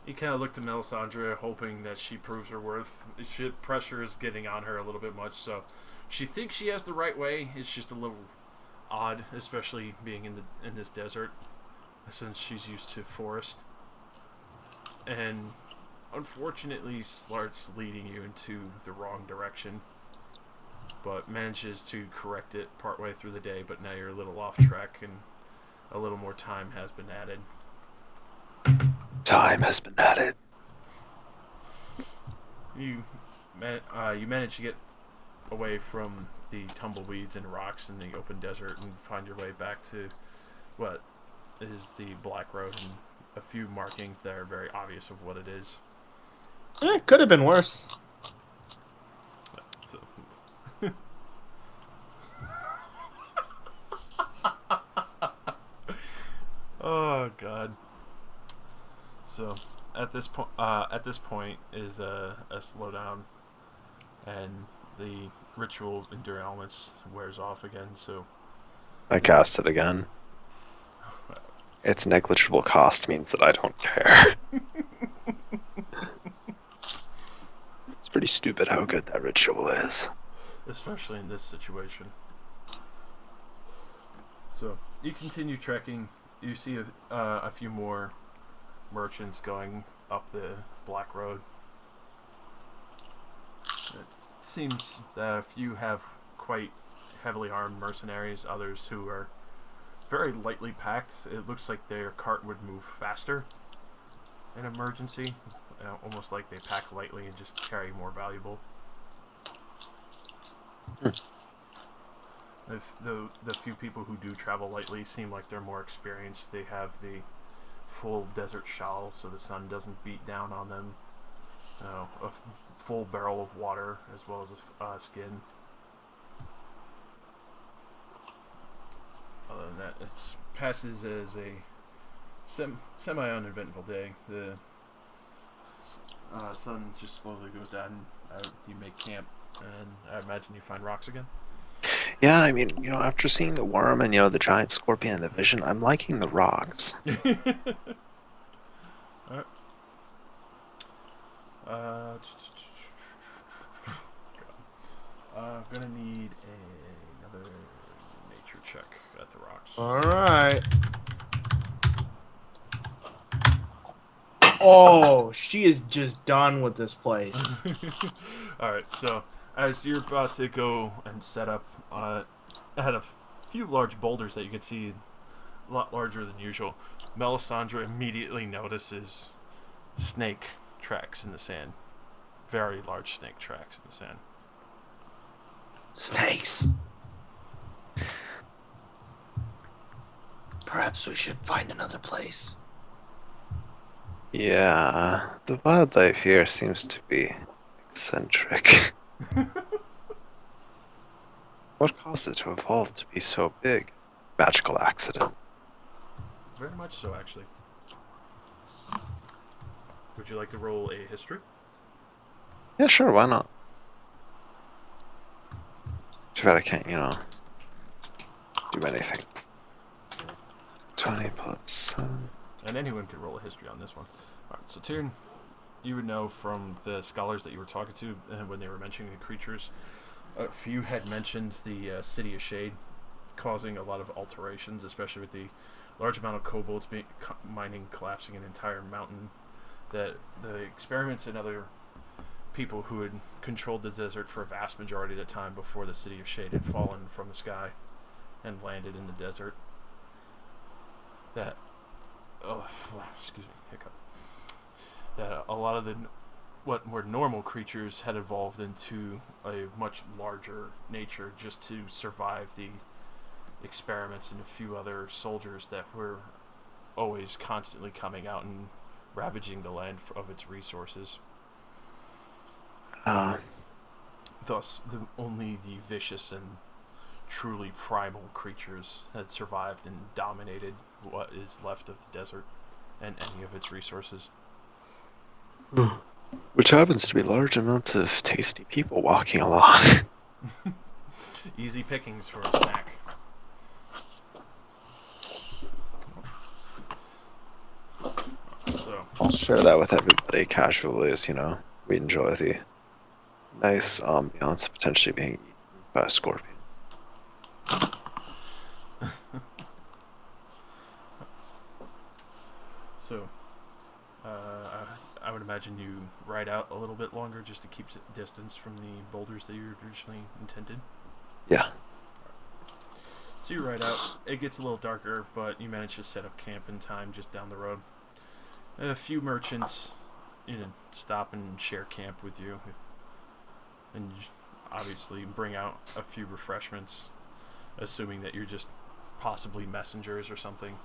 you kind of look to Melisandre, hoping that she proves her worth. Pressure is getting on her a little bit much, so she thinks she has the right way. It's just a little odd, especially being in this desert, since she's used to forest. And unfortunately, starts leading you into the wrong direction, but manages to correct it partway through the day. But now you're a little off track, and a little more time has been added. Time has been added. You manage to get away from the tumbleweeds and rocks in the open desert and find your way back to what is the Black Road, and a few markings that are very obvious of what it is. It could have been worse. Oh God. So at this point is a slowdown, and the ritual endure elements wears off again. So I cast it again. Its negligible cost means that I don't care. It's pretty stupid how good that ritual is. especially in this situation. So you continue trekking. You see a few more merchants going up the Black Road. It seems that a few have quite heavily armed mercenaries, others who are very lightly packed. It looks like their cart would move faster in emergency, almost like they pack lightly and just carry more valuable. If the few people who do travel lightly seem like they're more experienced. They have the full desert shawl so the sun doesn't beat down on them. A full barrel of water as well as a skin. Other than that, it passes as a semi-uneventful day. The sun just slowly goes down. You make camp, and I imagine you find rocks again. Yeah, I mean, after seeing the worm and, the giant scorpion and the vision, I'm liking the rocks. Alright. I'm gonna need another nature check at the rocks. Alright. Oh, she is just done with this place. Alright, so as you're about to go and set up, at a few large boulders that you can see a lot larger than usual, Melisandre immediately notices snake tracks in the sand. Very large snake tracks in the sand. Snakes. Perhaps we should find another place. Yeah, the wildlife here seems to be eccentric. What caused it to evolve to be so big? Magical accident. Very much so, actually. Would you like to roll a history? Yeah, sure, why not? Too bad I can't, do anything. 20 plus 7. And anyone could roll a history on this one. Alright, so Tyrion, you would know from the scholars that you were talking to when they were mentioning the creatures, a few had mentioned the City of Shade causing a lot of alterations, especially with the large amount of kobolds mining, collapsing an entire mountain. That the experiments and other people who had controlled the desert for a vast majority of the time before the City of Shade had fallen from the sky and landed in the desert. That, excuse me, hiccup. That a lot of what were normal creatures had evolved into a much larger nature just to survive the experiments and a few other soldiers that were always constantly coming out and ravaging the land of its resources. Thus, only the vicious and truly primal creatures had survived and dominated what is left of the desert and any of its resources. Which happens to be large amounts of tasty people walking along. Easy pickings for a snack. So, I'll share that with everybody casually as, we enjoy the nice ambiance of potentially being eaten by a scorpion. So, I would imagine you ride out a little bit longer just to keep distance from the boulders that you originally intended. Yeah. So you ride out. It gets a little darker, but you manage to set up camp in time just down the road. A few merchants, stop and share camp with you, and obviously bring out a few refreshments, assuming that you're just possibly messengers or something.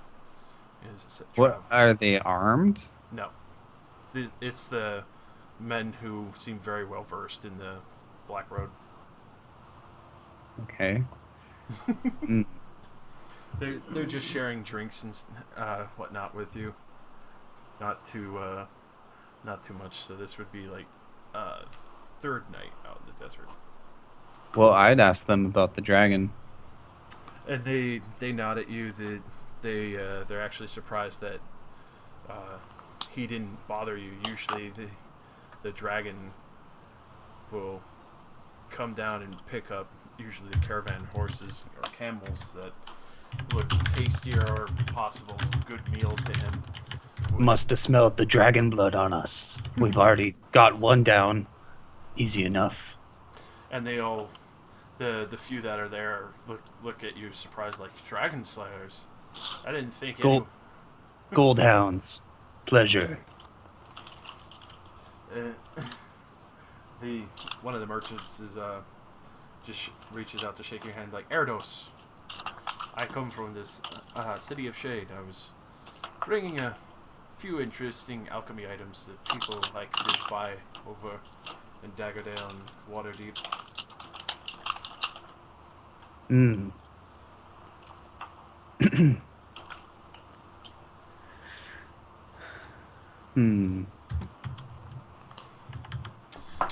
What, are they armed? No. It's the men who seem very well versed in the Black Road. Okay. they're just sharing drinks and whatnot with you. Not too much. So this would be like third night out in the desert. Well, I'd ask them about the dragon. And they nod at you. They're actually surprised that he didn't bother you. Usually the dragon will come down and pick up usually the caravan horses or camels that look tastier or possible good meal to him. Must have smelled the dragon blood on us. We've already got one down. Easy enough. And they all, the few that are there, look at you surprised, like, dragon slayers. I didn't think Goldhounds. Pleasure. One of the merchants is just reaches out to shake your hand, like, Erdos, I come from this city of Shade. I was bringing a few interesting alchemy items that people like to buy over in Daggerdale and Waterdeep. Hmm. Hmm.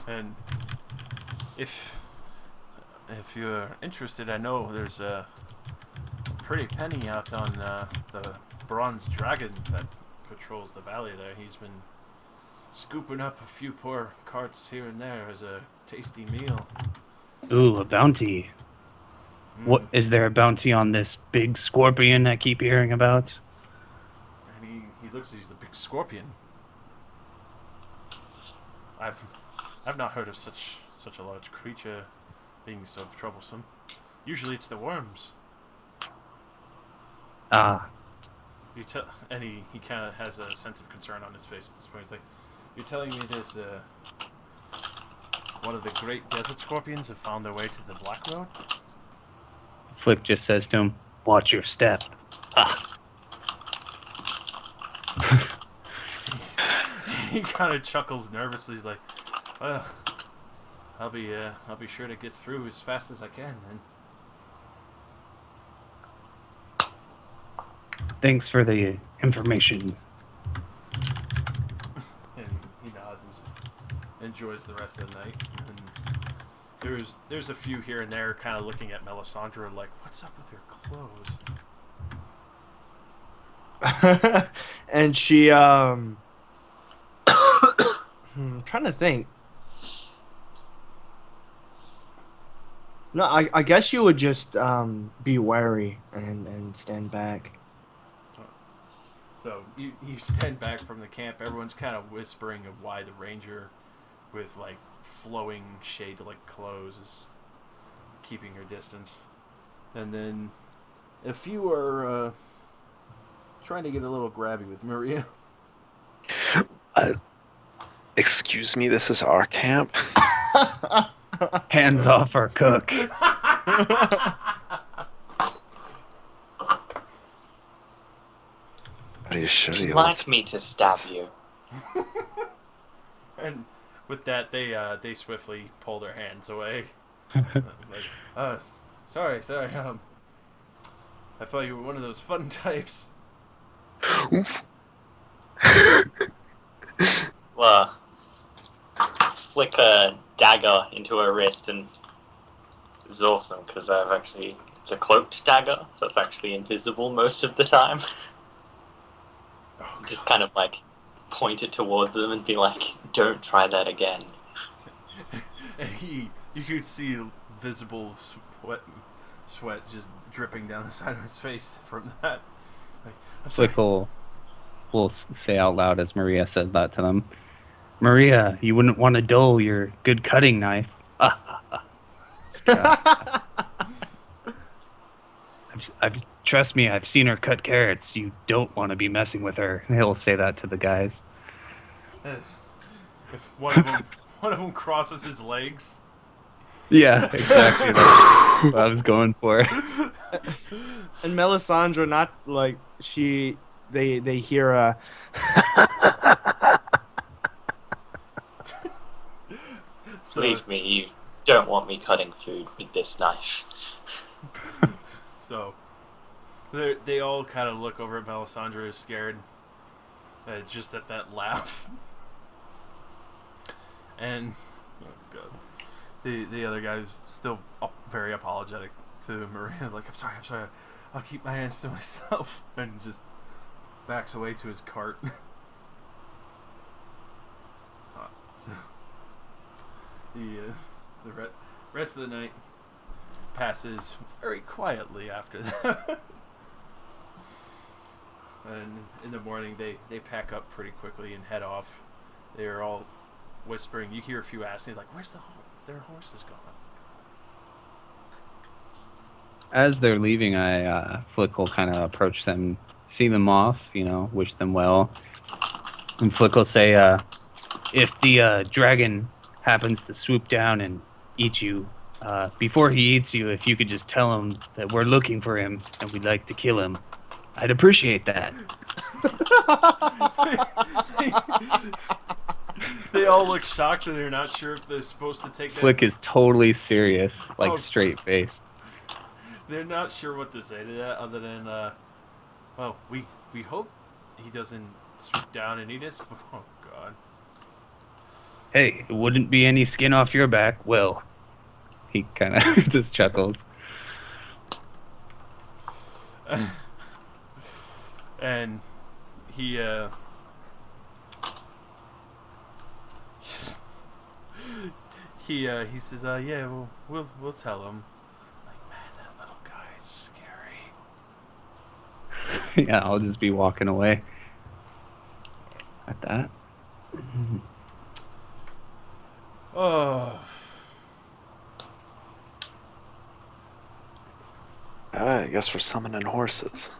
And if you're interested, I know there's a pretty penny out on the bronze dragon that patrols the valley there. He's been scooping up a few poor carts here and there as a tasty meal. Ooh, a bounty. What is there a bounty on this big scorpion I keep hearing about? And he looks, he's the big scorpion. I've not heard of such a large creature being so troublesome. Usually it's the worms. Ah. And he kind of has a sense of concern on his face at this point. He's like, you're telling me there's one of the great desert scorpions have found their way to the Black Road? Flick just says to him, watch your step. Ah. He kind of chuckles nervously. He's like, well, I'll be sure to get through as fast as I can then. Thanks for the information. And he nods and just enjoys the rest of the night. And there's a few here and there kind of looking at Melisandre like, what's up with your clothes? And she I'm trying to think. No, I guess you would just be wary and stand back. So you stand back from the camp. Everyone's kind of whispering of why the ranger with like flowing shade-like clothes is keeping her distance. And then a few are trying to get a little grabby with Maria. Excuse me, this is our camp. Hands off our cook. Are you sure Would you you want like me to stab you? And with that, they swiftly pull their hands away. Sorry. I thought you were one of those fun types. Well, flick a dagger into her wrist, and it's awesome because it's a cloaked dagger, so it's actually invisible most of the time. Oh, Just kind of like point it towards them and be like, "Don't try that again." And you could see visible sweat just dripping down the side of his face from that. Like, I'm sorry. Flick will say out loud as Maria says that to them. Maria, you wouldn't want to dull your good cutting knife. Trust me, I've seen her cut carrots. You don't want to be messing with her. He'll say that to the guys. If one of them crosses his legs. Yeah, exactly. That's what I was going for. And Melisandre, not like they hear a Believe me, you don't want me cutting food with this knife. So They all kind of look over at Melisandre scared. Just at that laugh. And oh god, the other guy's still very apologetic to Maria. Like, I'm sorry. I'll keep my hands to myself, and just backs away to his cart. The rest of the night passes very quietly after that. And in the morning, they pack up pretty quickly and head off. They're all whispering. You hear a few asking, like, "Where's their horses going?" As they're leaving, Flick will kind of approach them, see them off, wish them well. And Flick will say, If the dragon happens to swoop down and eat you, before he eats you, if you could just tell him that we're looking for him and we'd like to kill him, I'd appreciate that. They all look shocked and they're not sure if they're supposed to take that. Flick is totally serious, like Oh. straight-faced. They're not sure what to say to that other than, well, we hope he doesn't swoop down and eat us. Oh, God. Hey, it wouldn't be any skin off your back. Well, He kind of just chuckles. And he he says, yeah, we'll tell him. Like, man, that little guy is scary. Yeah, I'll just be walking away at that. Oh, I guess we're summoning horses.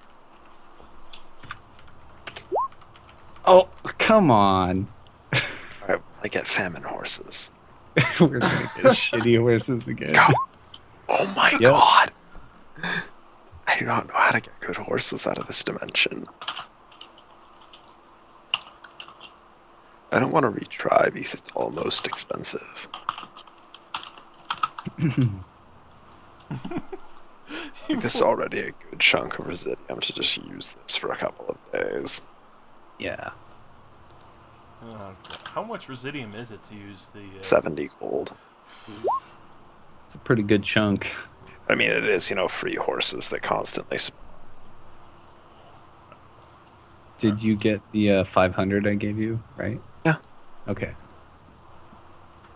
Oh, come on. Alright, I get famine horses. We're gonna get shitty horses again. Go. Oh my Yep. god! I do not know how to get good horses out of this dimension. I don't want to retry because it's almost expensive. This is already a good chunk of Residium to just use this for a couple of days. Yeah. Oh, God. How much Residium is it to use the 70 gold. It's a pretty good chunk. I mean, it is, free horses that constantly... Did you get the 500 I gave you, right? Yeah. Okay.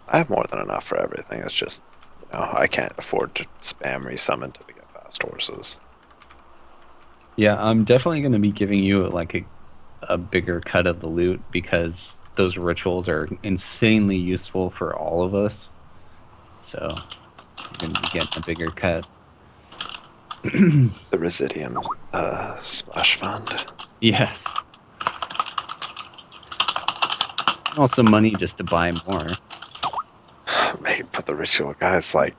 I have more than enough for everything. It's just, I can't afford to spam resummon to get fast horses. Yeah, I'm definitely going to be giving you like a bigger cut of the loot because those rituals are insanely useful for all of us. So you're going to be getting a bigger cut. The Residium splash fund. Yes. Also money just to buy more. Maybe put the ritual guys like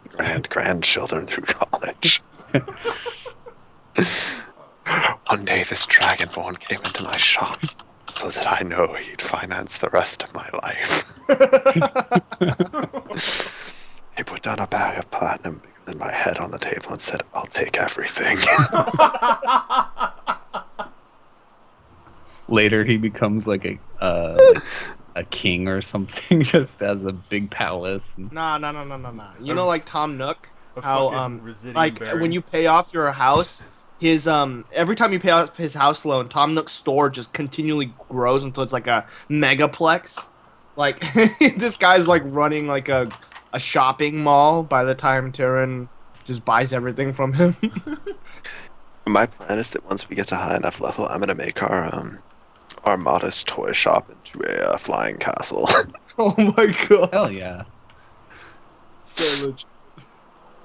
grandchildren through college. One day this dragonborn came into my shop. Little did I know he'd finance the rest of my life. He put down a bag of platinum bigger than my head on the table and said, "I'll take everything." Later he becomes like a king or something, just has a big palace. And... Nah. You know, like Tom Nook, a how fucking Residium like baron. when you pay off your house, his every time you pay off his house loan, Tom Nook's store just continually grows until it's like a megaplex. Like this guy's like running like a shopping mall by the time Tyrion just buys everything from him. My plan is that once we get to high enough level, I'm gonna make our modest toy shop into a flying castle. Oh my god. Hell yeah. So legit.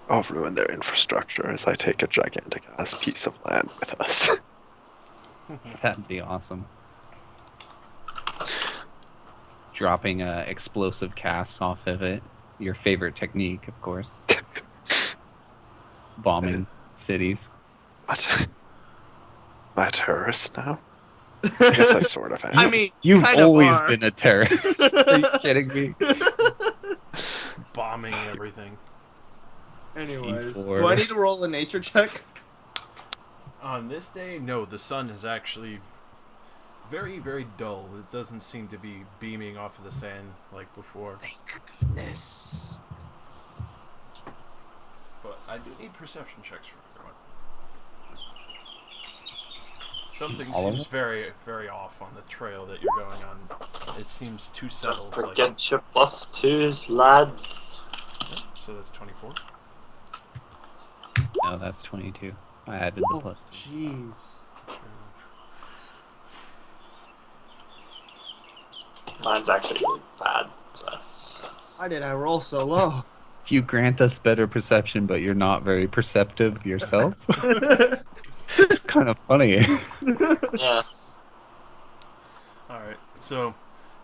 I'll ruin their infrastructure as I take a gigantic ass piece of land with us. That'd be awesome. Dropping explosive casts off of it. Your favorite technique, of course. Bombing cities. What? Am I a terrorist now? I guess I sort of am. I mean, You've kind of always are. been a terrorist. Are you kidding me? bombing everything. Anyways, C4. do I need to roll a nature check? On this day, no, the sun is actually very, very dull. It doesn't seem to be beaming off of the sand like before. Thank goodness. But I do need perception checks from everyone. Something All of seems us? very, very off on the trail that you're going on. It seems too Don't settled. forget your +2s, lads. So that's 24. No, that's 22. I added the Oh, plus 2. jeez. Mine's actually really bad, so. Why did I roll so low? You grant us better perception, but you're not very perceptive yourself. It's kind of funny. Yeah. Alright, so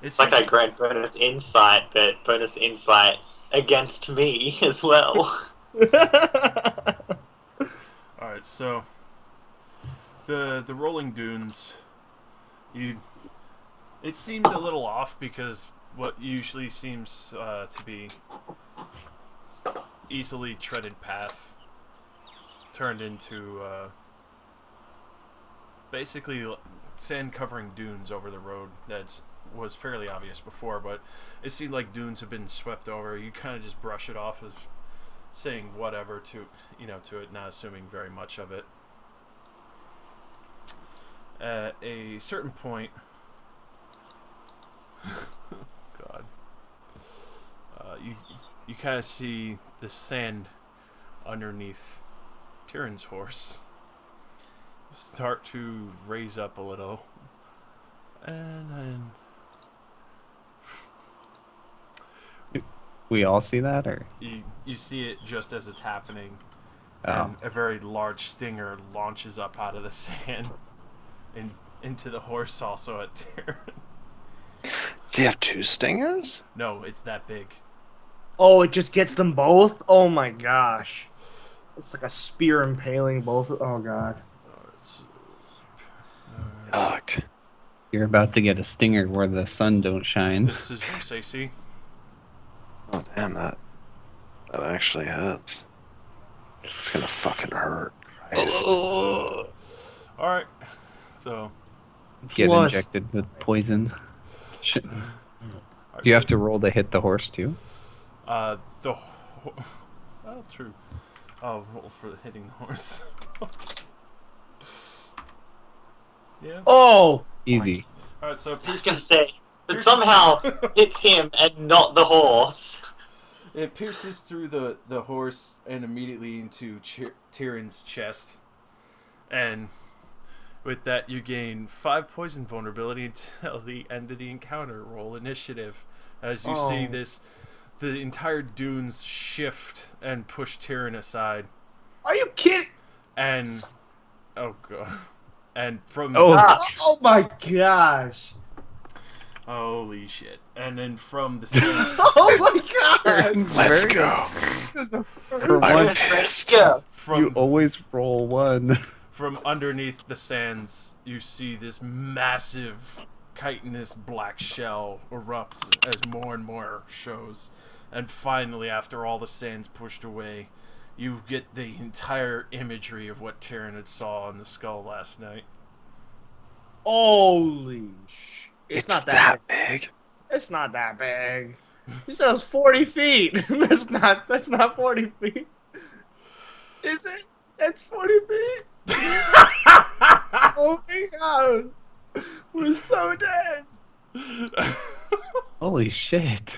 It's like I grant bonus insight, but bonus insight against me as well. Alright, so the rolling dunes, it seemed a little off because what usually seems to be easily treaded path turned into basically sand covering dunes over the road that was fairly obvious before, but it seemed like dunes have been swept over. You kind of just brush it off as saying whatever to it, not assuming very much of it. At a certain point, God, you kind of see the sand underneath Tyrion's horse start to raise up a little, and then We all see that, or you see it just as it's happening. Oh. And a very large stinger launches up out of the sand and into the horse also at Tyrion. Does he have 2 stingers? No, it's that big. Oh, it just gets them both? Oh my gosh. It's like a spear impaling both. Oh god. It's, Yuck. you're about to get a stinger where the sun don't shine. this is from Stacey. Oh damn, that actually hurts. It's gonna fucking hurt. Christ. Alright, so Get Plus- injected with poison. Do you have to roll to hit the horse too? oh, true. Oh, roll for hitting the horse. Yeah. Oh! Easy. Alright, so I was gonna pierces, say, but somehow it's him and not the horse. it pierces through the horse and immediately into Tyrion's chest. And with that, you gain 5 poison vulnerability until the end of the encounter. Roll initiative. As you see the entire dunes shift and push Tyrion aside. Are you kidding? And, oh god. And from Oh. Oh my gosh. holy shit. And then from the sand, Oh my god. Let's go. This is a For I'm once, pissed. Yeah. you from always roll 1. from underneath the sands, you see this massive chitinous black shell erupts as more and more shows. And finally, after all the sand's pushed away, you get the entire imagery of what Tyrion had saw on the skull last night. Holy sh! It's not that big. big. It's not that big. He said it was 40 feet. That's not 40 feet. Is it? It's 40 feet. Oh my god. We're so dead. Holy shit.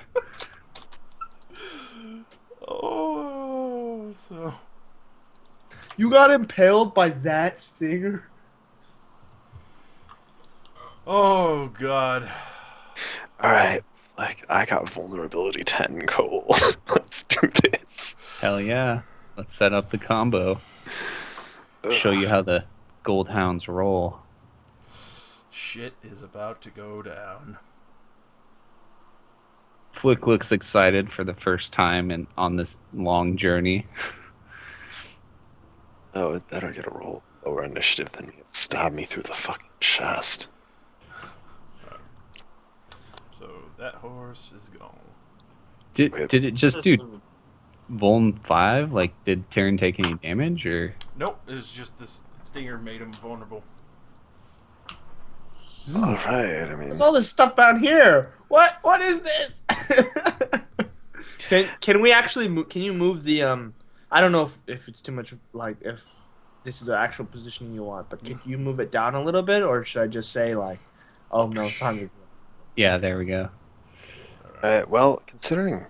Oh, so You got impaled by that stinger? oh god. Alright, like I got vulnerability 10 cold. Let's do this. Hell yeah. Let's set up the combo. Show you how the gold hounds roll. Shit is about to go down. Flick looks excited for the first time and on this long journey. Oh, it better get a roll lower initiative than me. It stabbed me through the fucking chest. So that horse is gone. Did it just do Vuln 5? Like, did Tyrion take any damage, or? Nope, it's just this stinger made him vulnerable. All right. I mean, What's all this stuff down here? What is this? Can we actually can you move the I don't know if it's too much, like if this is the actual positioning you want, but can you move it down a little bit, or should I just say like, oh no, it's not. Yeah, there we go. well, considering,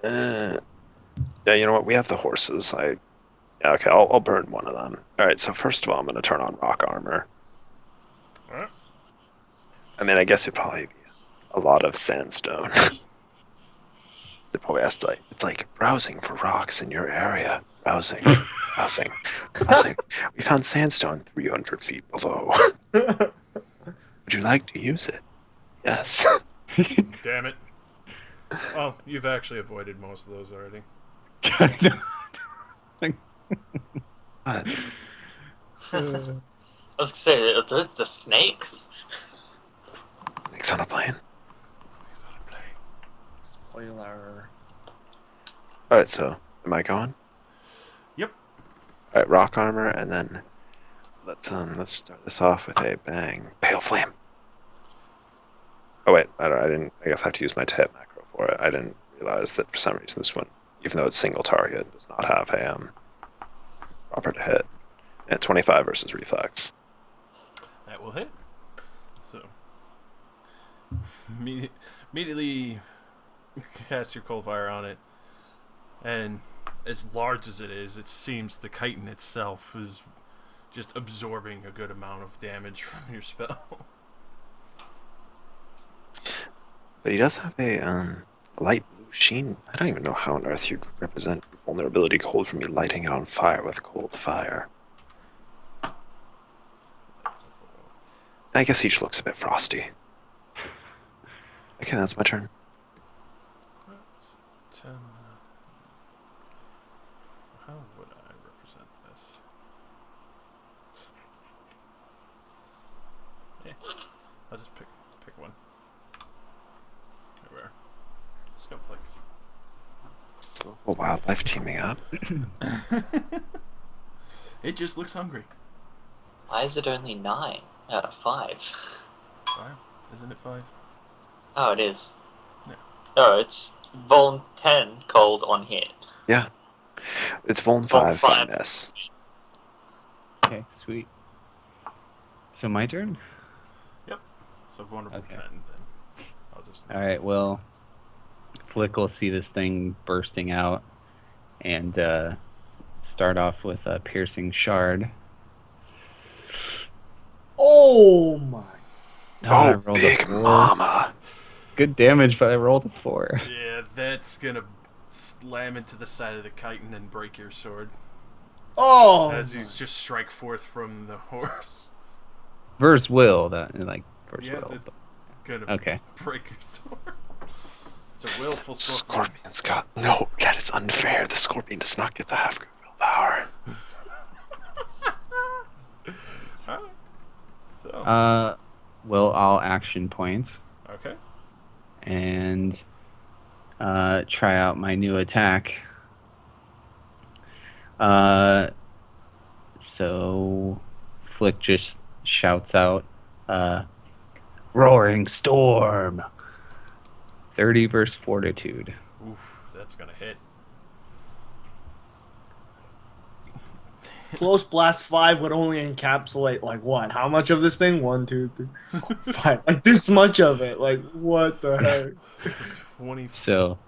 yeah, you know what? We have the horses. Yeah, okay, I'll burn one of them. All right. So first of all, I'm gonna turn on rock armor. Alright. I mean, I guess it'd probably be a lot of sandstone. It probably has to it's like browsing for rocks in your area. Browsing. We found sandstone 300 feet below. Would you like to use it? Yes. Damn it. Oh, you've actually avoided most of those already. But I was gonna say, are those the snakes? snakes on a plane. He's on a plane. Spoiler. All right. So am I going? Yep. All right. Rock armor, and then let's start this off with a bang. Pale flame. Oh wait, I didn't. I guess I have to use my hit macro for it. I didn't realize that for some reason this one, even though it's single target, does not have a proper to hit. And 25 versus reflex. That will hit. So, immediately cast your cold fire on it, and as large as it is, it seems the chitin itself is just absorbing a good amount of damage from your spell. But he does have a light blue sheen. I don't even know how on earth you'd represent vulnerability cold from me lighting it on fire with cold fire. I guess each looks a bit frosty. Okay, that's my turn. 10. How would I represent this? Yeah, I'll just pick one. There we are. Snowflake. So, a wildlife teaming up. It just looks hungry. Why is it only 9 out of 5? 5? Isn't it 5? Oh, it is. Yeah. Oh, it's Vuln 10 cold on hit. Yeah. It's Vuln 5 finesse. Okay, sweet. So my turn? So vulnerable Okay. 10 then. I'll just... Alright, well, Flick will see this thing bursting out and start off with a piercing shard. Oh my! I Oh, rolled a big 4. mama. Good damage, but I rolled a 4. Yeah, that's gonna slam into the side of the chitin and break your sword. Oh! As you just strike forth from the horse. Verse will, verse Yeah, will. that's gonna Okay. break your sword. It's a willful scorpion. Scorpion's got... No, that is unfair. The scorpion does not get the half good willpower. Alright. So, Well, I'll action points okay. and try out my new attack. So Flick just shouts out, "Roaring Storm!" 30 versus Fortitude. Oof, that's gonna hit. Close Blast 5 would only encapsulate, like, what? How much of this thing? 1, 2, 3, 4, 5. Like, this much of it. Like, what the heck? 20. So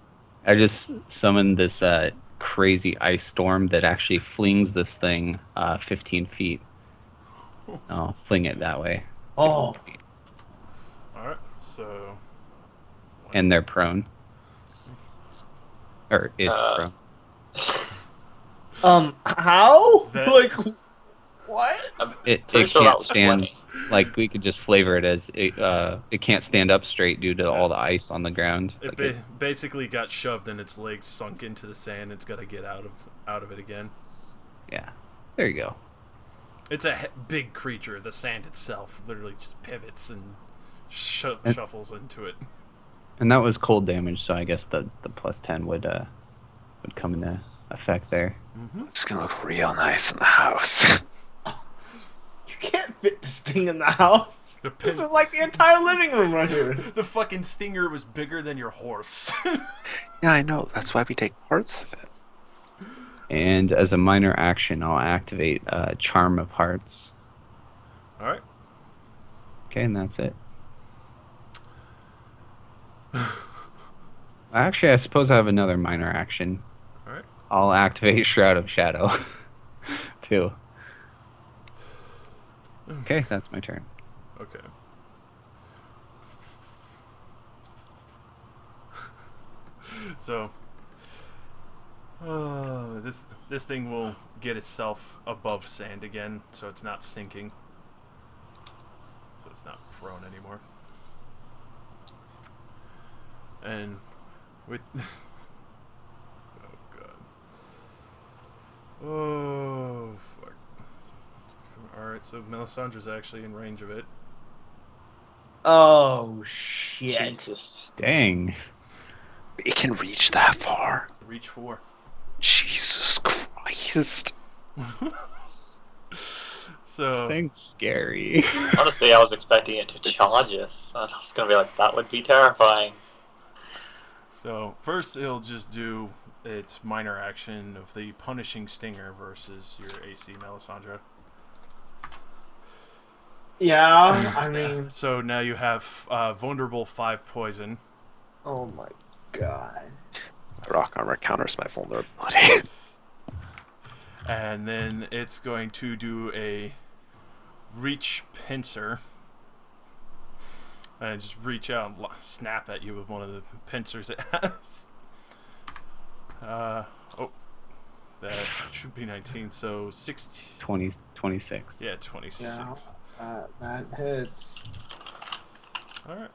I just summoned this crazy ice storm that actually flings this thing 15 feet. I'll fling it that way. Oh. Alright, so. And they're prone. Or it's prone. How? That- Like, what? It Pretty sure that can't was stand. 20. Like we could just flavor it as it can't stand up straight due to all the ice on the ground. It basically got shoved and its legs sunk into the sand. It's got to get out of it again. Yeah, there you go. It's a big creature. The sand itself literally just pivots and shuffles into it. And that was cold damage, so I guess the plus 10 would come into effect there. Mm-hmm. It's gonna look real nice in the house. fit this thing in the house. The This pin- is like the entire living room right here. The fucking stinger was bigger than your horse. Yeah, I know. That's why we take parts of it. And as a minor action, I'll activate Charm of Hearts. All right. Okay, and that's it. Actually, I suppose I have another minor action. All right. I'll activate Shroud of Shadow, too. Okay, that's my turn. Okay. So, this thing will get itself above sand again, so it's not sinking. So it's not prone anymore. And with oh god. Oh fuck. Alright, so Melisandre's actually in range of it. Oh shit! Jesus. Dang. It can reach that far. Reach 4. Jesus Christ. So This thing's scary. Honestly, I was expecting it to charge us. I was gonna be like, that would be terrifying. So first it'll just do its minor action of the punishing stinger versus your AC Melisandre. Yeah, I mean, So now you have vulnerable 5 poison. oh my god. My rock armor counters my vulnerability. And then it's going to do a reach pincer. And just reach out and snap at you with one of the pincers it has. Oh. That should be 19, so 16. 26. Yeah, 26. Yeah, that hits. Alright.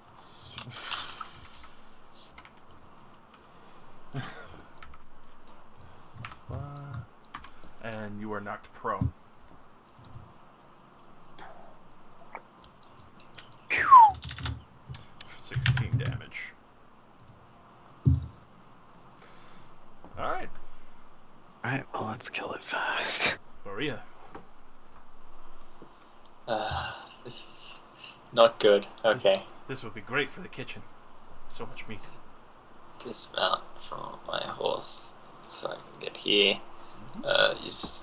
And you are knocked prone. For 16 damage. Alright, Alright, well, let's kill it fast. Maria. This is not good. Okay. This would be great for the kitchen. So much meat. Dismount from my horse so I can get here. Use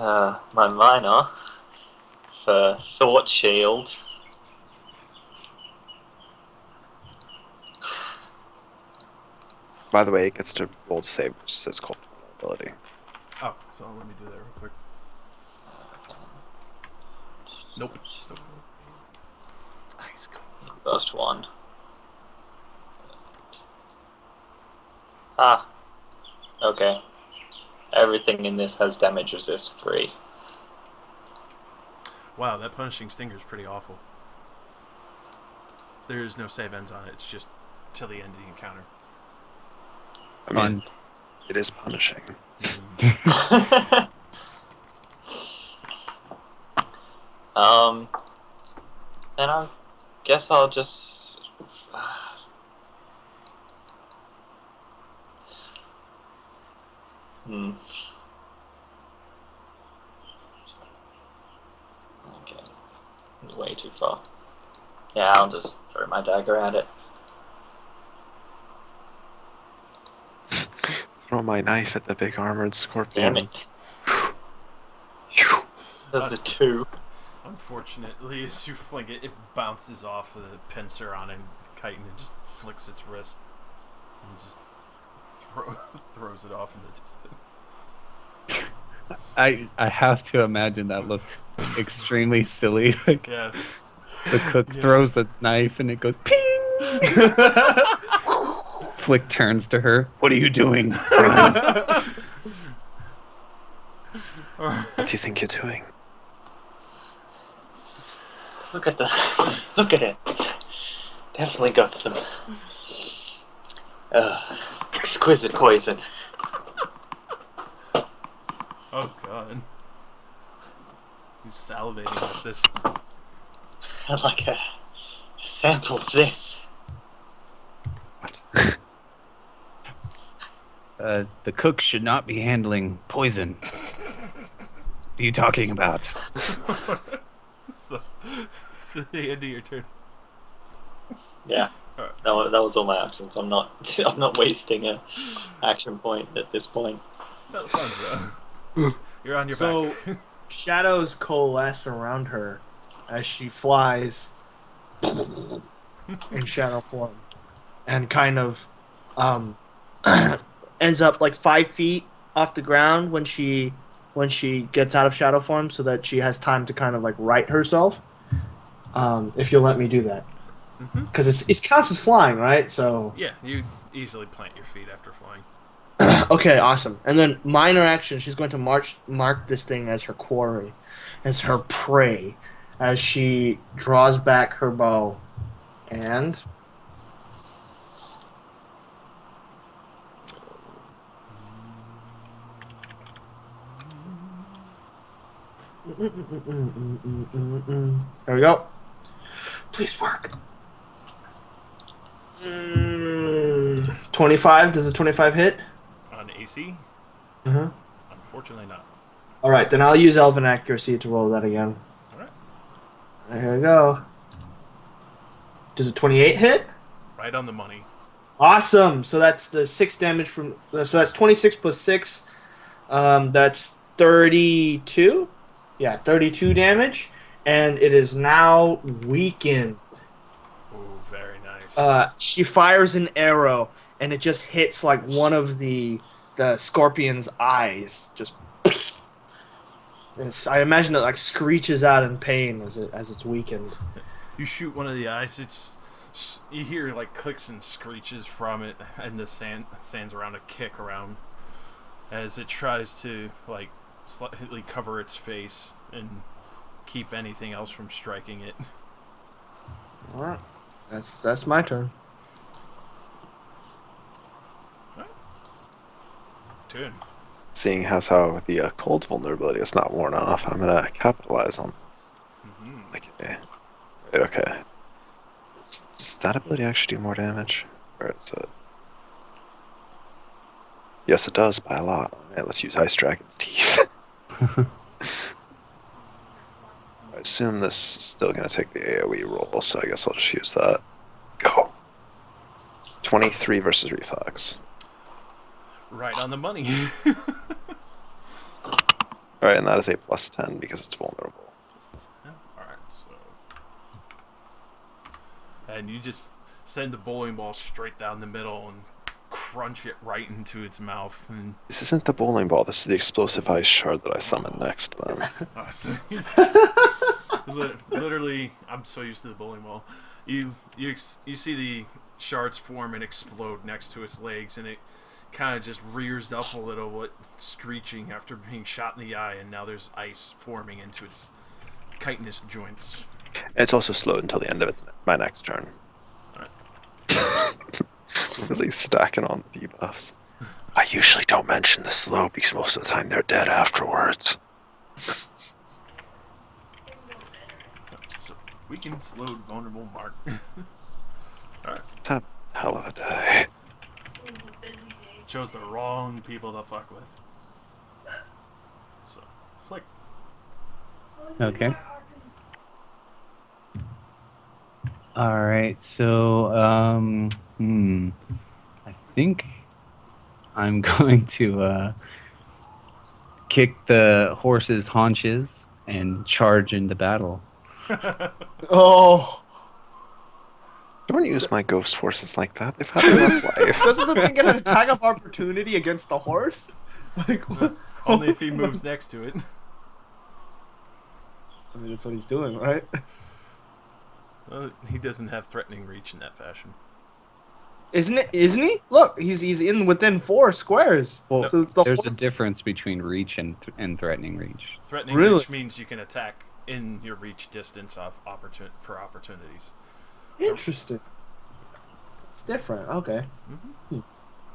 my minor for Thought Shield. By the way, it gets to roll to save, which is called vulnerability. Oh, so let me do that real quick. Nope, still cool. Nice, cool. First one. Ah. Okay. Everything in this has damage resist 3. Wow, that punishing stinger is pretty awful. There is no save ends on it. It's just till the end of the encounter. I mean, it is punishing. Then I guess I'll just. Okay. Way too far. Yeah, I'll just throw my dagger at it. Throw my knife at the big armored scorpion. Damn it. There's a 2. Unfortunately, as you fling it, it bounces off of the pincer on him, kite, and it just flicks its wrist. And just throws it off in the distance. I have to imagine that looked extremely silly. Like, Yeah. the cook throws the knife and it goes ping. Flick turns to her. What are you doing? What do you think you're doing? Look at it. It's definitely got some exquisite poison. Oh god. He's salivating at this. I'd like a sample of this. What? The cook should not be handling poison. are you talking about? so, so the end of your turn. Yeah, Alright. that was all my actions. I'm not I'm not wasting a action point at this point. That sounds right. You're on your So- back. Shadows coalesce around her as she flies in shadow form, and kind of ends up like 5 feet off the ground when she gets out of shadow form, so that she has time to kind of like right herself. If you'll let me do that, Mhm. because it counts as flying, right? So Yeah, you easily plant your feet after flying. okay, awesome. And then minor action, she's going to mark this thing as her quarry, as her prey, as she draws back her bow, and there we go. Please work. 25. Does a 25 hit? On AC? Uh-huh. Unfortunately not. All right, then I'll use Elven Accuracy to roll that again. Alright. Here we go. Does a 28 hit? Right on the money. Awesome. So that's the 6 damage from. So that's 26 plus 6. That's 32. Yeah, 32 damage, and it is now weakened. Ooh, very nice. She fires an arrow, and it just hits like one of the scorpion's eyes. Just. I imagine it like screeches out in pain as it's weakened. You shoot one of the eyes, you hear like clicks and screeches from it, and the sands around a kick around as it tries to like slightly cover its face and keep anything else from striking it. All right, that's my turn. Turn. Seeing as how the cold vulnerability is not worn off, I'm gonna capitalize on this. Mm-hmm. Okay. Does that ability actually do more damage? Or is it? Yes, it does by a lot. Alright, let's use Ice Dragon's Teeth. I assume this is still gonna take the AoE roll, so I guess I'll just use that. Go. 23 versus Reflex. Right on the money. Alright, and that is a plus 10 because it's vulnerable. Alright, so. And you just send the bowling ball straight down the middle and crunch it right into its mouth. And This isn't the bowling ball, this is the explosive ice shard that I summoned next to them. awesome. Literally, I'm so used to the bowling ball. You see the shards form and explode next to its legs, and it kind of just rears up a little, but screeching after being shot in the eye, and now there's ice forming into its chitinous joints. It's also slowed until the end of my next turn. Really stacking on the debuffs. I usually don't mention the slow because most of the time they're dead afterwards. So we can slow vulnerable mark. Alright. It's a hell of a day. Chose the wrong people to fuck with. So, flick. Okay. All right. So, I think I'm going to kick the horse's haunches and charge into battle. Oh, Don't use my ghost forces like that. They've had enough life. doesn't the thing get an attack of opportunity against the horse? Like, what? Only if he moves next to it. I mean, that's what he's doing, right? He doesn't have threatening reach in that fashion. Isn't he? Look, he's in within 4 squares. Well, So the there's a horse- difference between reach and threatening reach. Threatening Really? reach means you can attack in your reach distance of for opportunities. Interesting. It's different. Okay.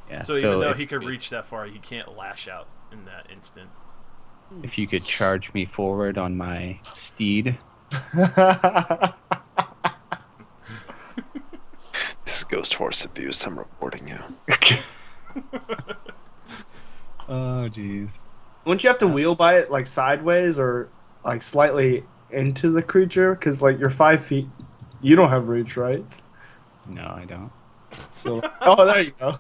Yeah. So even though if, he could reach that far, he can't lash out in that instant. if you could charge me forward on my steed. This is ghost force abuse. I'm reporting you. Oh, jeez. Wouldn't you have to wheel by it like sideways or like slightly into the creature? Because like you're 5 feet. You don't have reach, right? No, I don't. So oh, there you go.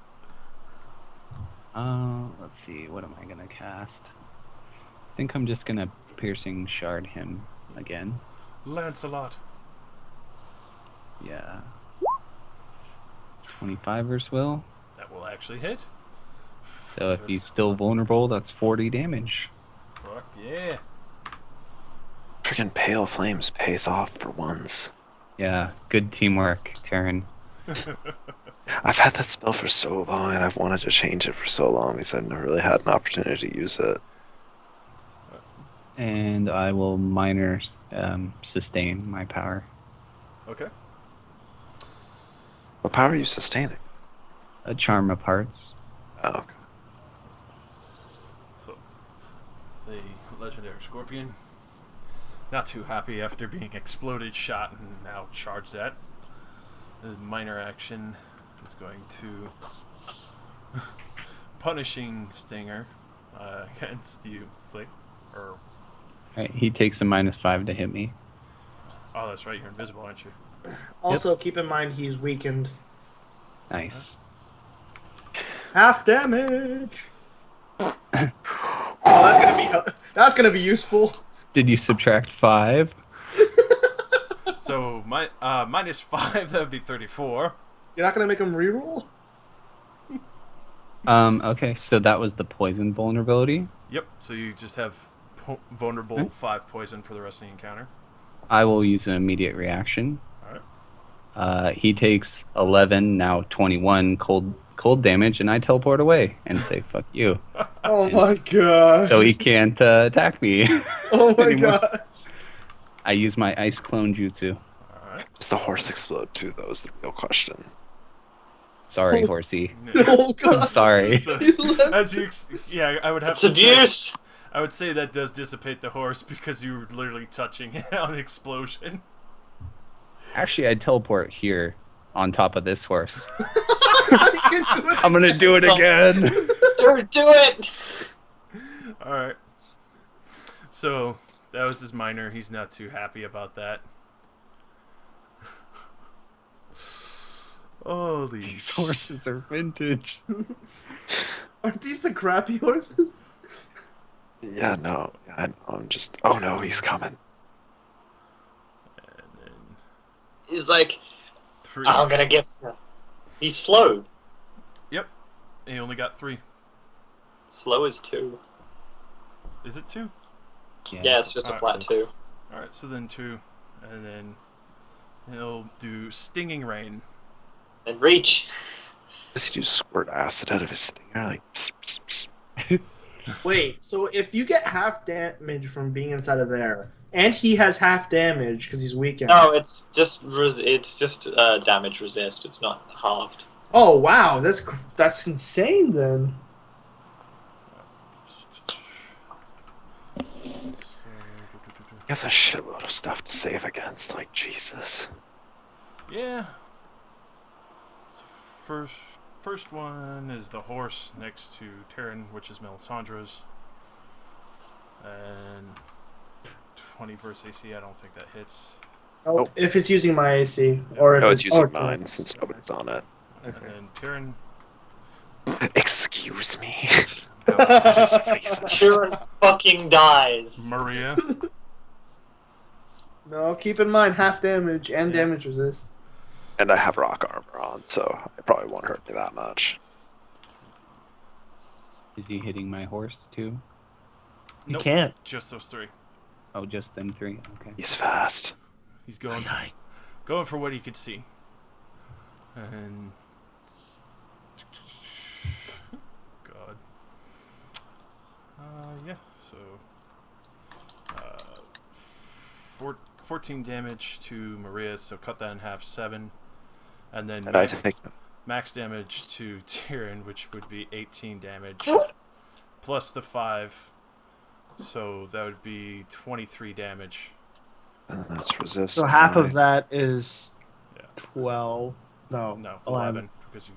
Let's see. What am I gonna cast? I think I'm just gonna piercing shard him again. Lancelot. Yeah. 25 versus will. That will actually hit. So if he's still vulnerable, that's 40 damage. Fuck yeah. Freaking Pale Flames pays off for once. Yeah, good teamwork, Terran. I've had that spell for so long, and I've wanted to change it for so long because I've never really had an opportunity to use it. And I will minor sustain my power. Okay. What power are you sustaining? A charm of hearts. Oh, okay. So, the legendary scorpion, not too happy after being exploded, shot, and now charged at. The minor action is going to punishing stinger against you, Flick. Or Right, he takes a -5 to hit me. oh, that's right, you're invisible, aren't you? Also, keep in mind he's weakened. Nice. Half damage. Oh, that's gonna be useful. Did you subtract 5? So my -5, that would be 34. You're not gonna make him reroll? Okay, so that was the poison vulnerability. Yep. So you just have vulnerable 5 poison for the rest of the encounter. I will use an immediate reaction. Alright. He takes 11, now 21 cold damage, and I teleport away and say "fuck you." Oh my god. So he can't attack me. Oh my anymore. god. I use my ice clone jutsu. Alright. Does the horse explode too? That was the real question. Sorry, Oh. horsey. Oh god. I'm sorry. So, as you, yeah, I would have It's to say, abuse. I would say that does dissipate the horse because you were literally touching it on the explosion. Actually, I teleport here on top of this horse. You can do it. I'm gonna do it again. Do it. All right. So that was his minor. He's not too happy about that. Holy These horses are vintage. Aren't these the crappy horses? Yeah, no. I know, I'm just. Oh no, he's coming. And then He's like, 3. I'm gonna get. He's slow. Yep. He only got 3. Slow as 2. Is it 2? Yeah, it's just a flat 2. All right. So then 2, and then he'll do stinging rain. And reach. Does he just squirt acid out of his stinger? Like, pss, pss, pss. Wait, so if you get half damage from being inside of there, and he has half damage because he's weakened. No, it's just damage resist. It's not halved. Oh wow, that's insane then. He has a shitload of stuff to save against. Like, Jesus. Yeah. So first one is the horse next to Terran, which is Melisandre's. And 20 versus AC, I don't think that hits. Oh, if it's using my AC, or if No, it's using okay. mine since nobody's on it. And then Terran. Excuse me. Just racist. Sharon fucking dies. Maria. No, keep in mind half damage and Yeah. damage resist. And I have rock armor on, so it probably won't hurt me that much. Is he hitting my horse too? You Nope. can't. Just those 3. Oh, just them 3. Okay. He's fast. He's going for what he could see. And God. Yeah. So 14 damage to Maria. So cut that in half. 7. And then And I take max damage to Tyrion, which would be 18 damage plus the 5. So that would be 23 damage. and that's resist. So half of nine. that is Yeah. 12. No, No, 11. 11 because you.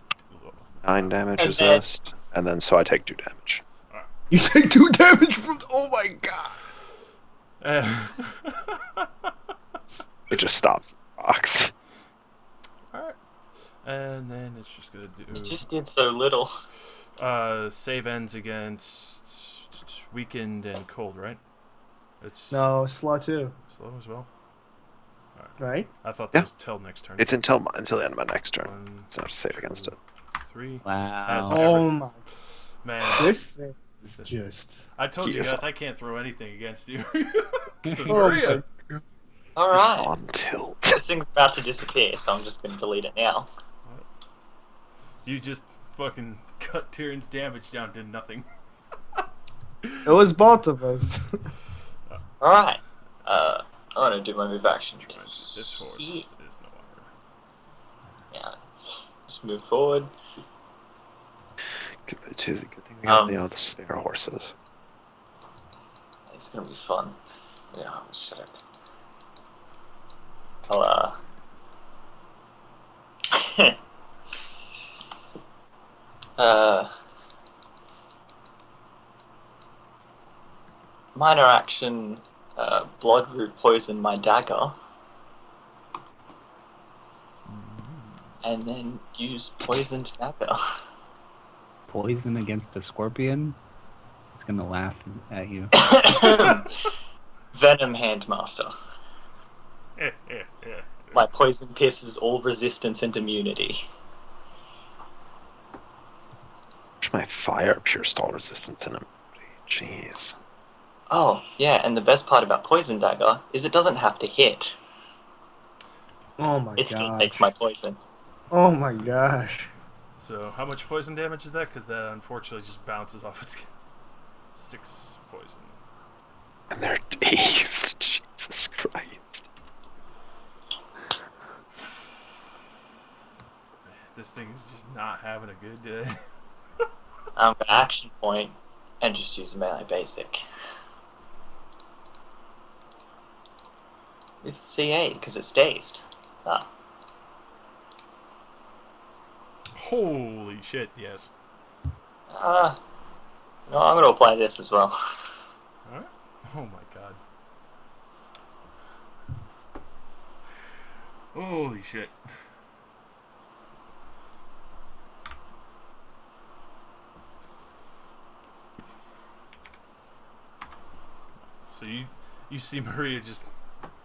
9 damage And resist. And then so I take 2 damage. You take 2 damage from. Oh my god. It just stops the rocks. Alright. And then it's just gonna You do just did so little. save ends against weakened and cold, right? It's No, slow too, slow as well. right? I thought Yeah. that was till next turn. It's until the end of my next turn. One, It's not safe against it. 3. Wow. Oh my. Man, This thing is just. I told you Yes. guys I can't throw anything against you. This is Oh Maria. my- All It's right. on tilt. This thing's about to disappear, so I'm just going to delete it now. You just fucking cut Tyrion's damage down to nothing. It was both of us. All right. I'm going to do my move action. This horse He- is no longer. Yeah. Just move forward. Good thing we got Um, the spare horses. It's going to be fun. Yeah, shut up. I'll, minor action, Bloodroot poison my dagger. And then use poisoned dagger. Poison against a scorpion? It's gonna laugh at you. Venom Handmaster. My poison pierces all resistance and immunity. Where's my fire pierced all resistance in immunity? Jeez. Oh, yeah, and the best part about Poison Dagger is it doesn't have to hit. Oh my It still god. takes my poison. Oh my gosh. So, how much poison damage is that? Because that unfortunately just bounces off its 6 poison. And they're dazed. Jesus Christ. This thing is just not having a good day. I'm going to action point and just use melee basic. With C8 because it's dazed. Ah. Holy shit, yes. No, I'm going to apply this as well. Alright. Oh my god. Holy shit. So you see Maria just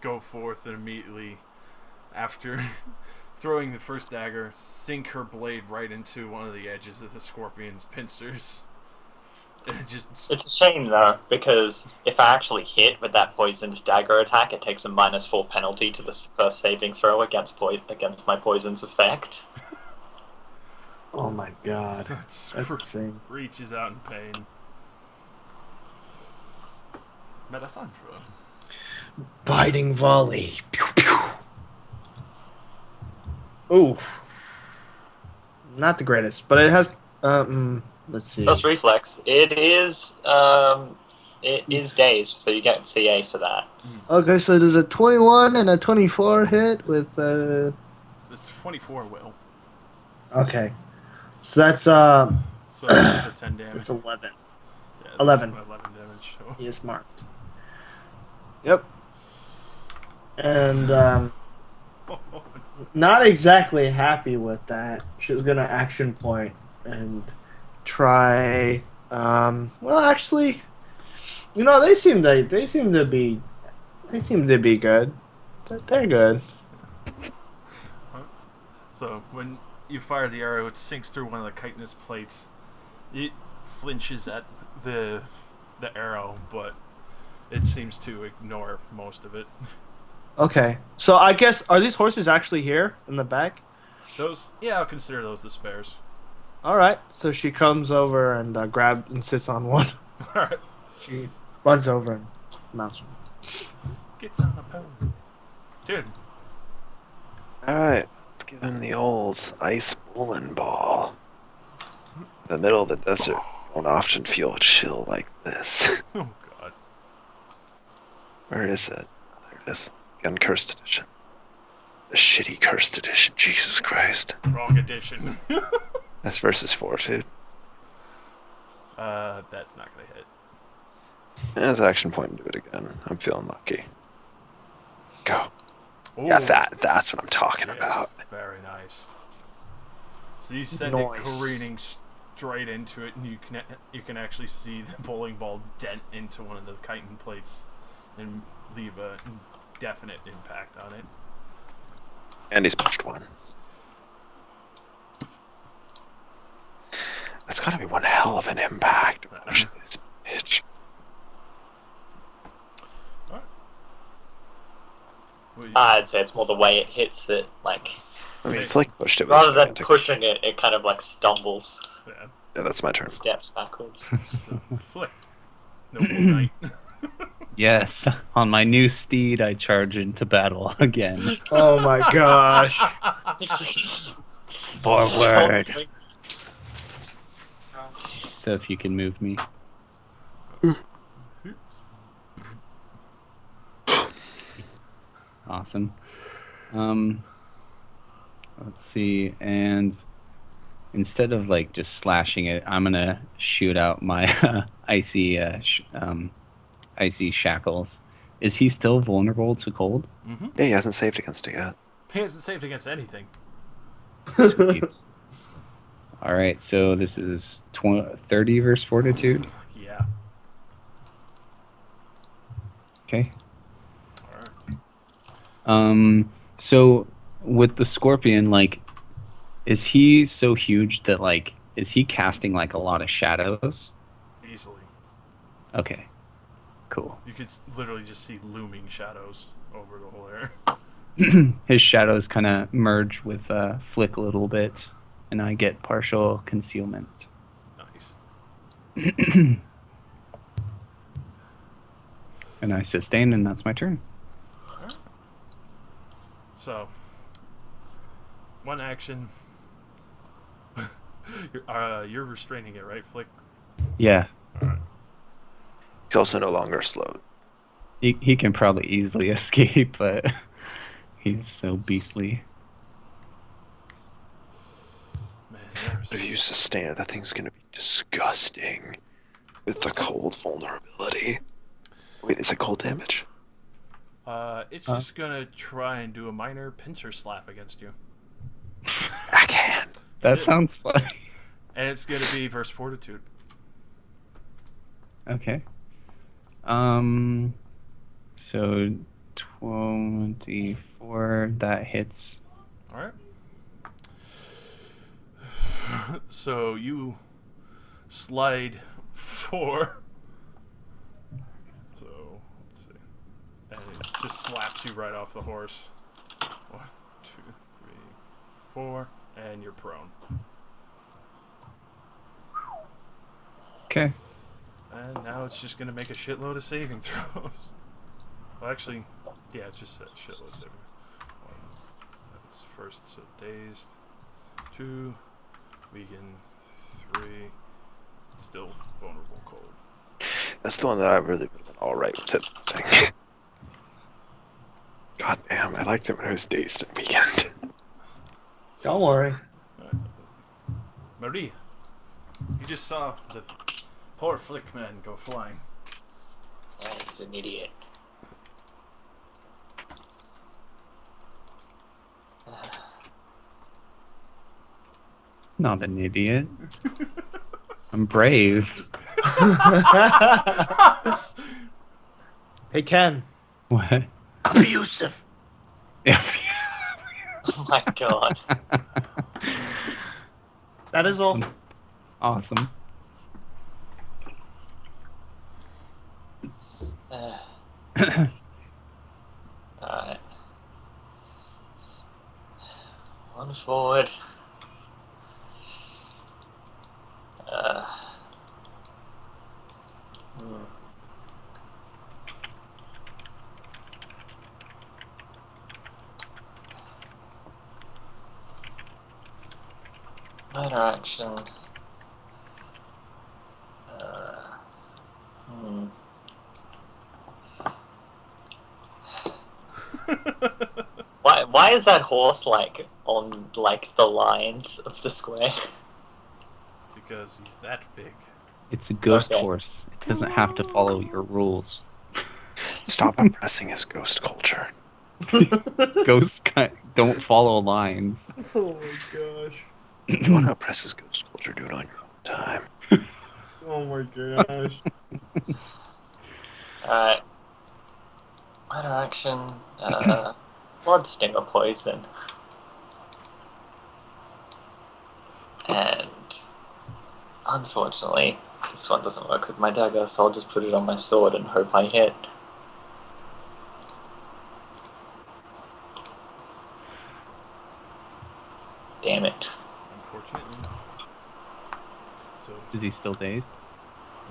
go forth and immediately after throwing the first dagger, sink her blade right into one of the edges of the scorpion's pincers. And it just It's a shame though, because if I actually hit with that poisoned dagger attack, it takes a -4 penalty to the first saving throw against my poison's effect. Oh my god. That's screw- insane. reaches out in pain. Melisandre. Biting volley. Pew pew. Ooh. Not the greatest, but it has. Let's see. Plus reflex. It is dazed, so you get CA for that. Okay, so there's a 21 and a 24 hit with. The 24 will. Okay. So that's So for 10 damage. It's 11. Yeah, 11. 11 damage. So. He is marked. Yep. And not exactly happy with that. She was gonna action point and try. Well, actually, they seem to be good. They're good. So when you fire the arrow, it sinks through one of the chitinous plates. It flinches at the arrow, but it seems to ignore most of it. Okay, so I guess are these horses actually here in the back? Those, yeah, I'll consider those the spares. All right, so she comes over and grabs and sits on one. All right, She runs over and mounts one. gets on a pony. Dude, Alright, let's give him the old ice bowling ball. In the middle of the desert, you won't often feel chill like this. oh god, Where is it? Oh, there it is. The uncursed edition. The shitty cursed edition. Jesus Christ. wrong edition. That's versus fortitude. That's not gonna hit. As action point and do it again. I'm feeling lucky. Go. Ooh, Yeah, that's what I'm talking yes, about. very nice. So you send Nice. it careening straight into it, and you can actually see the bowling ball dent into one of the chitin plates and leave a definite impact on it. And he's pushed one. That's gotta be one hell of an impact. Push this bitch. Well, I'd say it's more the way it hits it. Like, I mean, Flick pushed it with rather a than gigantic. pushing it, it kind of like stumbles, yeah. Yeah, that's my turn. steps backwards. So, Flick. Noble Knight. Yes, on my new steed, I charge into battle again. Oh my gosh. Forward. So if you can move me. Awesome. Let's see, and instead of like just slashing it, I'm gonna shoot out my icy shackles. Is he still vulnerable to cold? Mm-hmm. Yeah, he hasn't saved against it yet. He hasn't saved against anything. Sweet. All right, so this is 30 versus fortitude. Yeah. Okay. Alright. So with the scorpion, like, is he so huge that like, is he casting like a lot of shadows? Easily. Okay. Cool. You could literally just see looming shadows over the whole area. His shadows kind of merge with Flick a little bit, and I get partial concealment. Nice. And I sustain, and that's my turn. Alright. So, one action. You're restraining it, right, Flick? Yeah. Alright. He's also no longer slowed. He can probably easily escape, but he's so beastly. Man, If you sustain it, that thing's gonna be disgusting. With the cold vulnerability. Wait, is it cold damage? it's just gonna try and do a minor pincer slap against you. I can. That sounds funny. And it's gonna be versus fortitude. Okay. So 24, that hits. Alright. So you slide 4. So, let's see. And it just slaps you right off the horse. 1, 2, 3, 4. And you're prone. Okay. And now it's just going to make a shitload of saving throws. Well, actually, yeah, it's just a shitload of saving. 1, that's first, so dazed. 2, weaken. 3, still vulnerable cold. That's the one that I really would have been alright with it losing. God damn, I liked it when it was dazed and weekend. Don't worry. Marie, you just saw the poor Flick man go flying. That's an idiot. Not an idiot. I'm brave. Hey, Ken. What? Abusive. Oh my god. That is all. Awesome. Alright. One forward. Minor action. Why is that horse like on like the lines of the square? Because he's that big. It's a ghost Okay. horse. It doesn't have to follow your rules. Stop oppressing his ghost culture. Ghosts don't follow lines. Oh my gosh. If you want to oppress his ghost culture, do it on your own time. Oh my gosh. Alright. Minor action. Blood stinger poison. And unfortunately, this one doesn't work with my dagger, so I'll just put it on my sword and hope I hit. Damn it. Unfortunately. So, Is he still dazed?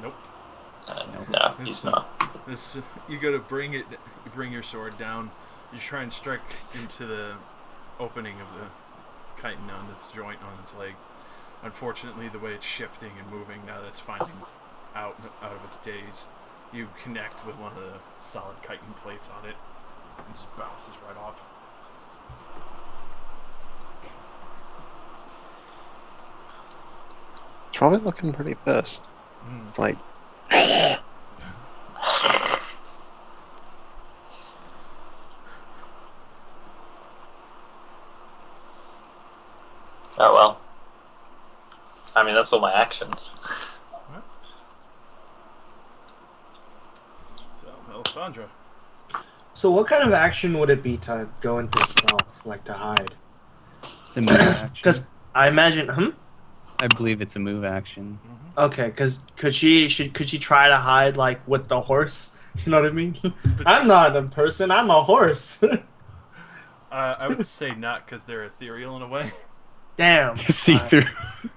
nope. No, he's not. This, you gotta bring it. You bring your sword down. You try and strike into the opening of the chitin on its joint on its leg. Unfortunately, the way it's shifting and moving now that it's finding out of its daze, you connect with one of the solid chitin plates on it. It just bounces right off. It's probably looking pretty pissed. It's like, Oh well. I mean, that's all my actions. So, Melisandre. So what kind of action would it be to go into stealth, like to hide? It's a move action. Because I imagine, I believe it's a move action. Okay, because could she try to hide like with the horse? You know what I mean? I'm not a person. I'm a horse. I would say not, because they're ethereal in a way. Damn. See through.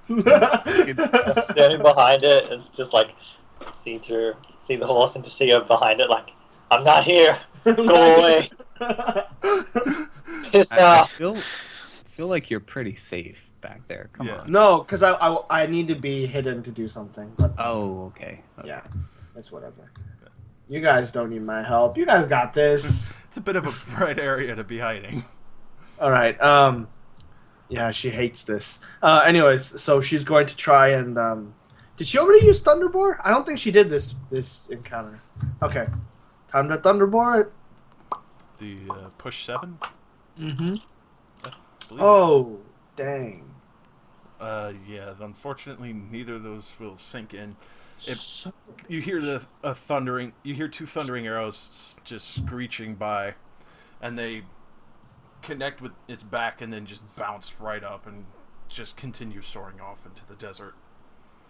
Standing behind it, it's just like see the horse and just see her behind it, like, I'm not here. Go away. Piss I off. feel like you're pretty safe back there. Come Yeah. on. No, because I need to be hidden to do something. But Oh, okay. yeah, it's whatever. You guys don't need my help. You guys got this. It's a bit of a bright area to be hiding. All right. Yeah, she hates this. Anyways, so she's going to try and did she already use Thunderbolt? I don't think she did this encounter. Okay, time to Thunderbolt. The push 7. Mm-hmm. I believe. Oh, dang. Yeah. Unfortunately, neither of those will sink in. You hear a thundering. You hear two thundering arrows just screeching by, and they connect with its back and then just bounce right up and just continue soaring off into the desert.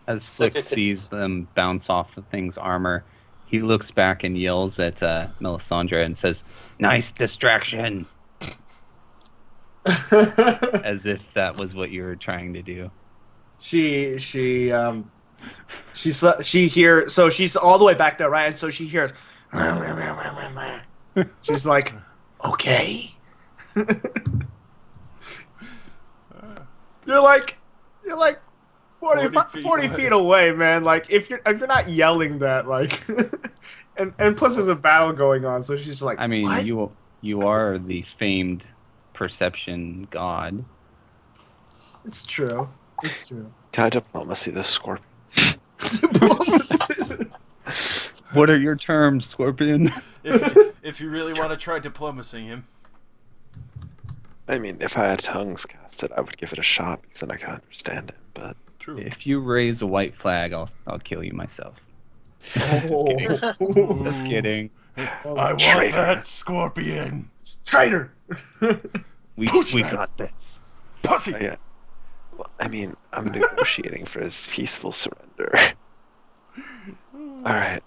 As Flick sees them bounce off the thing's armor, he looks back and yells at Melisandre and says, "Nice distraction!" As if that was what you were trying to do. She hears, so she's all the way back there, right? And so she hears. She's like, okay. You're like 40 feet away, man. Like if you're not yelling that, like, and plus there's a battle going on, so she's like, I mean, what? you are the famed perception god. It's true. It's true. can I diplomacy this scorpion? What are your terms, Scorpion? If you really want to try diplomacy him, I mean, if I had tongues casted, I would give it a shot because then I could understand it. But true. If you raise a white flag, I'll kill you myself. Just kidding. Just kidding. I want Traitor. that scorpion. Traitor. We Bushman. got this. Pussy. yeah, well, I mean, I'm negotiating for his peaceful surrender. All right,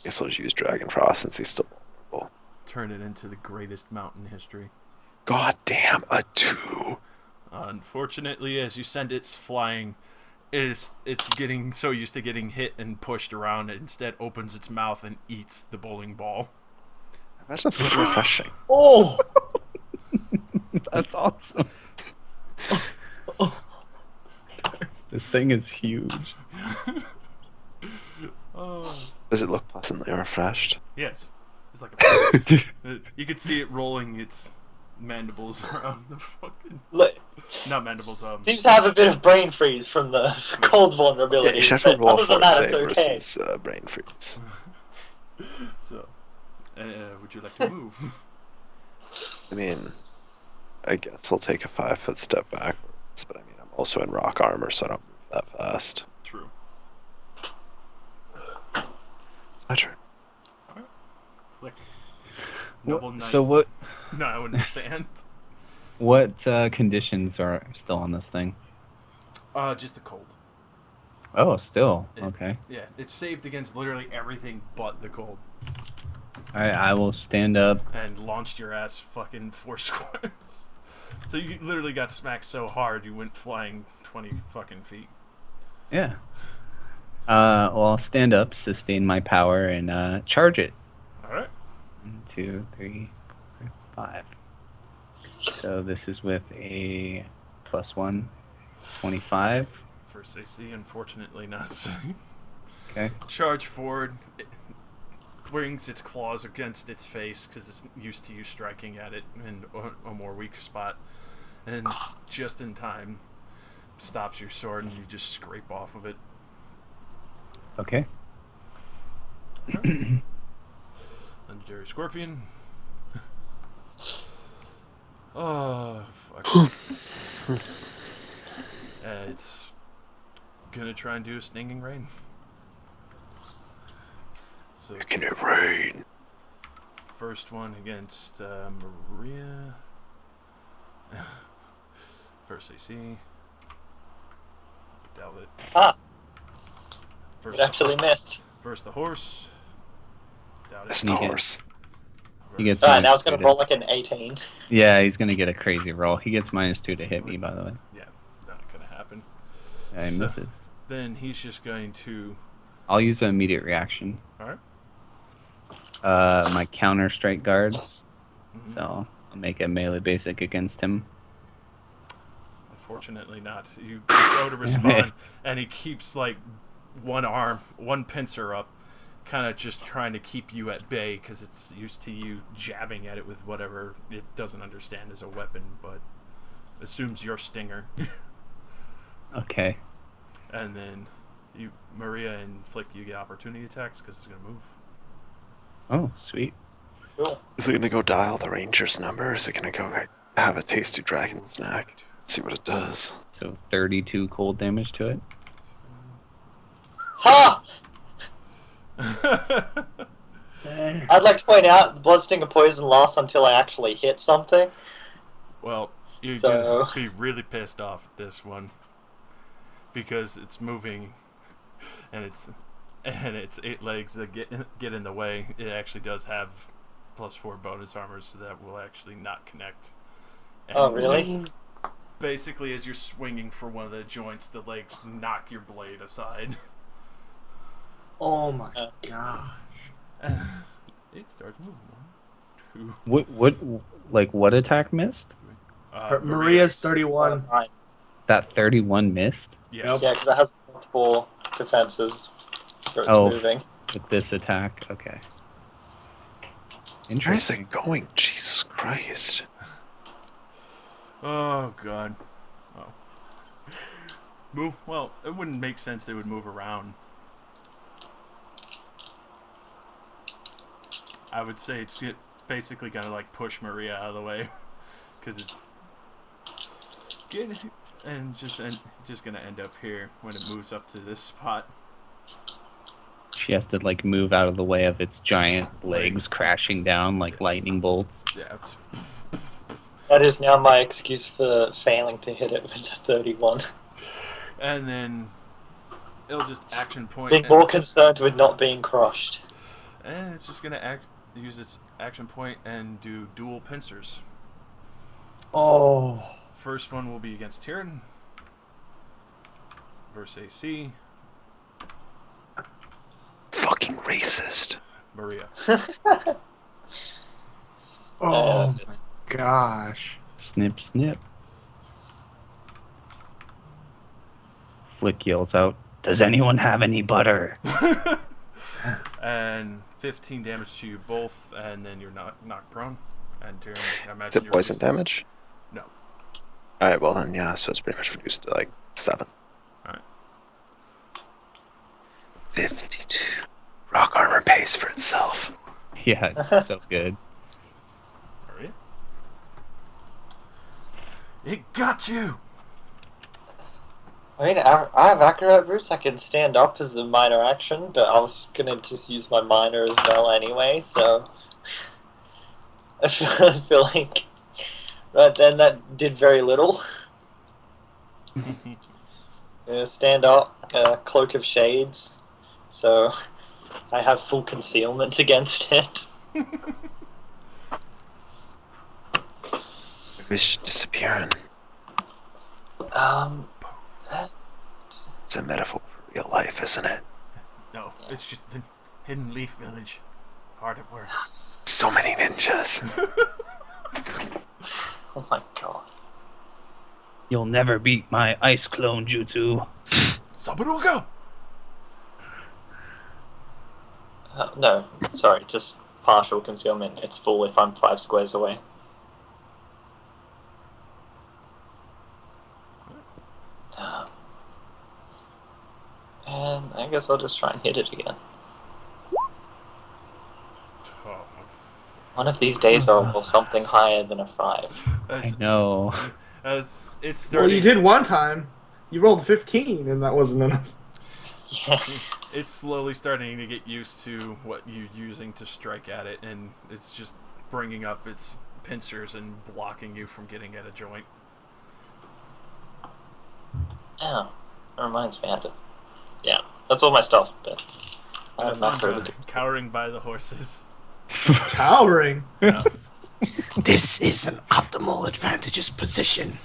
guess I'll just use Dragon Frost since he's still vulnerable. Turn it into the greatest mount in history. God damn, a 2. Unfortunately, as you send it flying, it's getting so used to getting hit and pushed around, it instead opens its mouth and eats the bowling ball. Imagine that's so refreshing. Oh. That's awesome. This thing is huge. Oh. Does it look pleasantly refreshed? Yes. It's like a you could see it rolling its mandibles around the fucking. Look, Not mandibles. seems to have a bit of brain freeze from the cold vulnerability. Yeah, you should have to but roll a other than fort that, save it's okay. versus brain freeze. So, would you like to move? I mean, I guess I'll take a 5-foot step backwards, but I mean, I'm also in rock armor, so I don't move that fast. True. It's my turn. Flick. Noble knight. So what? No, in the sand. What conditions are still on this thing? Just the cold. Oh, still It- okay. Yeah, it's saved against literally everything but the cold. All right, I will stand up. And launched your ass fucking 4 squares. So you literally got smacked so hard you went flying 20 fucking feet. Yeah. Well, I'll stand up, sustain my power, and charge it. Alright. 1, 2, 3, 4, 5. So this is with a +1, 25. First AC, unfortunately not safe. Okay. Charge forward. It brings its claws against its face because it's used to you striking at it in a more weak spot. And just in time, stops your sword and you just scrape off of it. Okay. Legendary Scorpion. Oh, fuck. It's gonna try and do a stinging rain. So Making it rain. first one against Maria. First AC. Doubt it. Ah, First, it actually missed. first the horse. Doubt It's it. the He gets- horse. He gets Alright, now minus it's gonna 2 roll like an 18. Yeah, he's gonna get a crazy roll. He gets -2 to hit me, by the way. Yeah, not gonna happen. Yeah, he So- misses. Then he's just going to. I'll use an immediate reaction. Alright. My counter strike guards. Mhm. So I'll make a melee basic against him. Unfortunately, not. You go to respond, and he keeps like one pincer up, kind of just trying to keep you at bay because it's used to you jabbing at it with whatever it doesn't understand as a weapon, but assumes your stinger. Okay. And then you, Maria and Flick, you get opportunity attacks because it's gonna move. Oh, sweet. Cool. Is it gonna go dial the ranger's number? Or is it gonna go have a tasty dragon snack? Let's see what it does. So 32 cold damage to it. Ha! I'd like to point out the blood stinger poison lasts until I actually hit something. Well, you're So- gonna be really pissed off at this one because it's moving, and its 8 legs that get in the way. It actually does have +4 bonus armor, so that will actually not connect. And Oh, really? Basically, as you're swinging for one of the joints, the legs knock your blade aside. Oh my Yeah. gosh. It starts moving. 1, 2. What attack missed? Maria's 31. Right. That 31 missed Yes. Yeah, because it has multiple defenses for its Oh. moving. with this attack. Okay. Where is Interesting. it going? Jesus Christ. Oh god. Oh. Move. Well, it wouldn't make sense they would move around. I would say it's basically gonna like push Maria out of the way, because it's just gonna end up here when it moves up to this spot. She has to like move out of the way of its giant legs crashing down like lightning bolts. Yeah. That is now my excuse for failing to hit it with the 31. And then it'll just action point. Being more concerned with not being crushed. And it's just gonna use its action point and do dual pincers. Oh. First one will be against Tyrion. Versus AC. Fucking racist. Maria. Oh my gosh. Snip, snip. Flick yells out, "Does anyone have any butter?" And 15 damage to you both, and then you're knocked prone. And Tyrion, I imagine Is it you're poison reduced- damage? No. Alright, well then, yeah, so it's pretty much reduced to like 7. Alright. 52. Rock armor pays for itself. Yeah, it's so good. Alright. It got you! I mean, I have accurate roots. I can stand up as a minor action, but I was gonna just use my minor as well anyway. So I feel like right then that did very little. Stand up, cloak of shades, so I have full concealment against it. Wish disappearing. It's a metaphor for real life, isn't it? No, it's just the Hidden Leaf Village. Hard at work. So many ninjas. Oh my god. You'll never beat my ice clone jutsu. Sabaruga! No, sorry, just partial concealment. It's full if I'm 5 squares away. And I guess I'll just try and hit it again. Oh, One of these days I'll roll something higher than a 5. I know. as it's Well, starting, you did one time. You rolled 15, and that wasn't enough. Yeah. it's slowly starting to get used to what you're using to strike at it, and it's just bringing up its pincers and blocking you from getting at a joint. Yeah. That reminds me, I had to... Yeah, that's all my stuff, but... I have not heard Alessandra, of it. cowering by the horses. Cowering. Yeah. This is an optimal advantageous position.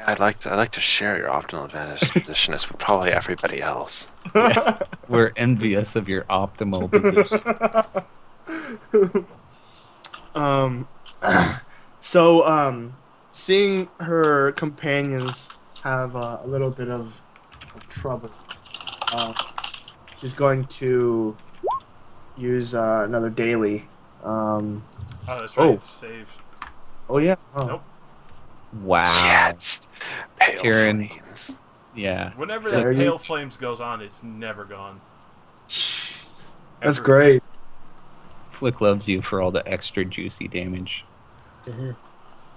I'd like to share your optimal advantage position as with probably everybody else. We're envious of your optimal position. Seeing her companions have a little bit of trouble, she's going to use another daily. Oh, that's right. Oh. It's saved. Oh yeah. Oh. Nope. Wow. Yeah, it's pale Tyrion. flames. Yeah. Whenever There that it pale is. flames goes on, it's never gone. That's Ever. great. Flick loves you for all the extra juicy damage.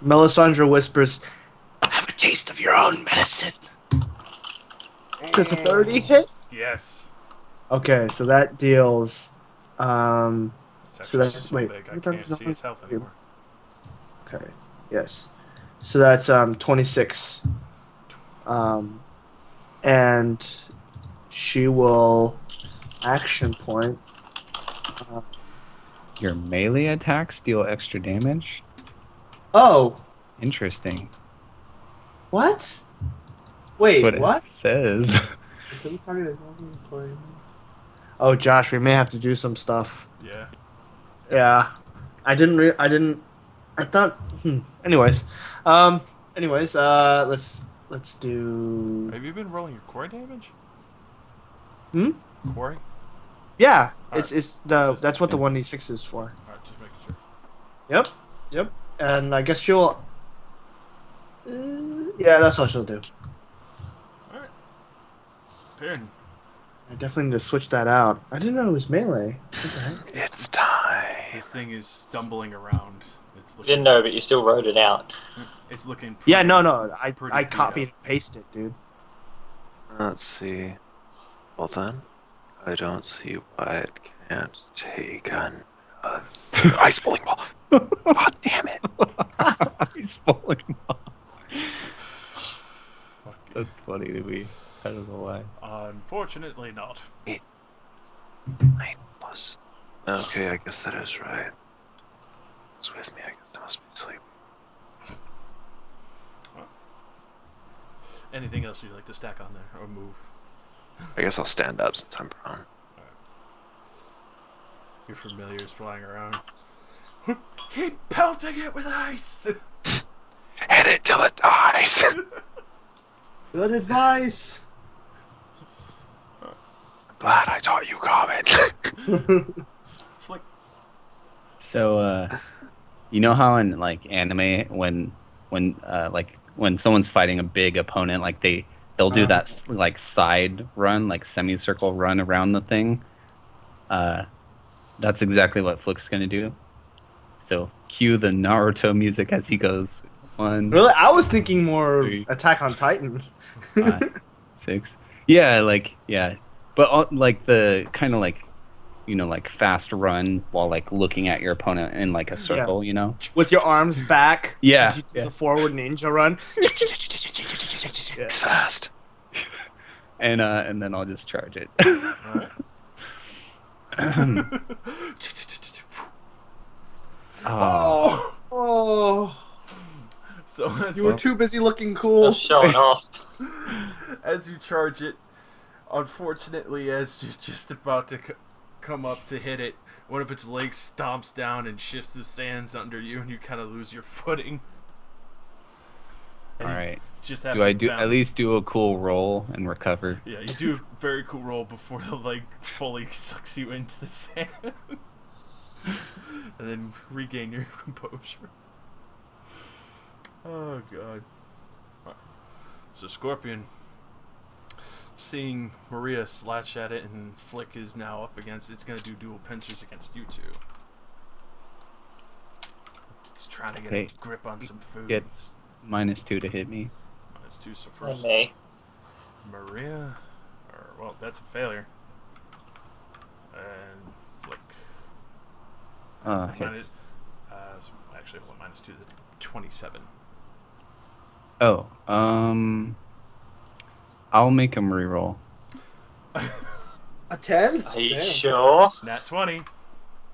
Melisandre whispers, "Have a taste of your own medicine." Does a 30 hit? Yes. Okay, so that deals. It's So actually that's- so wait, big I what can't time's see it his health on? anymore. Okay, yes. So that's 26. And she will action point. Your melee attacks deal extra damage? Oh, Interesting. what? That's Wait, what what? it says. Oh, Josh, we may have to do some stuff. Yeah. Yeah, I thought. Anyways, let's do. Have you been rolling your core damage? Hmm? Quarry? Yeah, Alright. it's that's what the 1d6 is for. Alright, just making sure. Yep, and I guess she'll. Yeah, that's all she'll do. Alright. Tyrion. I definitely need to switch that out. I didn't know it was melee. What the heck? It's time. This thing is stumbling around. It's You looking, didn't know, but you still wrote it out. it's looking Yeah, pretty- no, I pretty beat copied up. and pasted, dude. Let's see. Well then, I don't see why it can't take another ice bowling ball. God damn it! He's falling off. That's funny to me. I don't know why. Unfortunately not. 9 plus. Okay, I guess that is right. It's with me. I guess I must be asleep. Anything else you'd like to stack on there or move? I guess I'll stand up since I'm prone. Your familiars flying around. Keep pelting it with ice! Hit it till it dies. Good advice. Glad I taught you comment. Flick. So, You know how in like anime when someone's fighting a big opponent, like they'll do that like side run, like semicircle run around the thing. That's exactly what Flick's gonna do. So cue the Naruto music as he goes 1, Really, I was thinking more 3, Attack on Titan. 5, 6. Yeah, but like the kind of like like fast run while like looking at your opponent in like a circle. With your arms back. Yeah, as you do the forward ninja run. It's fast. And then I'll just charge it. Oh! Oh, So as you were too busy looking cool. Just showing off. as you charge it, unfortunately, as you're just about to come up to hit it, one of its legs stomps down and shifts the sands under you, and you kind of lose your footing. All And you right. Just have Do to I bounce. at least do a cool roll and recover? Yeah, you do a very cool roll before the leg fully sucks you into the sand. And then regain your composure. Oh god. Alright. So Scorpion, seeing Maria slash at it and Flick is now up against it's gonna do dual pincers against you two. It's trying to get Okay. a grip on some food. Gets -2 to hit me. -2, so I first may. Maria, well, that's a failure. And Flick. Hits. So actually, what -2? The 27. Oh, I'll make him reroll. A 10? Are you Damn. sure? Nat 20.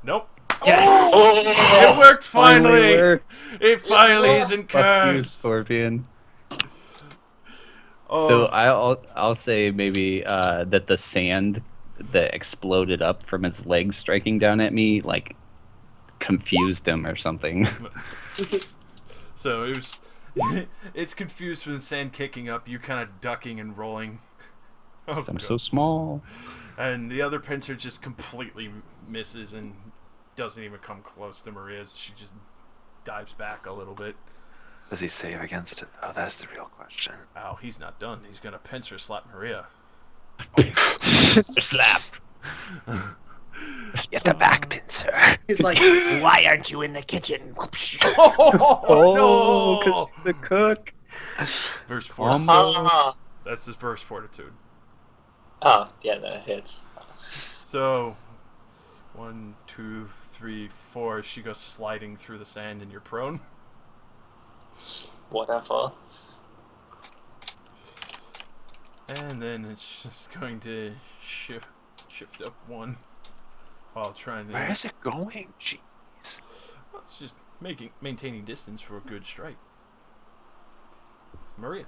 Nope. Yes! It Oh! worked finally. worked. It finally isn't Fuck you, cursed. Scorpion. Oh, So I'll say maybe that the sand that exploded up from its legs striking down at me like confused him or something. so it was. It's confused from the sand kicking up. You kind of ducking and rolling. Oh, I'm God. so small. And the other pincer just completely misses and doesn't even come close to Maria's. She just dives back a little bit. Does he save against it? Oh, that's the real question. Ow, he's not done. He's gonna pincer slap Maria. Slap. Get the back pincer. He's like, why aren't you in the kitchen? Oh, no! she's a cook. Verse 4. Ah. That's his verse fortitude. Oh, yeah, that hits. So, 1, 2, 3, 4. She goes sliding through the sand, and you're prone. Whatever. And then it's just going to shift up 1 while trying to. Where is it going? Jeez. Well, it's just maintaining distance for a good strike. Maria.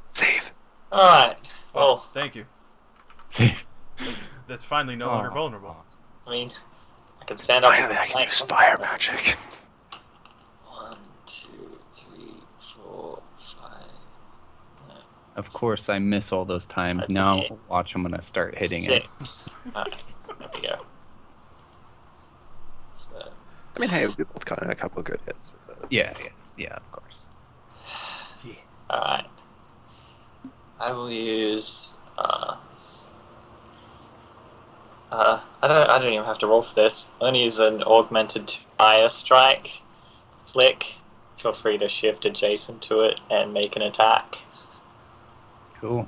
Save. Alright. Well, Thank you. Save. That's finally no longer vulnerable. I mean, I can stand up. Finally, I can use fire magic. 1, 2, 3, 4, 5. Of course, I miss all those times. Okay. Now, watch, I'm gonna start hitting it. 6. Alright, there we go. So, I mean, hey, we both got in a couple good hits with it. Yeah, of course. Yeah. alright. I will use. I don't even have to roll for this. I'm gonna use an augmented fire strike. Flick. Feel free to shift adjacent to it and make an attack. Cool.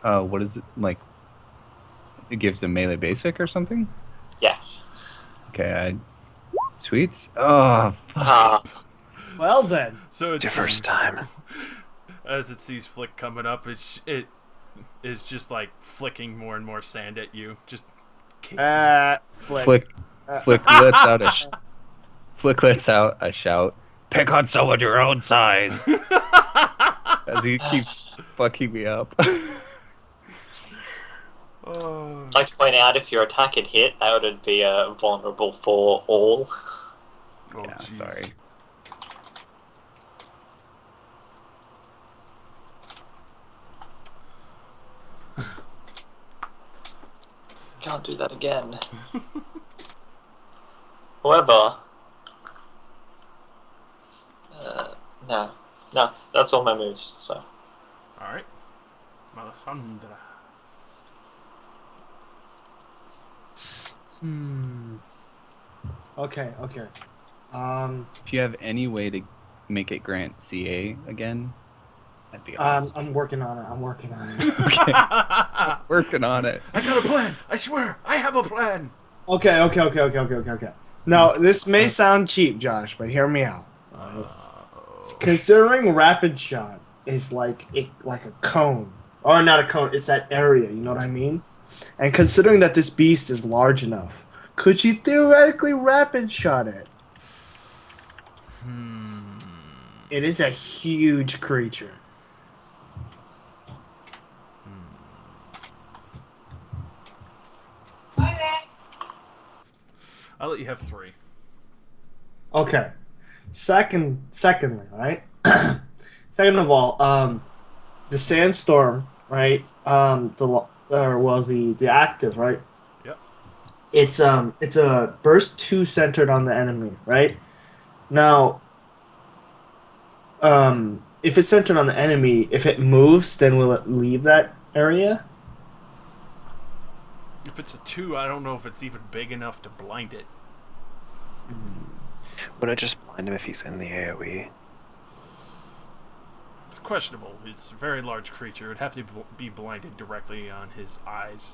What is it like? It gives a melee basic or something? Yes. Okay, sweets. Oh, fuck. Ah, well then. So It's your first time. As it sees Flick coming up, it is just like flicking more and more sand at you. Just kick. Flick. Flick lets out Flick lets out a shout. Pick on someone your own size. As he keeps fucking me up. Oh, I'd like to point out if your attack had hit, that would be vulnerable for all. oh, Yeah, jeez. sorry. Can't do that again. However, No, that's all my moves. So All right. Melisandre. Okay. If you have any way to make it grant CA again, that'd be awesome. I'm working on it. Okay. I Working on it. got a plan. I swear, I have a plan. Okay. Now, this may sound cheap, Josh, but hear me out. Considering Rapid Shot is like a cone, or not a cone, it's that area. You know what I mean? And considering that this beast is large enough, could you theoretically Rapid Shot it? It is a huge creature. I'll let you have 3. Okay. Secondly, right? Second of all, the sandstorm, right? The active, right? Yep. It's a burst 2 centered on the enemy, right? Now, if it's centered on the enemy, if it moves, then will it leave that area? If it's a 2, I don't know if it's even big enough to blind it. Would it just blind him if he's in the AoE? It's questionable. It's a very large creature. It'd have to be blinded directly on his eyes.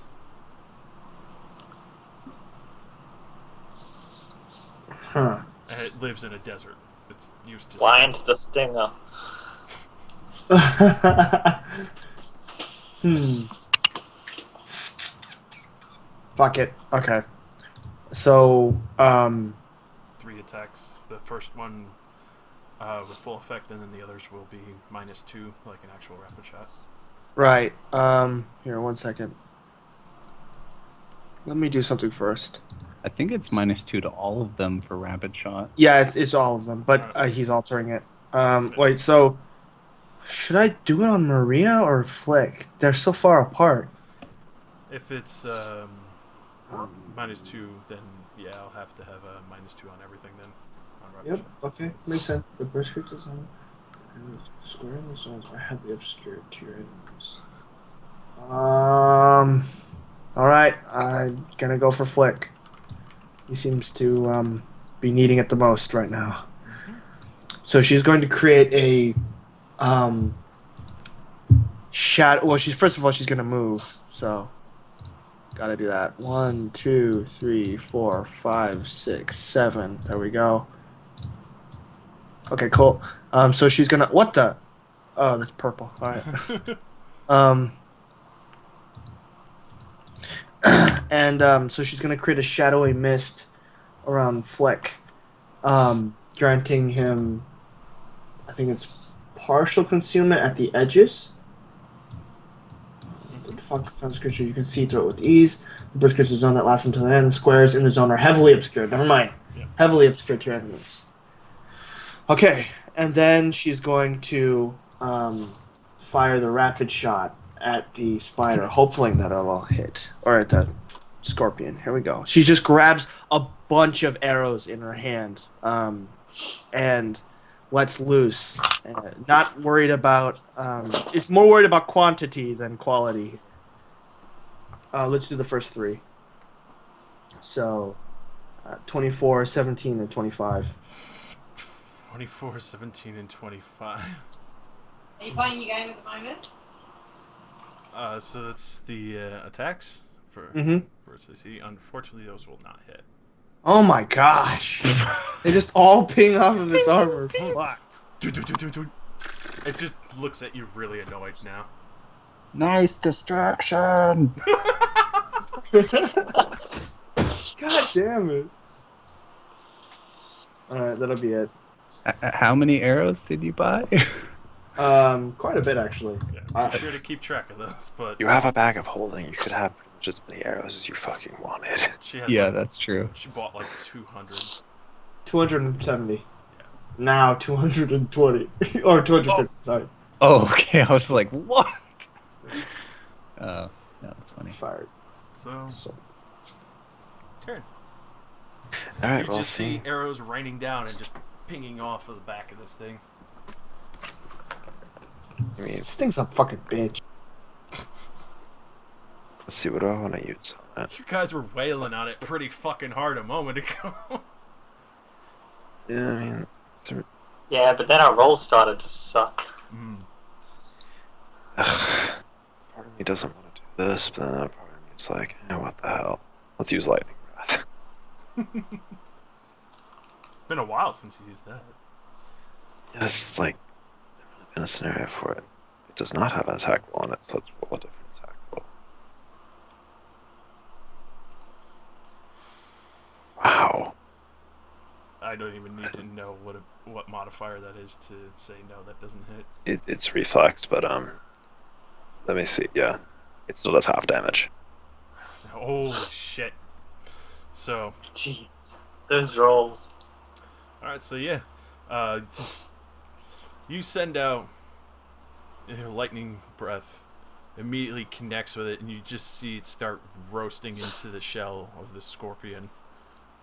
Huh. And it lives in a desert. It's used to... blind the stinger. Fuck it. Okay. So, 3 attacks. The first one with full effect, and then the others will be -2, like an actual rapid shot. right. Here, 1 second. Let me do something first. I think it's -2 to all of them for rapid shot. Yeah, it's all of them, but he's altering it. Wait, so should I do it on Maria or Flick? They're so far apart. If it's -2, then yeah, I'll have to have a -2 on everything then. On rapid Yep. shot. Okay, makes sense. The burst rate design square in the zones are heavily obscured to your enemies. All right, I'm gonna go for Flick. He seems to be needing it the most right now. So she's going to create a shadow. Well, first of all she's gonna move. So gotta do that. 1, 2, 3, 4, 5, 6, 7. There we go. Okay, cool. So she's gonna. What the? Oh, that's purple. All right. And so she's gonna create a shadowy mist around Flick, granting him, I think it's partial concealment at the edges. What the fuck? Sounds good. You can see through it with ease. The burst creates a zone that lasts until the end. The squares in the zone are heavily obscured. Never mind. Yeah. Heavily obscured to your enemies. Okay, and then she's going to fire the rapid shot at the spider, hoping that it'll hit, or at the scorpion. Here we go. She just grabs a bunch of arrows in her hand, and lets loose. Not worried about. It's more worried about quantity than quality. Let's do the first 3. So, 24, 17, and 25. 24, 17, and 25. Are you playing your game at the moment? So that's the attacks for CC. Unfortunately, those will not hit. Oh my gosh! They just all ping off of his armor. Fuck. It just looks at you really annoyed now. Nice distraction. God damn it! All right, that'll be it. How many arrows did you buy? Quite a bit actually. Yeah, be sure to keep track of those. But You have a bag of holding. You could have just as many arrows as you fucking wanted. she has Yeah, that's true. She bought like 200. 270. Yeah. Now 220 or 250. Sorry. Oh, okay. I was like, what? No, that's funny. Fired. So turn. All right, You we'll just see. see arrows raining down and just pinging off of the back of this thing. I mean, This thing's a fucking bitch. let's see, what do I want to use on it? You guys were wailing on it pretty fucking hard a moment ago. Yeah, I mean, Yeah, but then our rolls started to suck. part of me doesn't want to do this, but then part of me is like, what the hell? Let's use lightning breath. It's been a while since you used that. Yes, like, there's really been a scenario for it. It does not have an attack roll on it, so let's roll a different attack roll. Wow. I don't even need to know what modifier that is to say no, that doesn't hit. It's reflex, but let me see. Yeah, it still does half damage. Holy shit. So, Jeez. Those rolls. alright, so yeah. You send out lightning breath, immediately connects with it, and you just see it start roasting into the shell of the scorpion.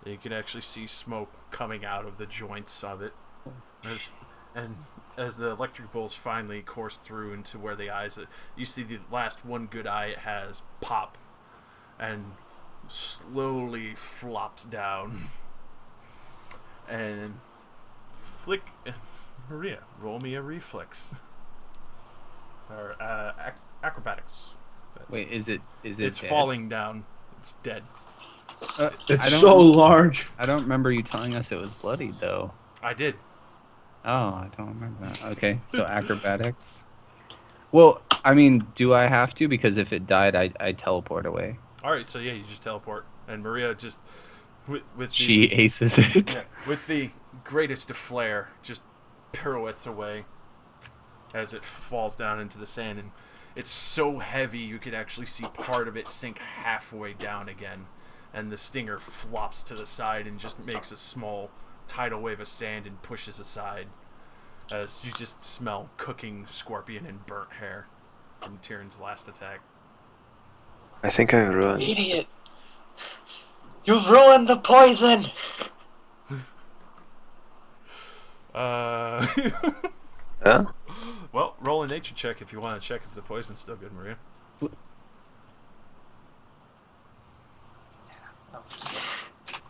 You can actually see smoke coming out of the joints of it. As the electric bolts finally course through into where the eyes are, you see the last one good eye it has pop and slowly flops down. And flick, Maria, roll me a reflex. Or acrobatics. Wait, is it? It's dead? falling down. It's dead. It's I don't- so large. I don't remember you telling us it was bloodied though. I did. Oh, I don't remember that. Okay, so acrobatics. Well, I mean, do I have to? Because if it died, I teleport away. Alright, so yeah, you just teleport. And Maria just, with the, She aces it. yeah, with the greatest of flair, just pirouettes away as it falls down into the sand. And it's so heavy you could actually see part of it sink halfway down again. And the stinger flops to the side and just makes a small tidal wave of sand and pushes aside as you just smell cooking scorpion and burnt hair from Tyrion's last attack. I think I ruined. Idiot! You've ruined the poison! Yeah? Well, roll a nature check if you want to check if the poison's still good, Maria.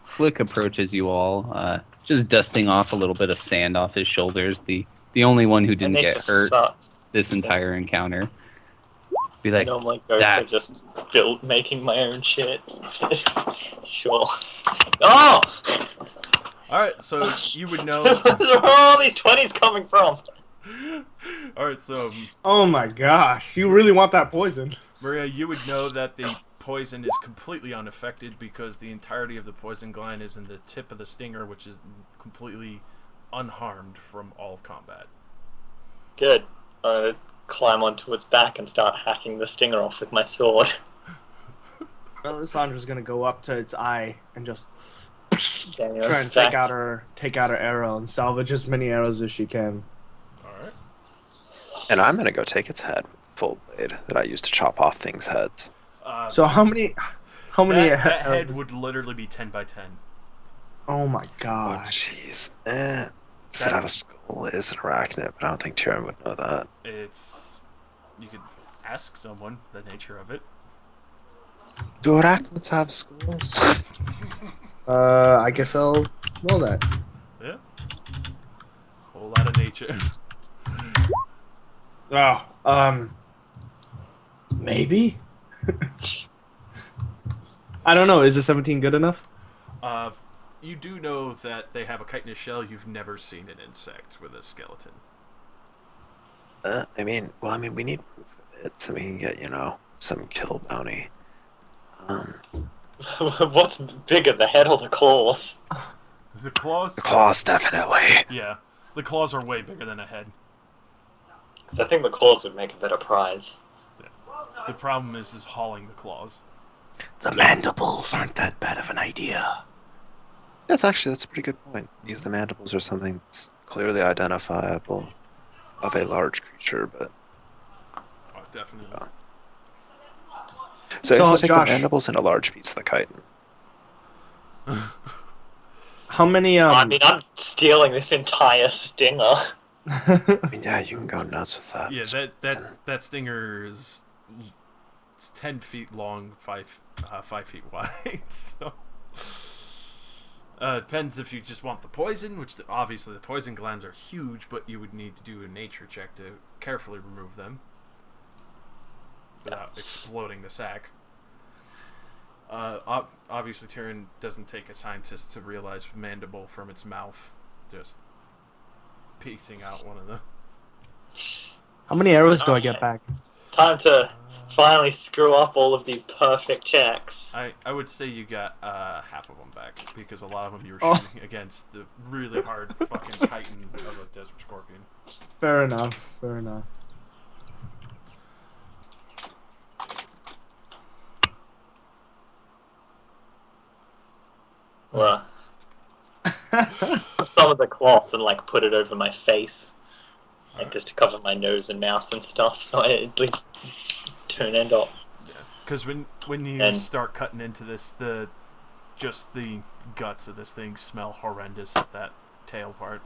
Flick approaches you all, just dusting off a little bit of sand off his shoulders. The only one who didn't get hurt Sucks. this entire encounter. Be I like, normally go for that's- just making my own shit. Sure. Oh! Alright, so you would know. Where are all these 20s coming from? Alright, so Oh my gosh, you really want that poison? Maria, you would know that the poison is completely unaffected because the entirety of the poison gland is in the tip of the stinger, which is completely unharmed from all combat. Good. I'm gonna climb onto its back and start hacking the stinger off with my sword. Sandra's gonna go up to its eye and just Daniel's try and back. take out her arrow and salvage as many arrows as she can. Alright. And I'm gonna go take its head with the full blade that I used to chop off things' heads. So how many that head arrows- would literally be 10 by 10. Oh my Oh, gosh. jeez. Does it have a skull? It is an arachnid, but I don't think Tyrion would know that. You could ask someone the nature of it. Do arachnids have skulls? I guess I'll roll that. Yeah. Whole lot of nature. Oh, maybe. I don't know. Is a 17 good enough? You do know that they have a chitinous shell. You've never seen an insect with a skeleton. I mean, we need proof of it so we can get, some kill bounty. What's bigger, the head or the claws? The claws? The claws, definitely. Yeah. The claws are way bigger than a head. Because I think the claws would make a better prize. The problem is hauling the claws. The mandibles aren't that bad of an idea. That's a pretty good point. Use the mandibles or something that's clearly identifiable of a large creature, but... Oh, definitely. So I guess I'll take Josh- the mandibles and a large piece of the chitin. How many? I mean, I'm stealing this entire stinger. I mean, yeah, you can go nuts with that. Yeah, Listen, that stinger is it's 10 feet long, 5 feet wide. So depends if you just want the poison, which obviously the poison glands are huge, but you would need to do a nature check to carefully remove them without exploding the sac. Obviously, Tyrion doesn't take a scientist to realize mandible from its mouth, just piecing out one of them. How many arrows do I get back? Time to finally screw up all of these perfect checks. I would say you got half of them back, because a lot of them you were Oh. shooting against the really hard fucking chitin of a desert scorpion. Fair enough. Fair enough. Well, some of the cloth and like put it over my face, like just to cover my nose and mouth and stuff, so I at least don't end up. Because when you And- start cutting into this, just the guts of this thing smell horrendous at that tail part.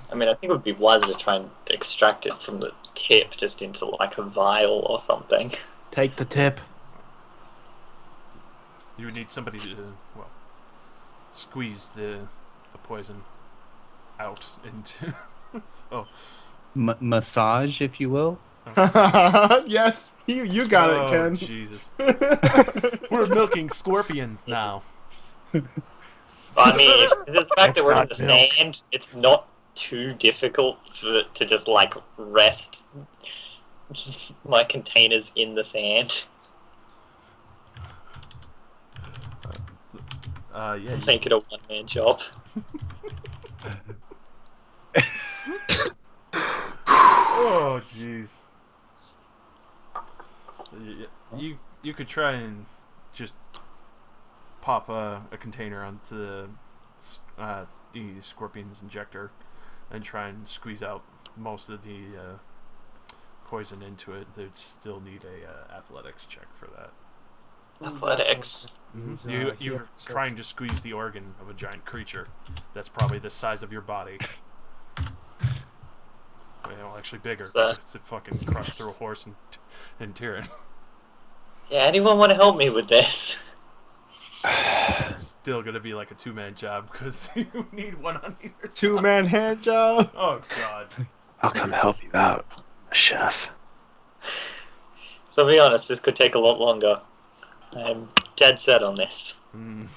I mean, I think it would be wiser to try and extract it from the tip just into like a vial or something. Take the tip. You would need somebody to, well, squeeze the poison out into. So, Massage, if you will. Yes, you got oh, it, Ken. Jesus. We're milking scorpions now. I mean, the fact that we're in not the milk. sand, it's not too difficult for it to just like rest my containers in the sand. Yeah. You, Make it a one-man job. oh, jeez. You could try and just pop a container onto the scorpion's injector and try and squeeze out most of the poison into it. They'd still need a athletics check for that. Athletics. You're trying to squeeze the organ of a giant creature that's probably the size of your body. Well, actually bigger, So- because it fucking crushed through a horse and Tyrion. Yeah, anyone want to help me with this? It's still gonna be like a two-man job, because you need one on either side. Two-man hand job. Oh, God. I'll come help you out, chef. So be honest, this could take a lot longer. I'm dead set on this. Mm.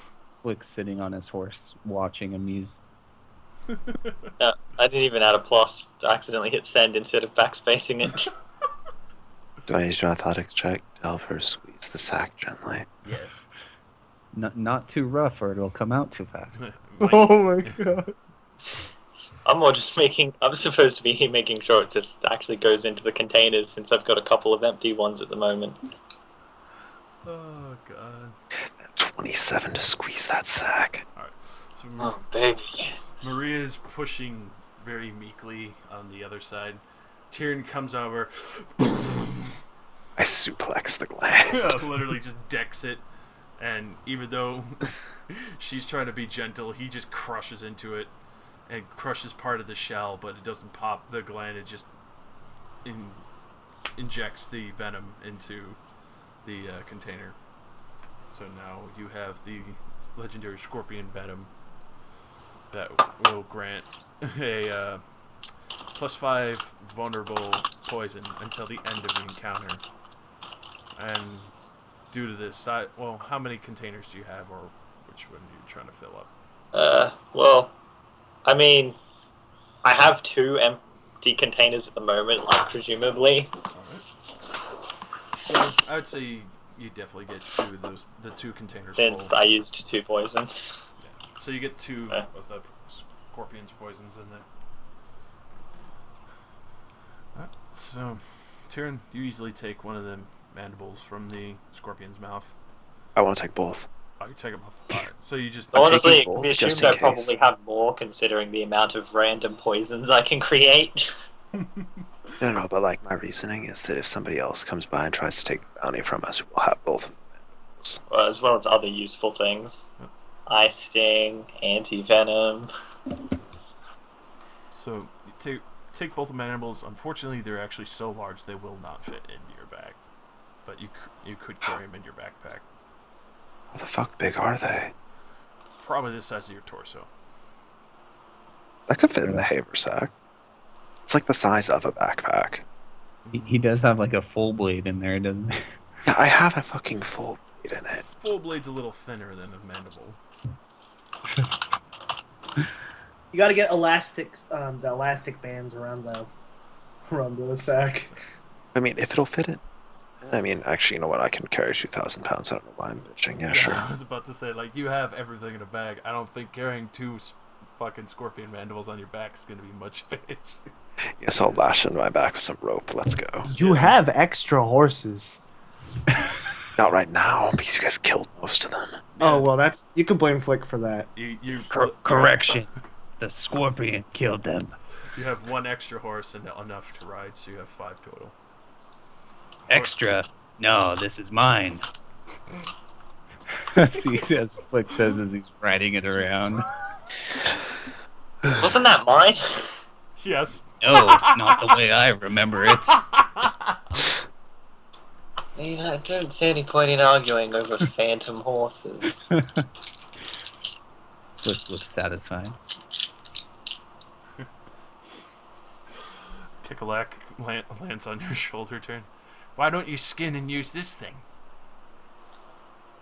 Flick sitting on his horse, watching amused. No, I didn't even add a plus. I accidentally hit send instead of backspacing it. Do I need to do an athletics check to help her squeeze the sack gently? Yes. Not too rough, or it'll come out too fast. Oh my god. I'm more just I'm supposed to be making sure it just actually goes into the containers since I've got a couple of empty ones at the moment. Oh, God. 27 to squeeze that sack. So Oh, baby. Maria's pushing very meekly on the other side. Tyrion comes over, I suplex the gland. literally just decks it, and even though she's trying to be gentle, he just crushes into it and crushes part of the shell, but it doesn't pop the gland. It just injects the venom into the container. So now you have the legendary scorpion venom that will grant a +5 vulnerable poison until the end of the encounter. And due to this size, well, how many containers do you have, or which one are you trying to fill up? Well, I mean, I have 2 empty containers at the moment, like, presumably. Alright. So I would say you definitely get 2 of those, the 2 containers Since full. I used 2 poisons. Yeah. So you get 2 Yeah. of the scorpion's poisons in there. Alright, so Tyrion, you easily take one of the mandibles from the scorpion's mouth. I want to take both. Oh, you take them off. Alright, so you just I'm Honestly, taking it can both be just assumed I in case. probably have more considering the amount of random poisons I can create. No, but like my reasoning is that if somebody else comes by and tries to take the bounty from us, we'll have both of them. As well as other useful things. Ice Sting, Anti-Venom. So take both the mandibles. Unfortunately, they're actually so large they will not fit into your bag. But you could carry them in your backpack. How the fuck big are they? Probably the size of your torso. That could fit in the haversack. It's like the size of a backpack. He does have like a full blade in there, doesn't he? Yeah, I have a fucking full blade in it. Full blade's a little thinner than a mandible. You got to get elastics, the elastic bands around the sack. I mean, if it'll fit it. I mean, actually, you know what? I can carry 2,000 pounds. I don't know why I'm bitching. Yeah, sure. I was about to say, like, you have everything in a bag. I don't think carrying two fucking scorpion mandibles on your back is going to be much of an issue. Yes, I'll lash into my back with some rope. Let's go. You have extra horses. Not right now, because you guys killed most of them. Oh well, that's you can blame Flick for that. Correction. The scorpion killed them. You have one extra horse and enough to ride, so you have 5 total. Extra? No, this is mine. See, as Flick says as he's riding it around. Wasn't that mine? Yes. No, not the way I remember it. I don't see any point in arguing over phantom horses. Flick looks satisfied. Kikalak lands on your shoulder turn. Why don't you skin and use this thing?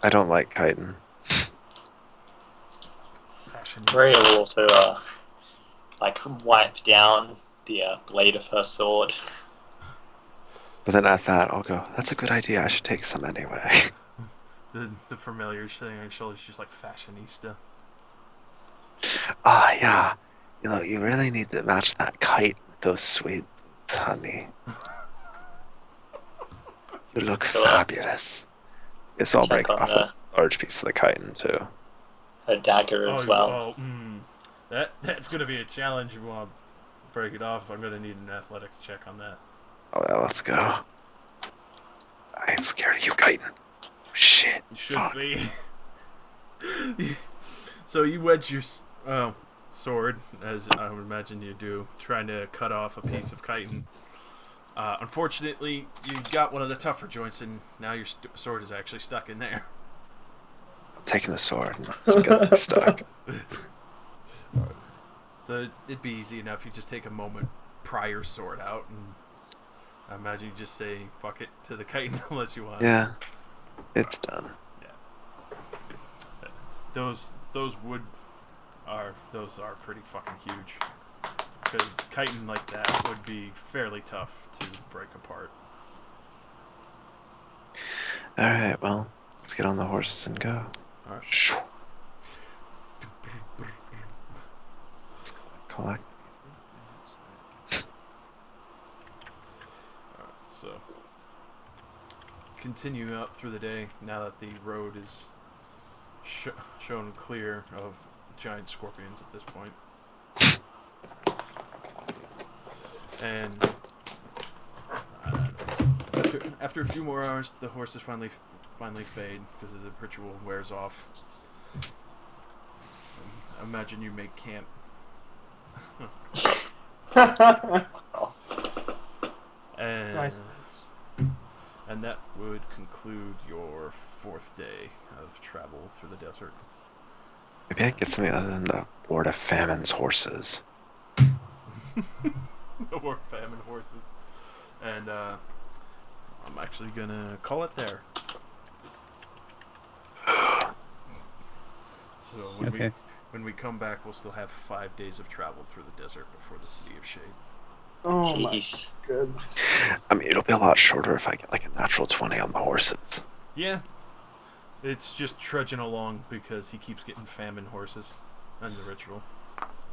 I don't like kiting. Maria will also, wipe down the blade of her sword. But then at that, I'll go, that's a good idea. I should take some anyway. The familiar sitting on your shoulder is just like fashionista. Ah, yeah. You know, you really need to match that kite with those sweet boots, honey. You look fabulous. Yes, I'll break Check on off a large piece of the chitin, too. her dagger as well. That's going to be a challenge. You want to break it off. I'm going to need an athletics check on that. Oh, yeah, let's go. I ain't scared of you, chitin. Shit. You should Fuck. be. So you wedge your sword, as I would imagine you do, trying to cut off a piece of chitin. Unfortunately, you got one of the tougher joints, and now your sword is actually stuck in there. I'm taking the sword and let's get them stuck. So it'd be easy enough. You just take a moment, pry your sword out, and I imagine you just say "fuck it" to the chitin unless you want. Yeah, it's done. Those are pretty fucking huge. Because chitin like that would be fairly tough to break apart. Alright, well, let's get on the horses and go. Alright. Shoo. Let's collect. Alright, so continue out through the day now that the road is shown clear of giant scorpions at this point. And after a few more hours, the horses finally fade because the ritual wears off. Imagine you make camp. And Nice. and that would conclude your 4th day of travel through the desert. Maybe I can get something other than the Lord of Famine's horses. No more famine horses. And I'm actually gonna call it there. So when we come back, we'll still have 5 days of travel through the desert before the City of Shade. Oh my Jeez. goodness. I mean, it'll be a lot shorter if I get like a natural 20 on the horses. Yeah, it's just trudging along because he keeps getting famine horses and the ritual.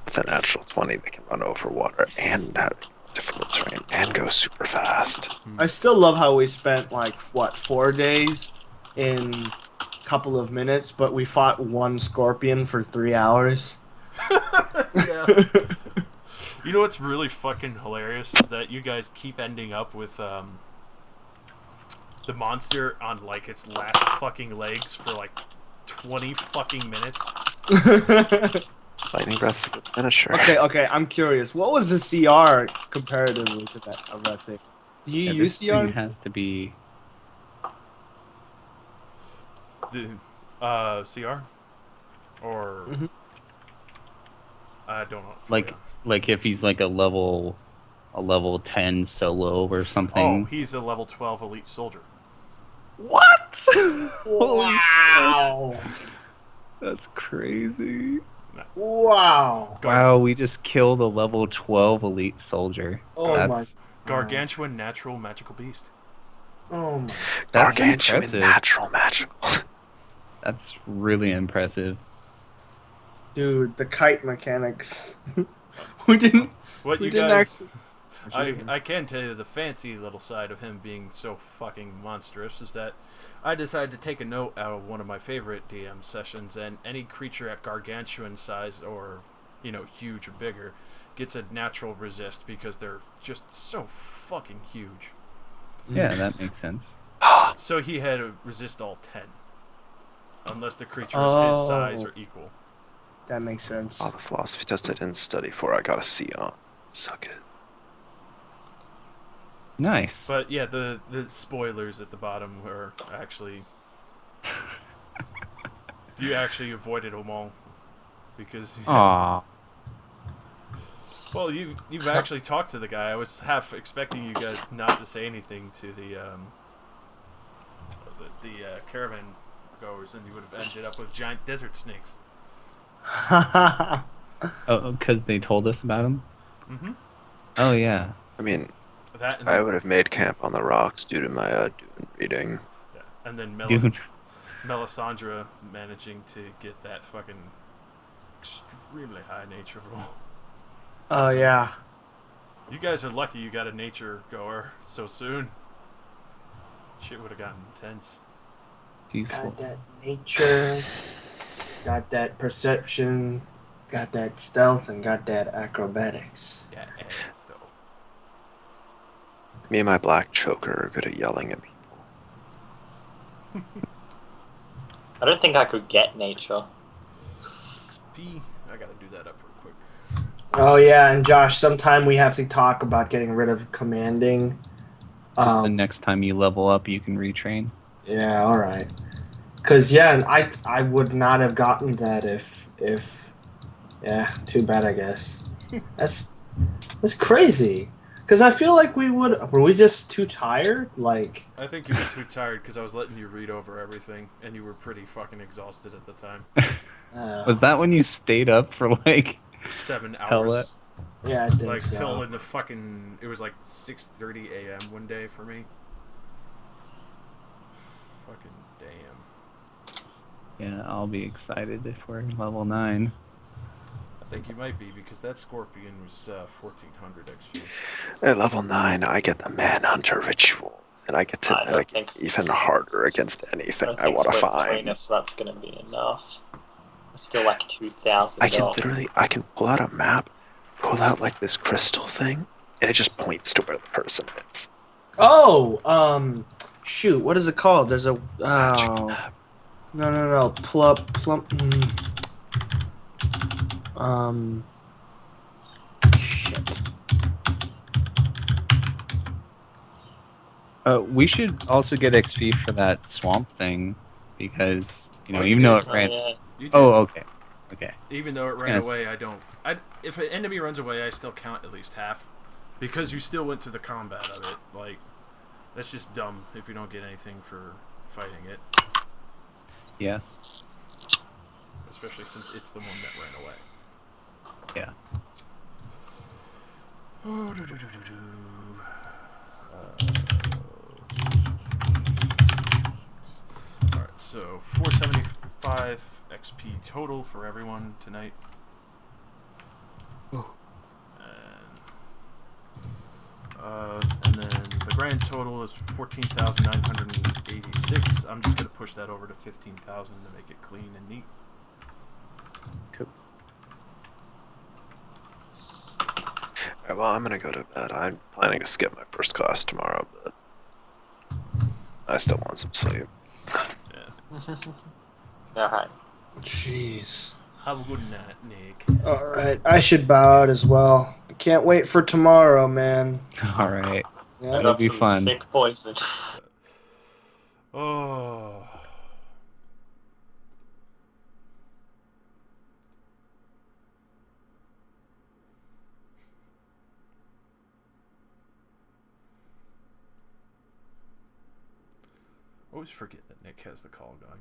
With a natural 20, they can run over water and have difficult terrain and go super fast. I still love how we spent like 4 days in a couple of minutes, but we fought one scorpion for 3 hours. Yeah. You know what's really fucking hilarious is that you guys keep ending up with the monster on like its last fucking legs for like 20 fucking minutes. Lightning Breath's a good finisher. Okay, I'm curious. What was the CR comparatively to that of that thing? Do you Yeah, use this CR? thing has to be. The CR? Or Mhm. I don't know. Like if he's like a level 10 solo or Oh, something. he's a level 12 elite soldier. What? Holy Wow. shit. That's crazy. Wow. Wow, we just killed a level 12 elite soldier. Oh That's Gargantuan natural magical beast. Oh my. that's Gargantuan impressive. natural magical. That's really impressive. Dude, the kite mechanics. we didn't. What We you didn't guys? actually. I can tell you the fancy little side of him being so fucking monstrous is that I decided to take a note out of one of my favorite DM sessions, and any creature at gargantuan size or, huge or bigger gets a natural resist because they're just so fucking huge. Yeah, that makes sense. So he had to resist all 10. Unless the creature is Oh. his size or equal. That makes sense. On a philosophy test I didn't study for, I got a C on. Suck it. Nice. But yeah, the spoilers at the bottom were actually... you actually avoided them all. Because... Aw. Well, you've actually talked to the guy. I was half expecting you guys not to say anything to the what was it, the caravan goers, and you would have ended up with giant desert snakes. Oh, because they told us about him? Mm-hmm. Oh, yeah. I mean, That and, I would have made camp on the rocks due to my Dune reading. yeah, and then Dude. Melisandre managing to get that fucking extremely high nature roll. Oh yeah. You guys are lucky you got a nature goer so soon. Shit would have gotten intense. Useful. Got that nature. Got that perception. Got that stealth, and got that acrobatics. Yeah, ass though. Me and my black choker are good at yelling at people. I don't think I could get nature. XP. I gotta do that up real quick. Oh yeah, and Josh, sometime we have to talk about getting rid of commanding. Just the next time you level up, you can retrain. Yeah, all right. Cause yeah, I would not have gotten that if yeah, too bad I guess. That's crazy. Cause I feel like were we just too tired? Like I think you were too tired because I was letting you read over everything, and you were pretty fucking exhausted at the time. Was that when you stayed up for like 7 Hell, hours. yeah, I think Like so. till in the fucking... It was like 6:30 a.m. one day for me. Fucking damn. Yeah, I'll be excited if we're level 9. I think you might be because that scorpion was 1400 XP. At level 9, I get the Manhunter ritual, and I get to I don't mitigate think- even harder against anything I want to we're find. between us, that's gonna be enough. It's still like 2,000. I can pull out a map, pull out like this crystal thing, and it just points to where the person is. Oh, shoot, what is it called? There's a Magic oh, map. no, shit. We should also get XP for that swamp thing because, Oh, you even though did. it ran. Yeah. You did. Oh, okay. Okay. Even though it ran Yeah. away, I don't... If an enemy runs away, I still count at least half. Because you still went through the combat of it. Like, that's just dumb if you don't get anything for fighting it. Yeah. Especially since it's the one that ran away. Yeah. Oh, Alright, so 475 XP total for everyone tonight. Oh. And then the grand total is 14,986. I'm just going to push that over to 15,000 to make it clean and neat. Cool. Alright, well, I'm gonna go to bed. I'm planning to skip my first class tomorrow, but I still want some sleep. Yeah. Alright. Jeez. Have a good night, Nick. All right, I should bow out as well. I can't wait for tomorrow, man. All right. Yeah. I It'll got be some fun. sick poison. Oh. Always forget that Nick has the call going.